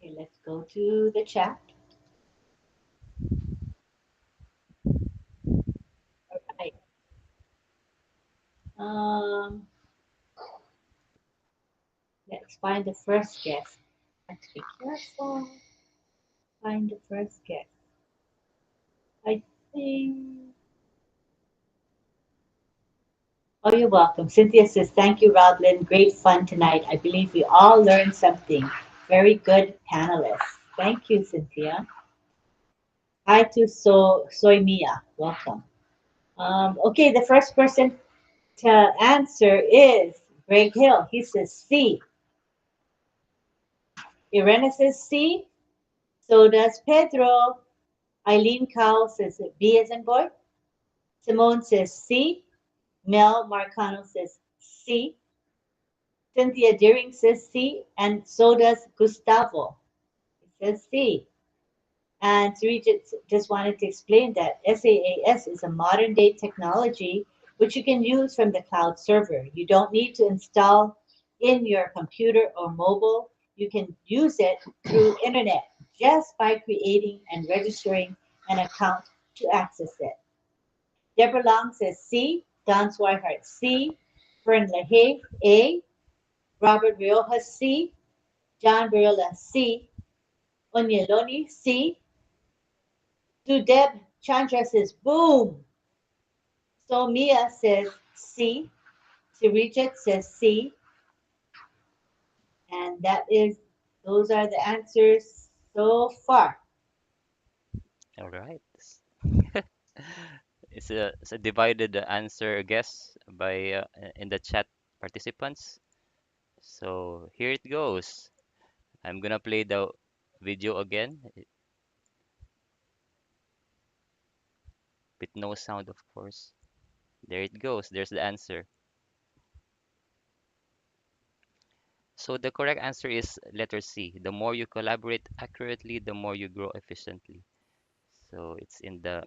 Speaker 4: okay, let's go to the chat. All right. Let's find the first guest. Let's be careful. Find the first guest. I think. Oh, you're welcome. Cynthia says, thank you, RobLynn. Great fun tonight. I believe we all learned something. Very good panelists. Thank you, Cynthia. Hi to Soy Mia. Welcome. Okay, the first person to answer is Greg Hill. He says C. Irena says C. So does Pedro. Eileen Cowell says B as in boy. Simone says C. Mel Marcano says C. Cynthia Deering says C. And so does Gustavo. It says C. And Sri just wanted to explain that SaaS is a modern day technology which you can use from the cloud server. You don't need to install in your computer or mobile. You can use it through internet just by creating and registering an account to access it. Deborah Long says C. Don Swihart C. Fern LaHaye A. Robert Riojas C. John Barilla C. Onyeloni C. Sudeb Chandra says boom. So Mia says C. Sirijit says C. And those are the answers so far.
Speaker 12: All right. It's a divided answer guess by in the chat participants. So here it goes. I'm gonna play the video again with no sound, of course. There it goes. There's the answer. So the correct answer is letter C. The more you collaborate accurately, the more you grow efficiently. So it's in the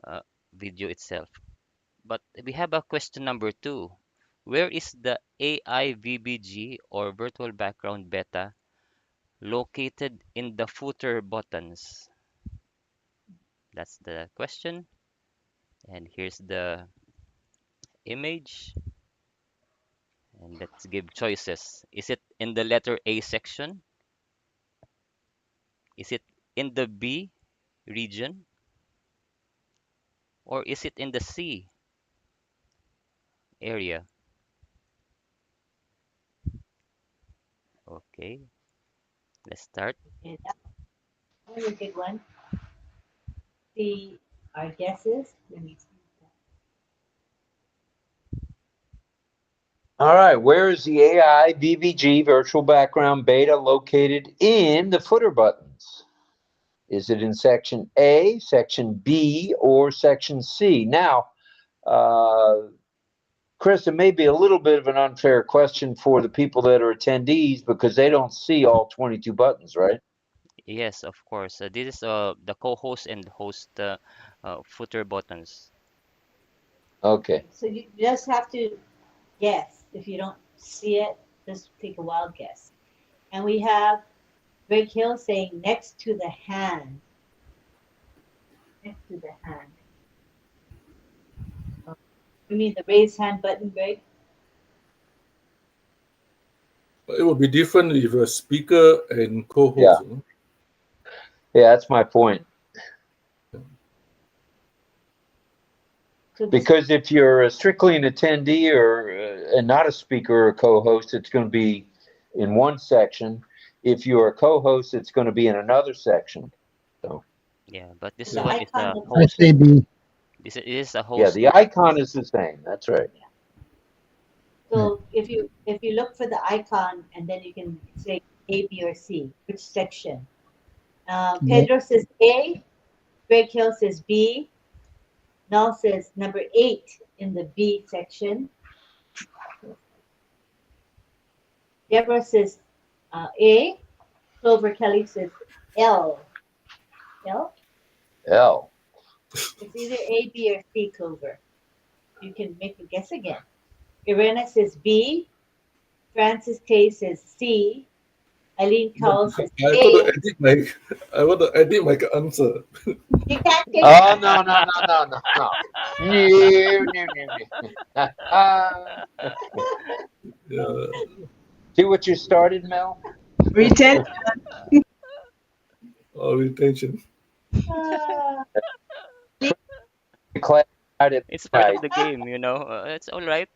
Speaker 12: uh, video itself. But we have a question number 2. Where is the AI VBG or virtual background beta located in the footer buttons? That's the question. And here's the image. And let's give choices. Is it in the letter A section? Is it in the B region? Or is it in the C area? Okay, let's start.
Speaker 4: Okay, that was a good one. See our guesses. Let me see.
Speaker 3: All right, where is the AI VBG virtual background beta located in the footer buttons? Is it in section A, section B, or section C? Now, Chris, it may be a little bit of an unfair question for the people that are attendees because they don't see all 22 buttons, right?
Speaker 12: Yes, of course. This is the co-host and host footer buttons.
Speaker 3: Okay.
Speaker 4: So you just have to guess. If you don't see it, just take a wild guess. And we have Greg Hill saying next to the hand. Next to the hand. You mean the raise hand button, Greg?
Speaker 13: It would be different if a speaker and co-host.
Speaker 3: Yeah. Yeah, that's my point. Because if you're strictly an attendee or and not a speaker or co-host, it's going to be in one section. If you're a co-host, it's going to be in another section. So
Speaker 12: yeah, but this
Speaker 4: The
Speaker 12: one is a
Speaker 4: icon
Speaker 12: host.
Speaker 9: SAB.
Speaker 12: This is a
Speaker 3: yeah,
Speaker 12: host.
Speaker 3: the icon is the same. That's right.
Speaker 4: So if you look for the icon and then you can say A, B, or C, which section? Pedro says A, Greg Hill says B, Null says number 8 in the B section. Deborah says A, Clover Kelly says L. L?
Speaker 3: L.
Speaker 4: It's either A, B, or C, Clover. You can make a guess again. Irena says B, Francis K says C, Eileen Cowell says
Speaker 13: I
Speaker 4: A.
Speaker 13: want to edit my answer.
Speaker 4: You can't take
Speaker 3: Oh, no. No.
Speaker 13: Yeah.
Speaker 3: See what you started, Mel?
Speaker 6: Retention.
Speaker 13: Retention.
Speaker 12: It's part of the game, you know. It's all right.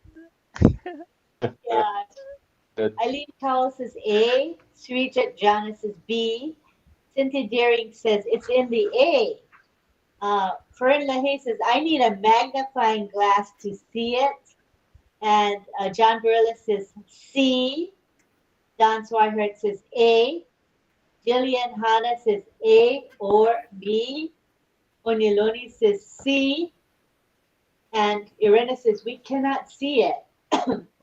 Speaker 4: Yeah. Eileen Cowell says A, Srijit Jana says B, Cynthia Deering says it's in the A. Fern LaHaye says I need a magnifying glass to see it. And John Barilla says C. Don Swihart says A. Jillian Hannah says A or B. Onyeloni says C. And Irena says we cannot see it.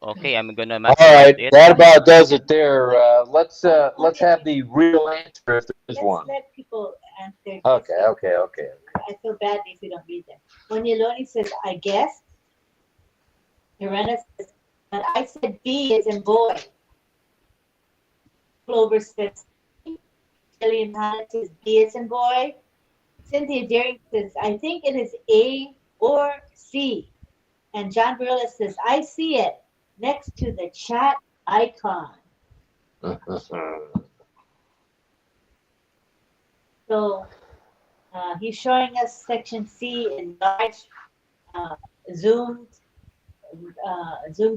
Speaker 12: Okay, I'm gonna
Speaker 3: All
Speaker 12: maximize
Speaker 3: right,
Speaker 12: it.
Speaker 3: that about does it there. Let's have the real answer if there is
Speaker 4: Let's
Speaker 3: one.
Speaker 4: let people answer.
Speaker 3: Okay.
Speaker 4: I feel badly if we don't read them. Onyeloni says, I guess. Irena says, but I said B as in boy. Clover says C. Jillian Hannah says B as in boy. Cynthia Daring says, I think it is A or C. And John Barilla says, I see it next to the chat icon. So he's showing us section C in large, zoomed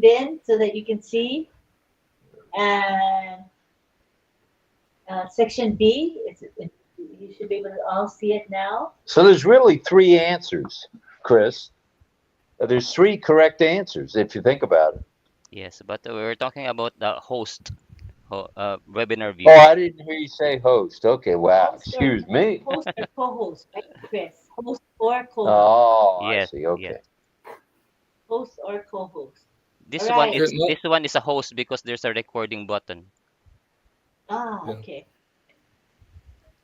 Speaker 4: in so that you can see. And section B, you should be able to all see it now.
Speaker 3: So there's really three answers, Chris. There's three correct answers if you think about it.
Speaker 12: Yes, but we're talking about the host webinar view.
Speaker 3: Oh, I didn't hear you say host. Okay, wow.
Speaker 4: Host
Speaker 3: Excuse me.
Speaker 4: Host or co-host, right, Chris? Host or co-host.
Speaker 3: Oh, I
Speaker 12: Yes,
Speaker 3: see. Okay.
Speaker 12: yes.
Speaker 4: Host or co-host.
Speaker 12: This
Speaker 4: All
Speaker 12: one
Speaker 4: right.
Speaker 12: is this one is a host because there's a recording button.
Speaker 4: Ah,
Speaker 13: Yeah.
Speaker 4: okay.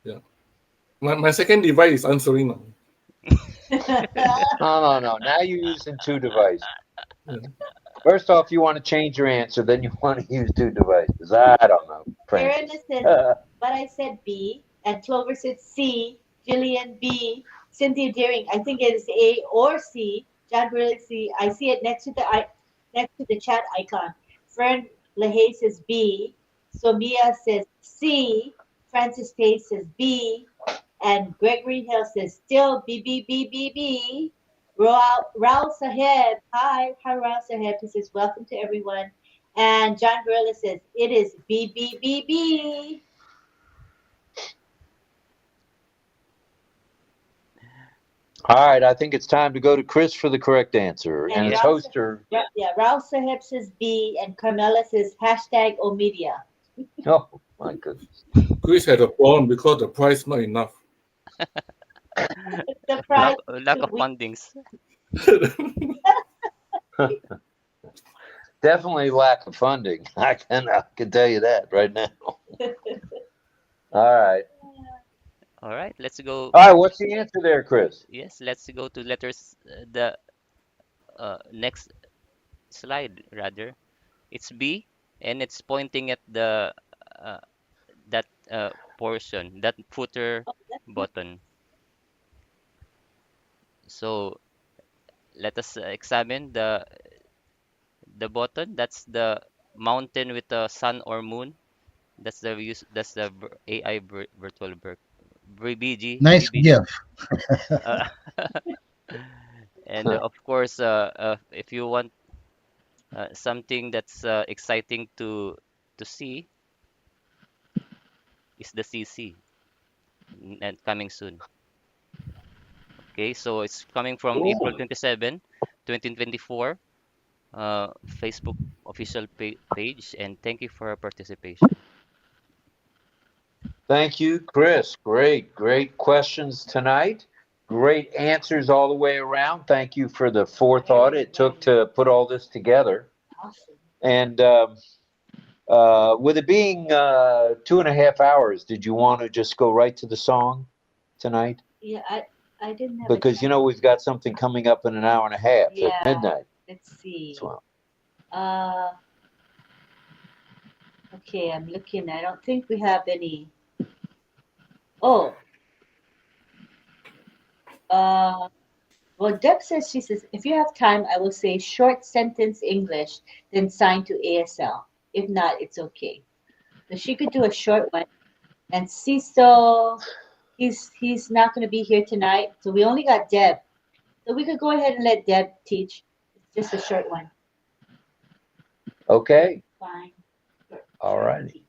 Speaker 13: Yeah. My second device is answering now.
Speaker 3: No. Now you're using two devices.
Speaker 13: Yeah.
Speaker 3: First off, you want to change your answer, then you want to use two devices. I don't know,
Speaker 4: Irena
Speaker 3: Francis.
Speaker 4: says, but I said B, and Clover said C. Jillian B. Cynthia Deering, I think it is A or C. John Burley C. I see it next to the chat icon. Fern LaHaye says B. Somia says C. Francis Tay says B. And Gregory Hill says still B, B, B, B, B. Raul Saheb, hi Raul Saheb. He says welcome to everyone. And John Gorilla says it is B, B, B, B.
Speaker 3: All right, I think it's time to go to Chris for the correct answer. And it's hoster.
Speaker 4: Yeah, Raul Saheb says B, and Carmela says hashtag Omedia.
Speaker 3: Oh, my goodness.
Speaker 13: Chris had a problem because the price not enough.
Speaker 4: The price.
Speaker 12: Lack of fundings.
Speaker 3: Definitely lack of funding. I can tell you that right now. All right.
Speaker 12: All right, let's go.
Speaker 3: All right, what's the answer there, Chris?
Speaker 12: Yes, let's go to letters. The next slide, rather. It's B, and it's pointing at the that portion, that footer button. So let us examine the button. That's the mountain with the sun or moon. That's the use. That's the AI virtual BG.
Speaker 9: Nice
Speaker 12: BBG.
Speaker 9: GIF.
Speaker 12: And of course, if you want something that's exciting to see, is the CC and coming soon. Okay, so it's coming from April 27, 2024, Facebook official page, and thank you for your participation.
Speaker 3: Thank you, Chris. Great questions tonight. Great answers all the way around. Thank you for the forethought it took to put all this together. And with it being 2.5 hours, did you want to just go right to the song tonight?
Speaker 4: Yeah, I didn't have
Speaker 3: Because you know we've got something coming up in an hour and a half at midnight.
Speaker 4: Let's see.
Speaker 3: Well.
Speaker 4: Okay, I'm looking. I don't think we have any. Oh. Well, Deb says, she says, if you have time, I will say short sentence English, then sign to ASL. If not, it's okay. So she could do a short one. And Cecil, he's not going to be here tonight. So we only got Deb. So we could go ahead and let Deb teach. Just a short one.
Speaker 3: Okay.
Speaker 4: Fine.
Speaker 3: All righty.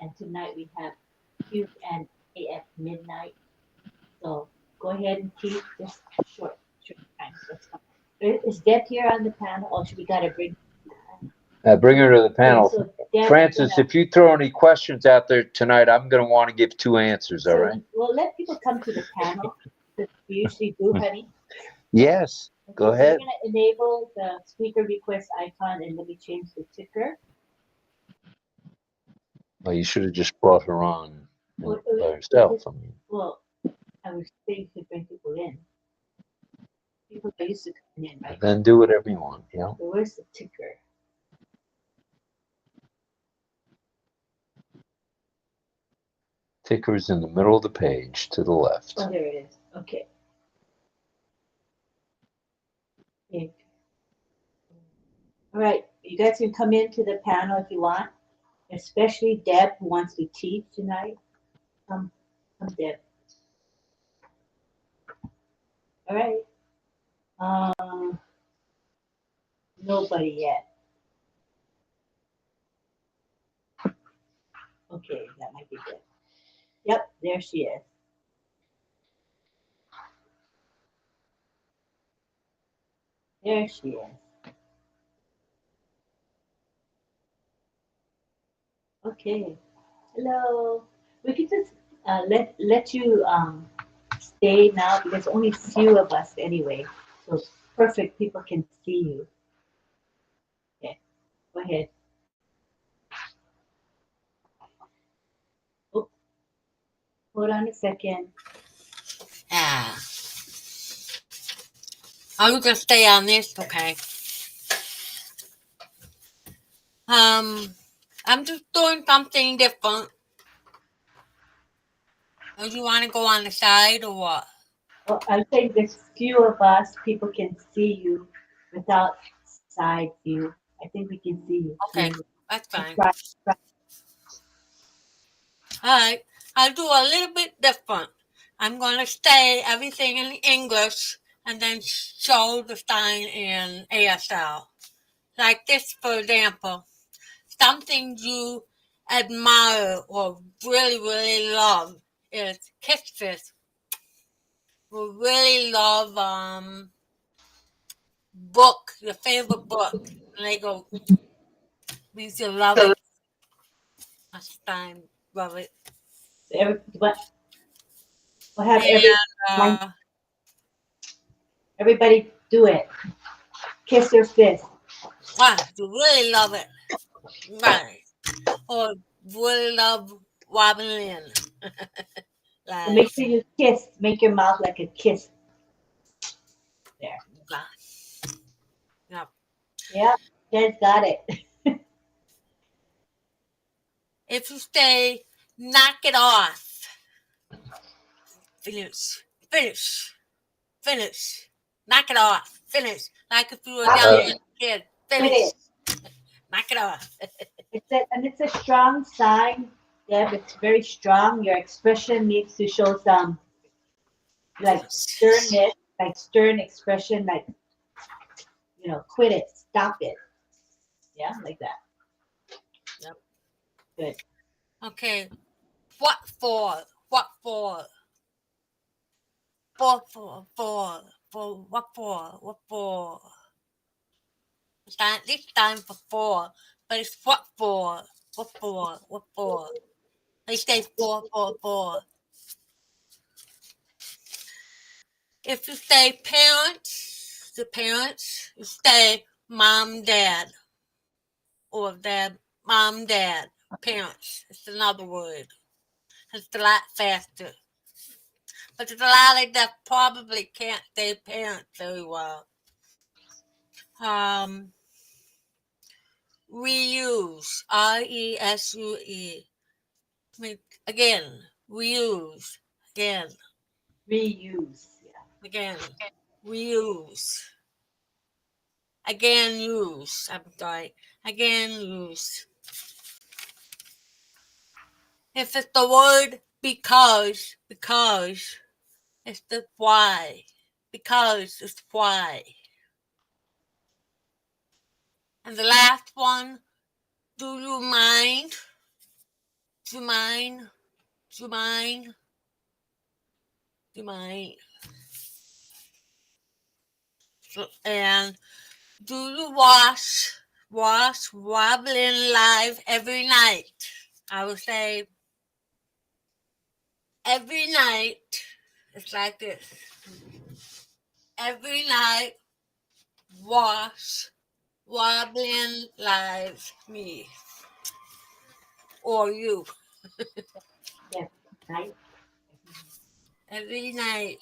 Speaker 4: And tonight we have Q and A at midnight. So go ahead and teach just short time. Is Deb here on the panel? Or should we got to bring?
Speaker 3: Bring her to the panel.
Speaker 4: so Deb's
Speaker 3: Francis,
Speaker 4: gonna-
Speaker 3: if you throw any questions out there tonight, I'm going to want to give 2 answers, all right?
Speaker 4: Well, let people come to the panel. That we usually do, honey.
Speaker 3: Yes, go
Speaker 4: Okay,
Speaker 3: ahead.
Speaker 4: We're gonna enable the speaker request icon, and let me change the ticker.
Speaker 3: Well, you should have just brought her on
Speaker 4: Well,
Speaker 3: by herself. I mean,
Speaker 4: Well, I was saying to bring people in. People are used to coming in, right?
Speaker 3: then do whatever you want, you know?
Speaker 4: So where's the ticker?
Speaker 3: Ticker's in the middle of the page to the left.
Speaker 4: Oh, there it is. Okay. Okay. All right, you guys can come into the panel if you want, especially Deb who wants to teach tonight. Come, Deb. All right. Nobody yet. Okay, that might be good. Yep, there she is. There she is. Okay. Hello. We can just let you stay now because only few of us anyway. So it's perfect. People can see you. Okay. Go ahead. Oh, hold on a second.
Speaker 15: Yeah. I'm gonna stay on this, okay? I'm just doing something different. Do you want to go on the side or what?
Speaker 4: Well, I'm saying there's few of us. People can see you without side view. I think we can see you.
Speaker 15: Okay, that's fine.
Speaker 4: Right.
Speaker 15: All right, I'll do a little bit different. I'm gonna say everything in English and then show the sign in ASL. Like this, for example, something you admire or really, really love is Kiss Fish. We really love book, your favorite book. And they go, we used to love it. Last time, love it.
Speaker 4: We'll have everybody do it. Kiss your fist.
Speaker 15: You really love it. Right. Or really love RobLynn.
Speaker 4: And make sure you kiss. Make your mouth like a kiss. There.
Speaker 15: Yep.
Speaker 4: Yeah, Jen's got it.
Speaker 15: If you say, knock it off. Finish. Finish. Finish. Knock it off. Finish. Like if you were young as a kid. Finish. Knock it off.
Speaker 4: It's a strong sign. Yeah, it's very strong. Your expression needs to show some like sternness, like stern expression, like, you know, quit it, stop it. Yeah, like that.
Speaker 15: Yep.
Speaker 4: Good.
Speaker 15: Okay. What for? What for? For what for? What for? This time for, but it's what for? What for? What for? They say for. If you say parents, the parents, you say mom, dad, or dad, mom, dad, parents. It's another word. It's a lot faster. But there's a lot of that probably can't say parents very well. Reuse, R-E-S-U-E. Again, reuse, again.
Speaker 4: Reuse, yeah.
Speaker 15: Again, reuse. Again, use. I'm sorry. Again, use. If it's the word because, it's the why. Because it's why. And the last one, do you mind? Do you mind? Do you mind? Do you mind? And do you wash watch RobLynn live every night. I would say every night. It's like this. Every night, watch RobLynn live me or you.
Speaker 4: Yes, night.
Speaker 15: Every night.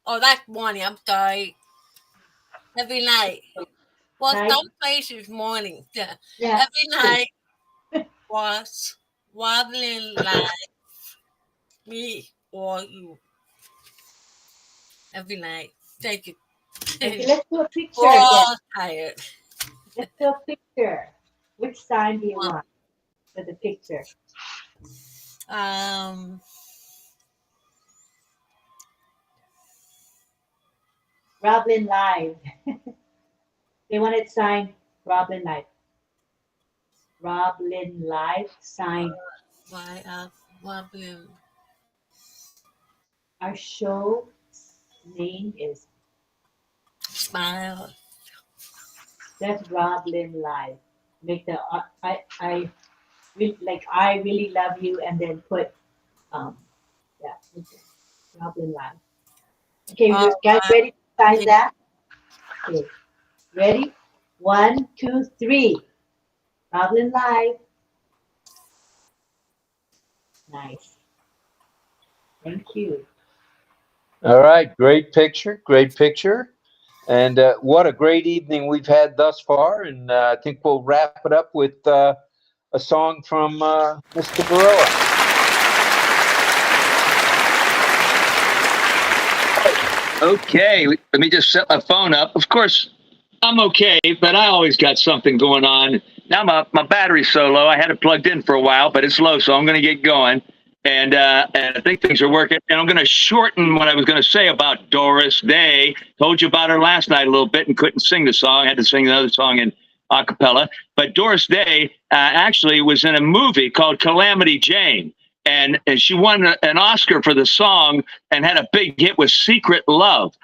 Speaker 15: Oh, that's morning. I'm sorry. Every night. Well,
Speaker 4: Night.
Speaker 15: some places morning. Yeah.
Speaker 4: Yeah.
Speaker 15: Every night, watch RobLynn live me or you. Every night. Thank you.
Speaker 4: Okay, let's do a picture
Speaker 15: We're
Speaker 4: again.
Speaker 15: all tired.
Speaker 4: Let's do a picture. Which sign do you want for the picture? RobLynn Live. They want it signed RobLynn Live. RobLynn Live sign.
Speaker 15: RobLynn.
Speaker 4: Our show name is
Speaker 15: Smile.
Speaker 4: That's RobLynn Live. Make the I really love you, and then put yeah, okay. RobLynn Live. Okay, you guys ready to sign that? Okay, ready? 1, 2, 3. RobLynn Live. Nice. Thank you.
Speaker 3: All right, great picture, great picture. And what a great evening we've had thus far. And I think we'll wrap it up with a song from Mr. Varela.
Speaker 11: Okay, let me just set my phone up. Of course, I'm okay, but I always got something going on. Now my battery's so low, I had it plugged in for a while, but it's low, so I'm going to get going. And I think things are working. And I'm going to shorten what I was going to say about Doris Day. Told you about her last night a little bit and couldn't sing the song. I had to sing another song in a cappella. But Doris Day actually was in a movie called Calamity Jane. And she won an Oscar for the song and had a big hit with Secret Love.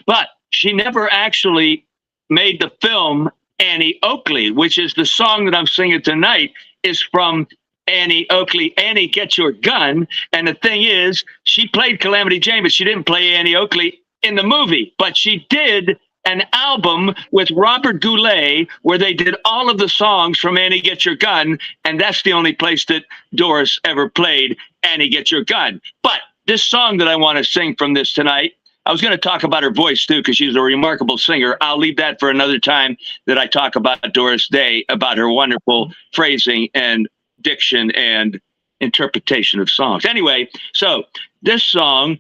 Speaker 11: But she never actually made the film Annie Oakley, which is the song that I'm singing tonight, is from Annie Oakley, Annie, Get Your Gun. And the thing is, she played Calamity Jane, but she didn't play Annie Oakley in the movie. But she did an album with Robert Goulet where they did all of the songs from Annie, Get Your Gun. And that's the only place that Doris ever played Annie, Get Your Gun. But this song that I want to sing from this tonight, I was going to talk about her voice, too, because she's a remarkable singer. I'll leave that for another time that I talk about Doris Day, about her wonderful phrasing and diction and interpretation of songs. Anyway, so this song,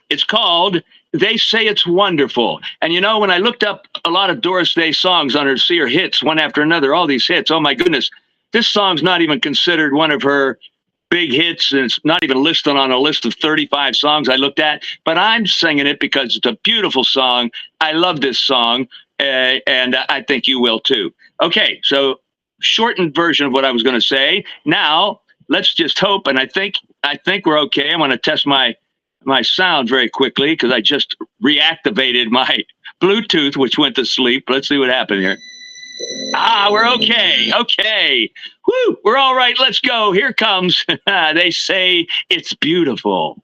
Speaker 11: it's called They Say It's Wonderful. And, you know, when I looked up a lot of Doris Day songs on her See Her hits, one after another, all these hits, oh, my goodness, this song's not even considered one of her big hits, and it's not even listed on a list of 35 songs I looked at, but I'm singing it because it's a beautiful song. I love this song, and I think you will too. Okay, so shortened version of what I was going to say. Now, let's just hope, and I think we're okay. I'm going to test my sound very quickly because I just reactivated my Bluetooth, which went to sleep. Let's see what happened here. We're okay. Okay. Woo, we're all right. Let's go. Here comes. They say it's beautiful.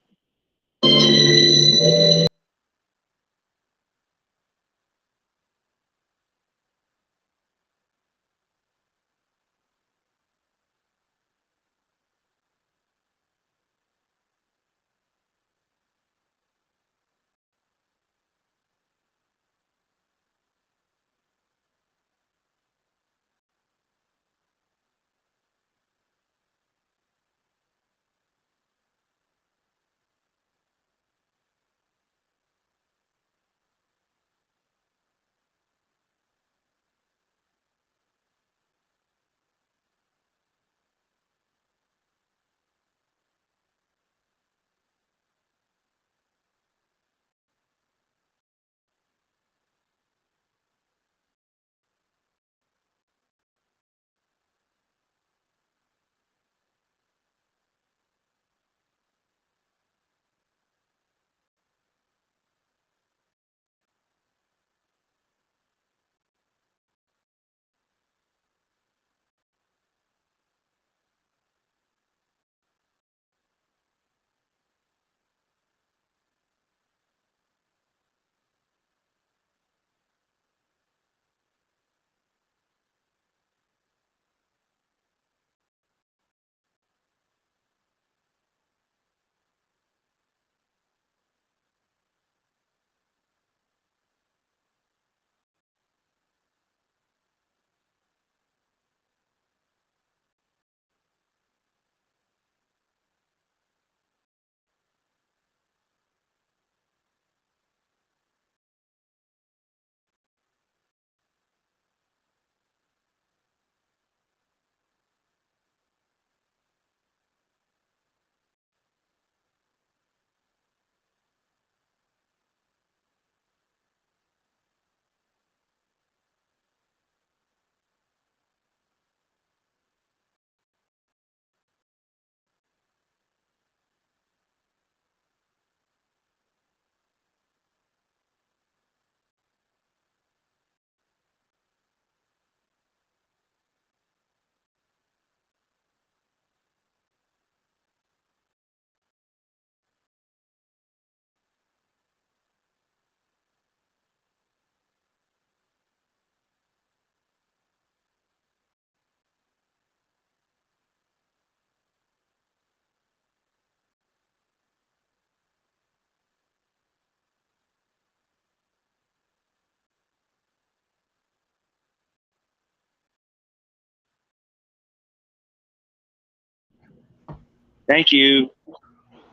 Speaker 11: Thank you.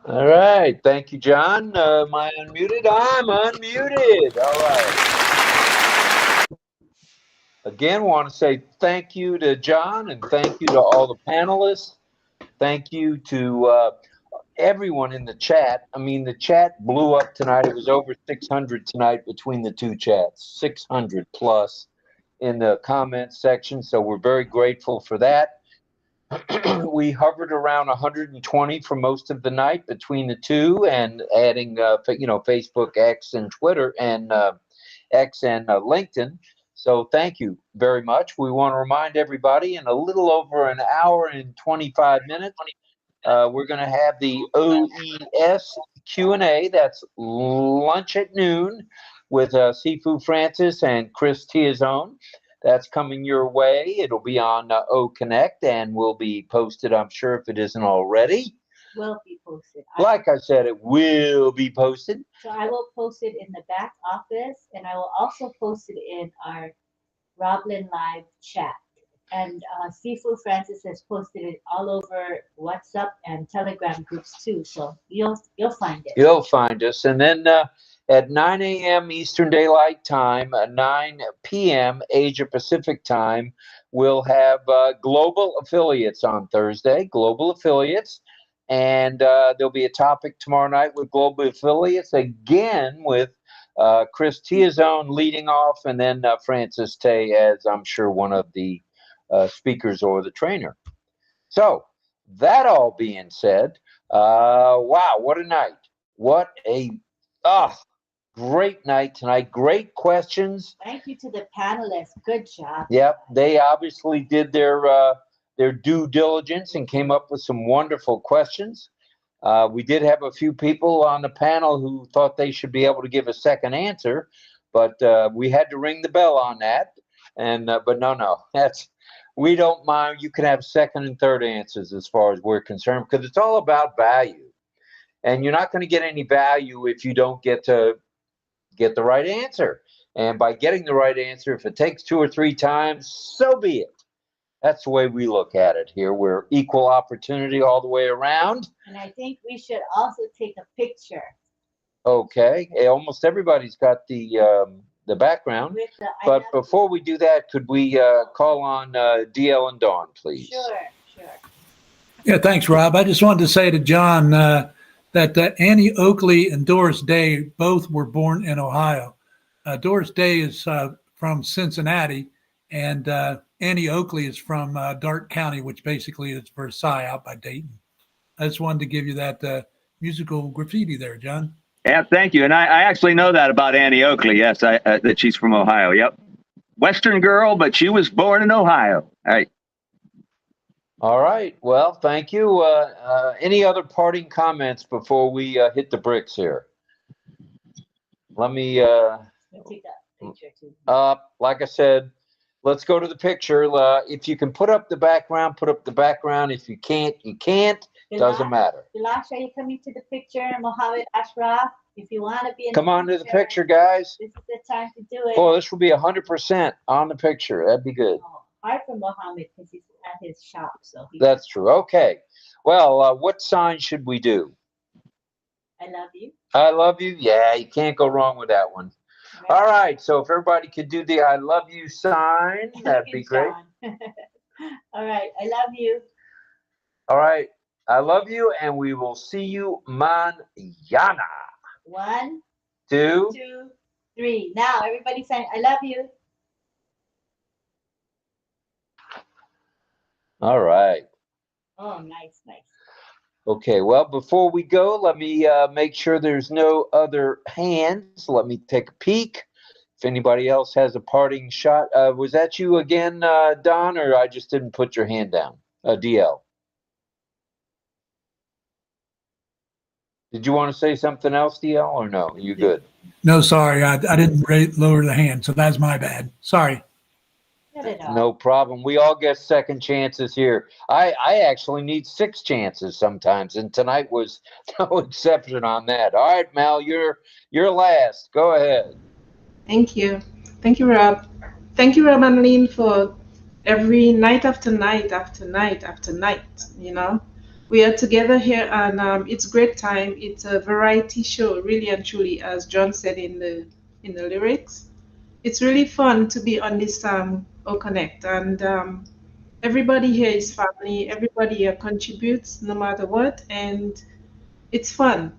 Speaker 3: All right. Thank you, John. Am I unmuted? I'm unmuted. All right. Again, want to say thank you to John and thank you to all the panelists. Thank you to everyone in the chat. I mean, the chat blew up tonight. It was over 600 tonight between the two chats, 600 plus in the comments section. So we're very grateful for that. We hovered around 120 for most of the night between the two, and adding, Facebook, X, and Twitter, and X and LinkedIn. So thank you very much. We want to remind everybody in a little over an hour and 25 minutes, we're going to have the OES Q&A. That's lunch at noon with Sifu Francis and 𝗥cie𝘂𝗱𝗁𝗹𝗲. That's coming your way. It'll be on OCONNECT and will be posted, I'm sure, if it isn't already.
Speaker 4: Will be posted.
Speaker 3: Like I said, it will be posted.
Speaker 4: So I will post it in the back office, and I will also post it in our RobLynn Live chat. And Sifu Francis has posted it all over WhatsApp and Telegram groups too. So you'll find it. You'll
Speaker 3: find us. And then at 9 a.m. Eastern Daylight Time, 9 p.m. Asia Pacific Time, we'll have Global Affiliates on Thursday. Global Affiliates. And there'll be a topic tomorrow night with Global Affiliates, again with 𝗥cie𝘂𝗱𝗁𝗹𝗲 leading off, and then Francis Tay as, I'm sure, one of the speakers or the trainer. So that all being said, wow, what a night. What a great night tonight. Great questions.
Speaker 4: Thank you to the panelists. Good job.
Speaker 3: Yep, they obviously did their due diligence and came up with some wonderful questions. We did have a few people on the panel who thought they should be able to give a second answer, but we had to ring the bell on that. And but no, we don't mind. You can have second and third answers as far as we're concerned, because it's all about value. And you're not going to get any value if you don't get the right answer. And by getting the right answer, if it takes 2 or 3 times, so be it. That's the way we look at it here. We're equal opportunity all the way around.
Speaker 4: And I think we should also take a picture.
Speaker 3: Okay. Almost everybody's got the background. But before we do that, could we call on DL and Dawn, please?
Speaker 4: Sure.
Speaker 8: Yeah, thanks, Rob. I just wanted to say to John that Annie Oakley and Doris Day both were born in Ohio. Doris Day is from Cincinnati, and Annie Oakley is from Darke County, which basically is Versailles out by Dayton. I just wanted to give you that musical graffiti there, John.
Speaker 11: Yeah, thank you. And I actually know that about Annie Oakley. Yes, that she's from Ohio. Yep. Western girl, but she was born in Ohio.
Speaker 3: All right. Well, thank you. Any other parting comments before we hit the bricks here? Let me
Speaker 4: take that picture too.
Speaker 3: Like I said, let's go to the picture. If you can put up the background, put up the background. If you can't, you can't. Doesn't matter.
Speaker 4: Bilash, are you coming to the picture? Mohammed Ashraf, if you want to be in
Speaker 3: Come on to the picture, guys.
Speaker 4: This is the time to do it.
Speaker 3: Oh, this will be 100% on the picture. That'd be good.
Speaker 4: Hard for Mohammed because he's at his shop. So
Speaker 3: that's true. Okay. Well, what sign should we do?
Speaker 4: I love you.
Speaker 3: I love you. Yeah, you can't go wrong with that one. Right. All right. So if everybody could do the I love you sign, that'd be great.
Speaker 4: All right. I love you.
Speaker 3: All right. I love you, and we will see you mañana.
Speaker 4: 1,
Speaker 3: 2,
Speaker 4: 3. Now, everybody saying, I love you.
Speaker 3: All right.
Speaker 4: Oh, nice.
Speaker 3: Okay, well, before we go, let me make sure there's no other hands. Let me take a peek. If anybody else has a parting shot. Was that you again, Don, or I just didn't put your hand down? DL. Did you want to say something else, DL, or no? Are you good?
Speaker 8: No, sorry. I didn't lower the hand, so that's my bad. Sorry.
Speaker 3: No problem. We all get second chances here. I actually need 6 chances sometimes, and tonight was no exception on that. All right, Mel, you're last. Go ahead.
Speaker 6: Thank you. Thank you, Rob. Thank you, Rob and Lynn, for every night after night after night after night, We are together here, and it's great time. It's a variety show, really and truly, as John said in the lyrics. It's really fun to be on this OCONNECT, and everybody here is family. Everybody here contributes, no matter what, and it's fun.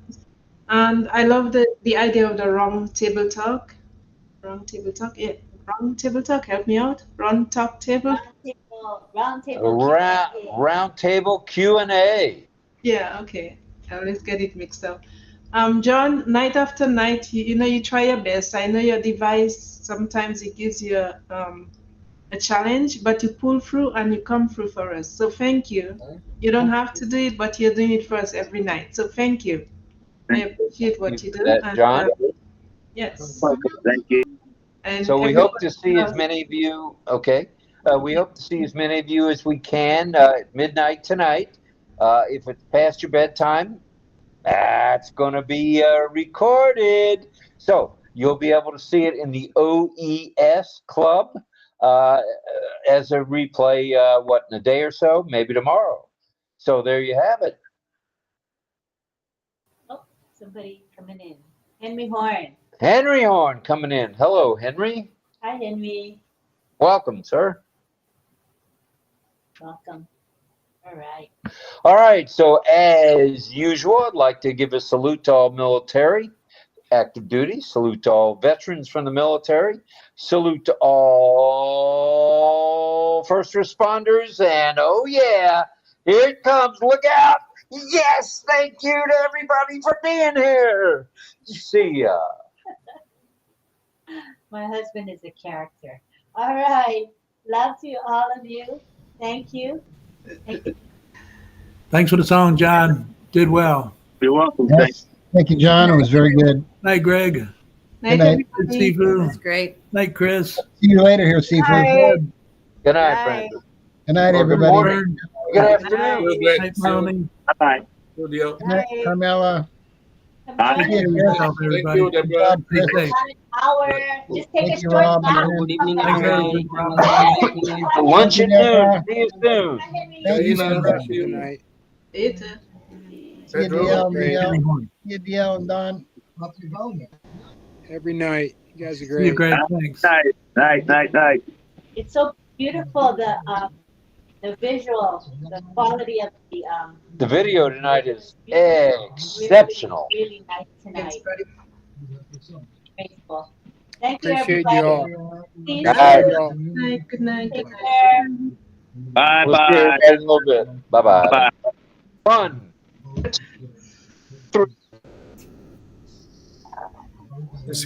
Speaker 6: And I love the idea of the round table talk. Round table talk, yeah. Round table talk. Help me out. Round talk table.
Speaker 4: Round table.
Speaker 3: Round table Q&A.
Speaker 6: Yeah, okay. I always get it mixed up. John, night after night, you know, you try your best. I know your device, sometimes it gives you a challenge, but you pull through and you come through for us. So thank you. You don't have to do it, but you're doing it for us every night. So thank you. I appreciate what you do.
Speaker 3: That, John?
Speaker 6: Yes.
Speaker 11: Thank you.
Speaker 6: And
Speaker 3: So we hope to see as many of you, okay? We hope to see as many of you as we can at midnight tonight. If it's past your bedtime, that's going to be recorded. So you'll be able to see it in the OES Club as a replay, in a day or so, maybe tomorrow. So there you have it.
Speaker 4: Oh, somebody coming in. Henry Horn.
Speaker 3: Henry Horn coming in. Hello, Henry.
Speaker 4: Hi, Henry.
Speaker 3: Welcome, sir.
Speaker 4: Welcome. All right.
Speaker 3: All right. So as usual, I'd like to give a salute to all military, active duty, salute to all veterans from the military, salute to all first responders, and oh yeah, here it comes. Look out. Yes, thank you to everybody for being here. See ya.
Speaker 4: My husband is a character. All right. Love to all of you. Thank you.
Speaker 8: Thanks for the song, John. Did well.
Speaker 11: You're welcome.
Speaker 9: Yes. Thank you, John. It was very good.
Speaker 8: Night, Greg.
Speaker 9: Good night.
Speaker 8: Good, Sifu.
Speaker 7: That's great.
Speaker 8: Night, Chris.
Speaker 9: See you later here, Seafood.
Speaker 3: Good night, friends.
Speaker 9: Good night,
Speaker 3: Or
Speaker 9: everybody.
Speaker 3: Good morning. Good afternoon.
Speaker 13: Good
Speaker 8: Night, Melanie.
Speaker 11: Bye.
Speaker 9: Good night, Carmela.
Speaker 11: Bye.
Speaker 8: Take care of yourself, everybody.
Speaker 9: Good job, Chris.
Speaker 8: Be safe.
Speaker 4: Hour. Just take a
Speaker 9: Thank you,
Speaker 4: short
Speaker 9: Rob.
Speaker 4: nap.
Speaker 9: Good
Speaker 8: Thanks, everybody.
Speaker 3: Lunch at noon. See you soon.
Speaker 9: Thank you,
Speaker 13: Good
Speaker 9: sir.
Speaker 13: night.
Speaker 6: Later.
Speaker 9: See you, DL, Miguel. See you, DL and Don.
Speaker 16: Every night. You guys are
Speaker 8: See you,
Speaker 16: great.
Speaker 8: Greg. Thanks.
Speaker 11: Night.
Speaker 4: It's so beautiful, the visual, the quality of
Speaker 3: The video tonight is exceptional.
Speaker 4: really nice tonight. Graceful. Thank you,
Speaker 16: Appreciate
Speaker 4: everybody.
Speaker 16: you all.
Speaker 4: See you
Speaker 3: Good
Speaker 4: soon.
Speaker 3: night.
Speaker 6: Good night. Good night.
Speaker 4: Take care.
Speaker 11: Bye.
Speaker 3: We'll see you in a little bit. Bye-bye.
Speaker 11: Bye.
Speaker 3: Fun.
Speaker 13: It's